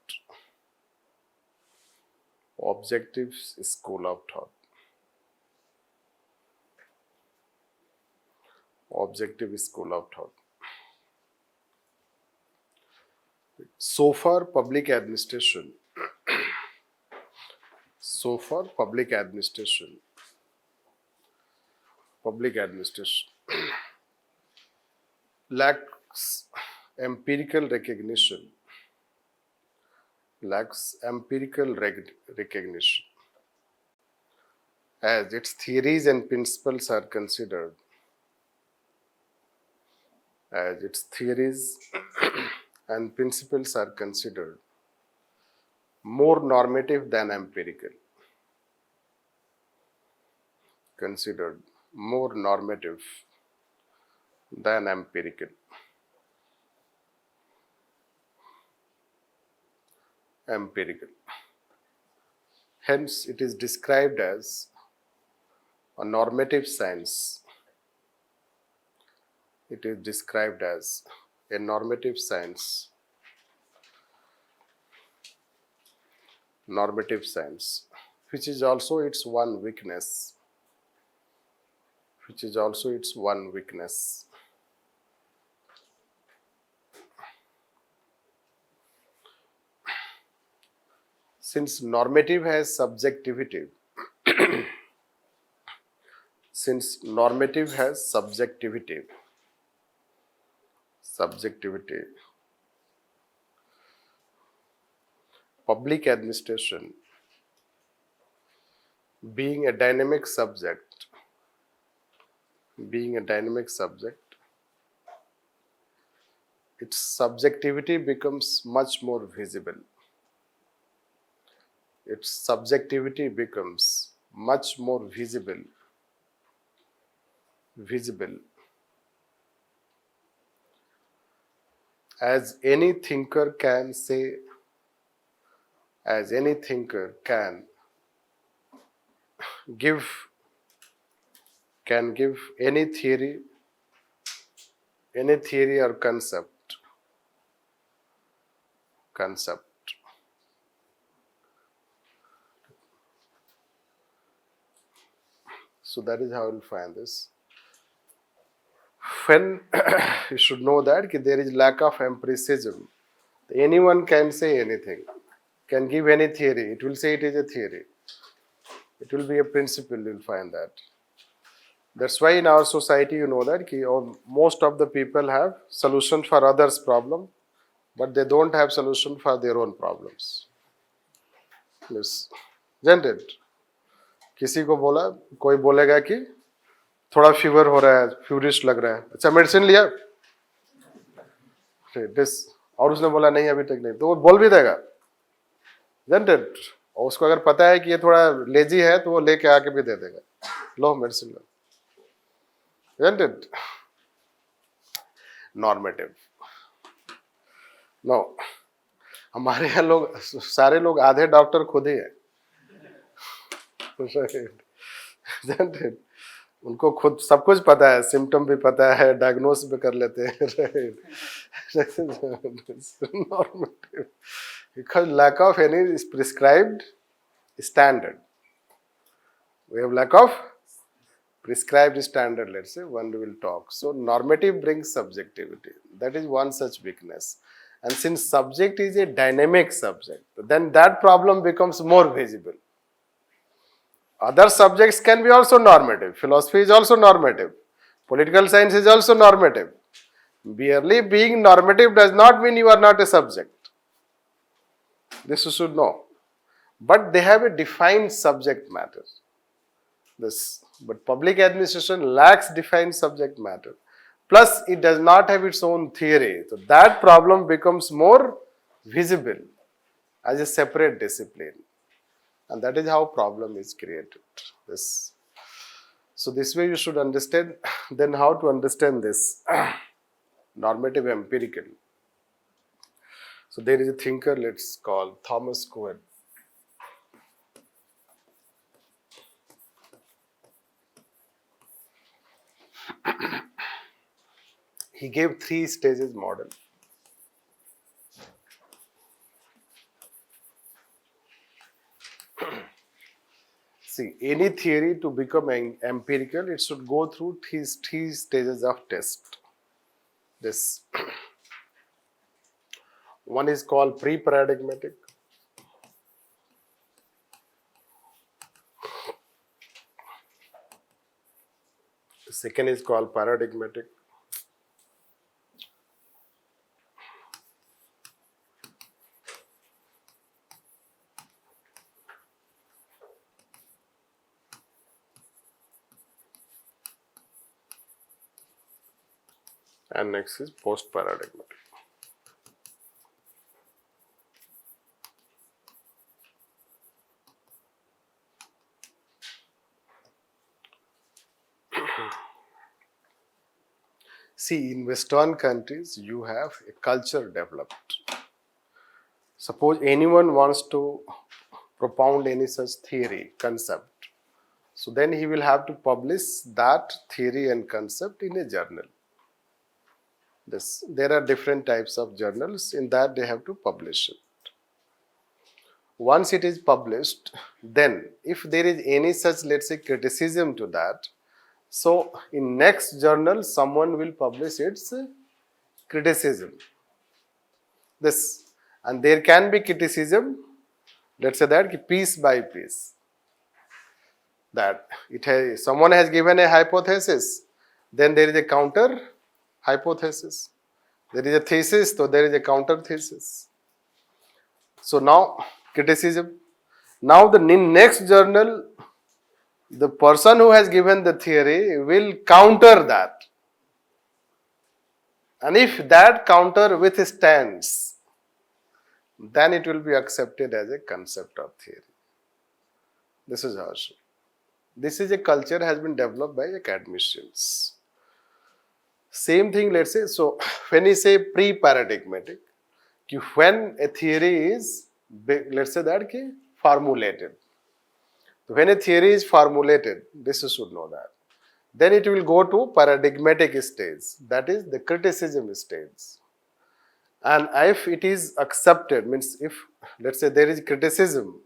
Objective school of thought. Objective school of thought. So far, public administration. So far, public administration lacks empirical recognition. Lacks empirical recognition, as its theories and principles are considered. As its theories and principles are considered more normative than empirical. Considered more normative than empirical. Empirical. Hence, it is described as a normative science. It is described as a normative science. Normative science, which is also its one weakness. Which is also its one weakness. Since normative has subjectivity, public administration, being a dynamic subject, its subjectivity becomes much more visible. Its subjectivity becomes much more visible. As any thinker can say, as any thinker can give any theory or concept. So that is how we'll find this. When you should know that there is lack of empiricism. Anyone can say anything, can give any theory. It will say it is a theory. It will be a principle, you'll find that. That's why in our society, you know that most of the people have solution for others' problem, but they don't have solution for their own problems. Yes. Isn't it? किसी को बोला, कोई बोलेगा कि थोड़ा fever हो रहा है, फ्यूरिश लग रहा है, अच्छा मेडिसिन लिया, और उसने बोला नहीं अभी तक नहीं, तो वो बोल भी देगा, isn't it? और उसको अगर पता है कि ये थोड़ा लेजी है तो वो लेके आके भी दे देगा, लो मेडिसिन लो. isn't it? Normative. No. हमारे यहाँ लोग सारे लोग आधे डॉक्टर खुद ही है. Isn't it? उनको खुद सब कुछ पता है, सिम्टम भी पता है, डायग्नोस भी कर लेते हैं. Normative. Because lack of any prescribed standard. We have lack of prescribed standard, let's say, one will talk. So normative brings subjectivity. That is one such weakness. And since subject is a dynamic subject, then that problem becomes more visible. Other subjects can be also normative. Philosophy is also normative. Political science is also normative. Merely being normative does not mean you are not a subject. This you should know. But they have a defined subject matter. But public administration lacks defined subject matter. Plus, it does not have its own theory. So that problem becomes more visible as a separate discipline. And that is how problem is created. So this way you should understand. Then how to understand this? Normative empirical. So there is a thinker, let's call Thomas Cohen. He gave 3 stages model. See, any theory to become empirical, it should go through three stages of test. This one is called pre-paradigmatic. The second is called paradigmatic. And next is post-paradigmatic. See, in Western countries, you have a culture developed. Suppose anyone wants to propound any such theory, concept, so then he will have to publish that theory and concept in a journal. There are different types of journals. In that they have to publish it. Once it is published, then if there is any such, let's say, criticism to that, so in next journal someone will publish its criticism. And there can be criticism, let's say that piece by piece. That someone has given a hypothesis, then there is a counter hypothesis. There is a thesis, so there is a counter thesis. So now criticism. Now the next journal, the person who has given the theory will counter that. And if that counter withstands, then it will be accepted as a concept of theory. This is how. This is a culture has been developed by academicians. Same thing, let's say, so when you say pre-paradigmatic, when a theory is, let's say that formulated. When a theory is formulated, this you should know that. Then it will go to paradigmatic stage, that is the criticism stage. And if it is accepted, means if, let's say, there is criticism,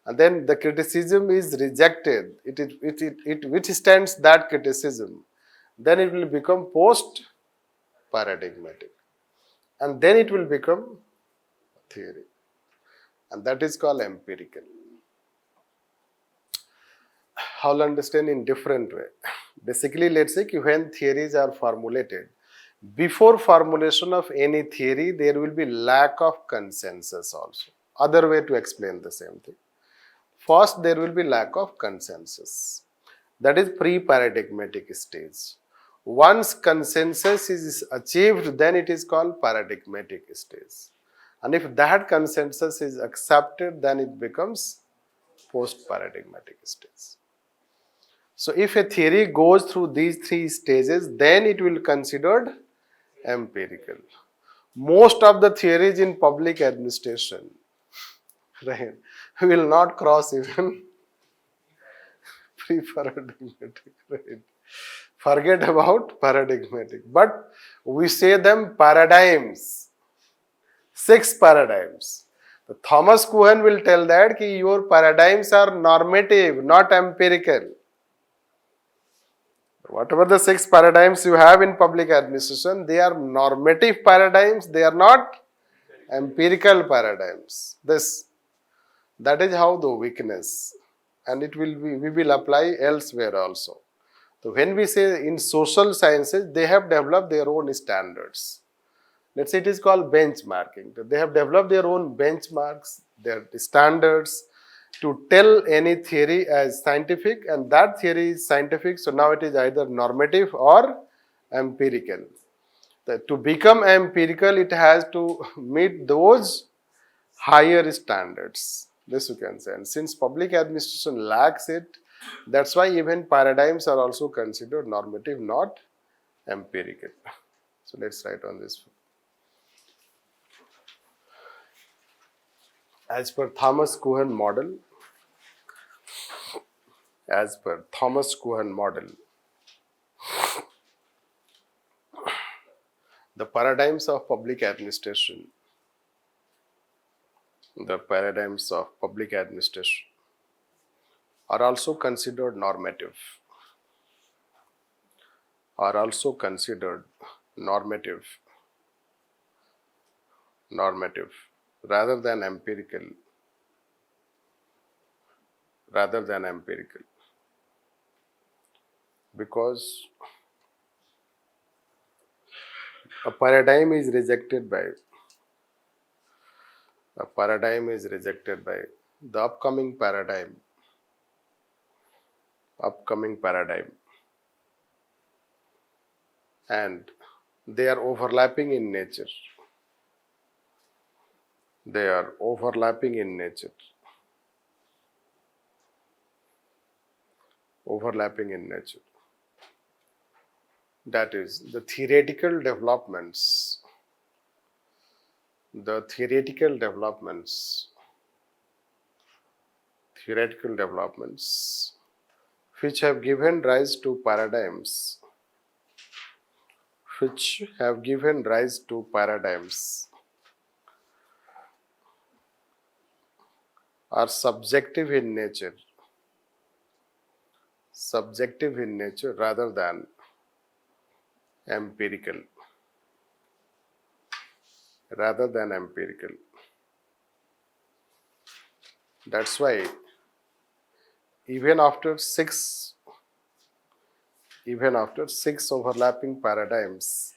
and then the criticism is rejected, it withstands that criticism, then it will become post-paradigmatic. And then it will become theory. And that is called empirical. How to understand in different way. Basically, let's say when theories are formulated, before formulation of any theory, there will be lack of consensus also. Other way to explain the same thing. First, there will be lack of consensus. That is pre-paradigmatic stage. Once consensus is achieved, then it is called paradigmatic stage. And if that consensus is accepted, then it becomes post-paradigmatic stage. So if a theory goes through these three stages, then it will be considered empirical. Most of the theories in public administration, right, will not cross even pre-paradigmatic, right? Forget about paradigmatic, but we say them paradigms, 6 paradigms. The Thomas Kuhn will tell that ki your paradigms are normative, not empirical. Whatever the 6 paradigms you have in public administration, they are normative paradigms, they are not empirical paradigms. That is how the weakness, and it will be, we will apply elsewhere also. So when we say in social sciences, they have developed their own standards. Let's say it is called benchmarking. They have developed their own benchmarks, their standards to tell any theory as scientific, and that theory is scientific, so now it is either normative or empirical. To become empirical, it has to meet those higher standards. This you can say. And since public administration lacks it, that's why even paradigms are also considered normative, not empirical. So let's write on this. As per Thomas Kuhn model, the paradigms of public administration, are also considered normative, rather than empirical, because a paradigm is rejected by the upcoming paradigm, and they are overlapping in nature. That is, the theoretical developments which have given rise to paradigms are subjective in nature rather than empirical. That's why even after six overlapping paradigms,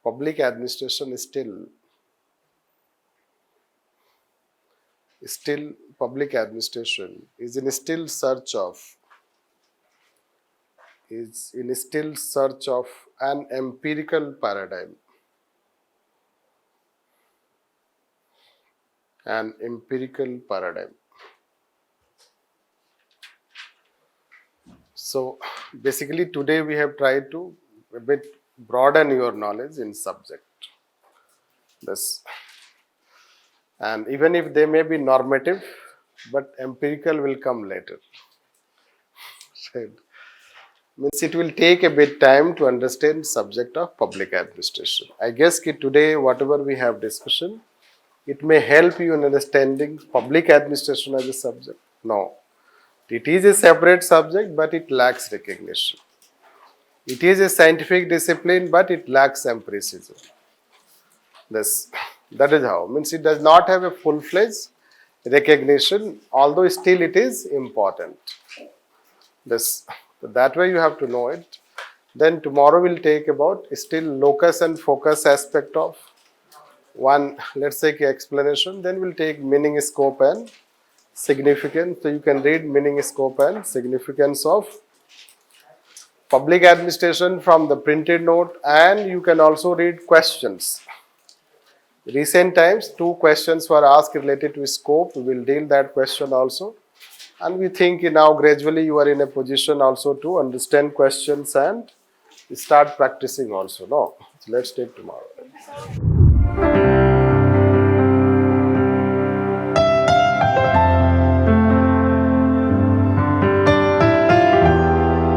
public administration is still in search of an empirical paradigm. So basically today we have tried to a bit broaden your knowledge in subject. And even if they may be normative, but empirical will come later. Right. Means it will take a bit time to understand subject of public administration. I guess today whatever we have discussion, it may help you in understanding public administration as a subject. No, it is a separate subject, but it lacks recognition. It is a scientific discipline, but it lacks empiricism. That is how. Means it does not have a full-fledged recognition, although still it is important. That way you have to know it. Then tomorrow we'll take about still locus and focus aspect of one, let's say explanation. Then we'll take meaning, scope and significance. So you can read meaning, scope and significance of public administration from the printed note, and you can also read questions Recent times, 2 questions were asked related to scope. We will deal that question also. And we think now gradually you are in a position also to understand questions and start practicing also. No, so let's take tomorrow.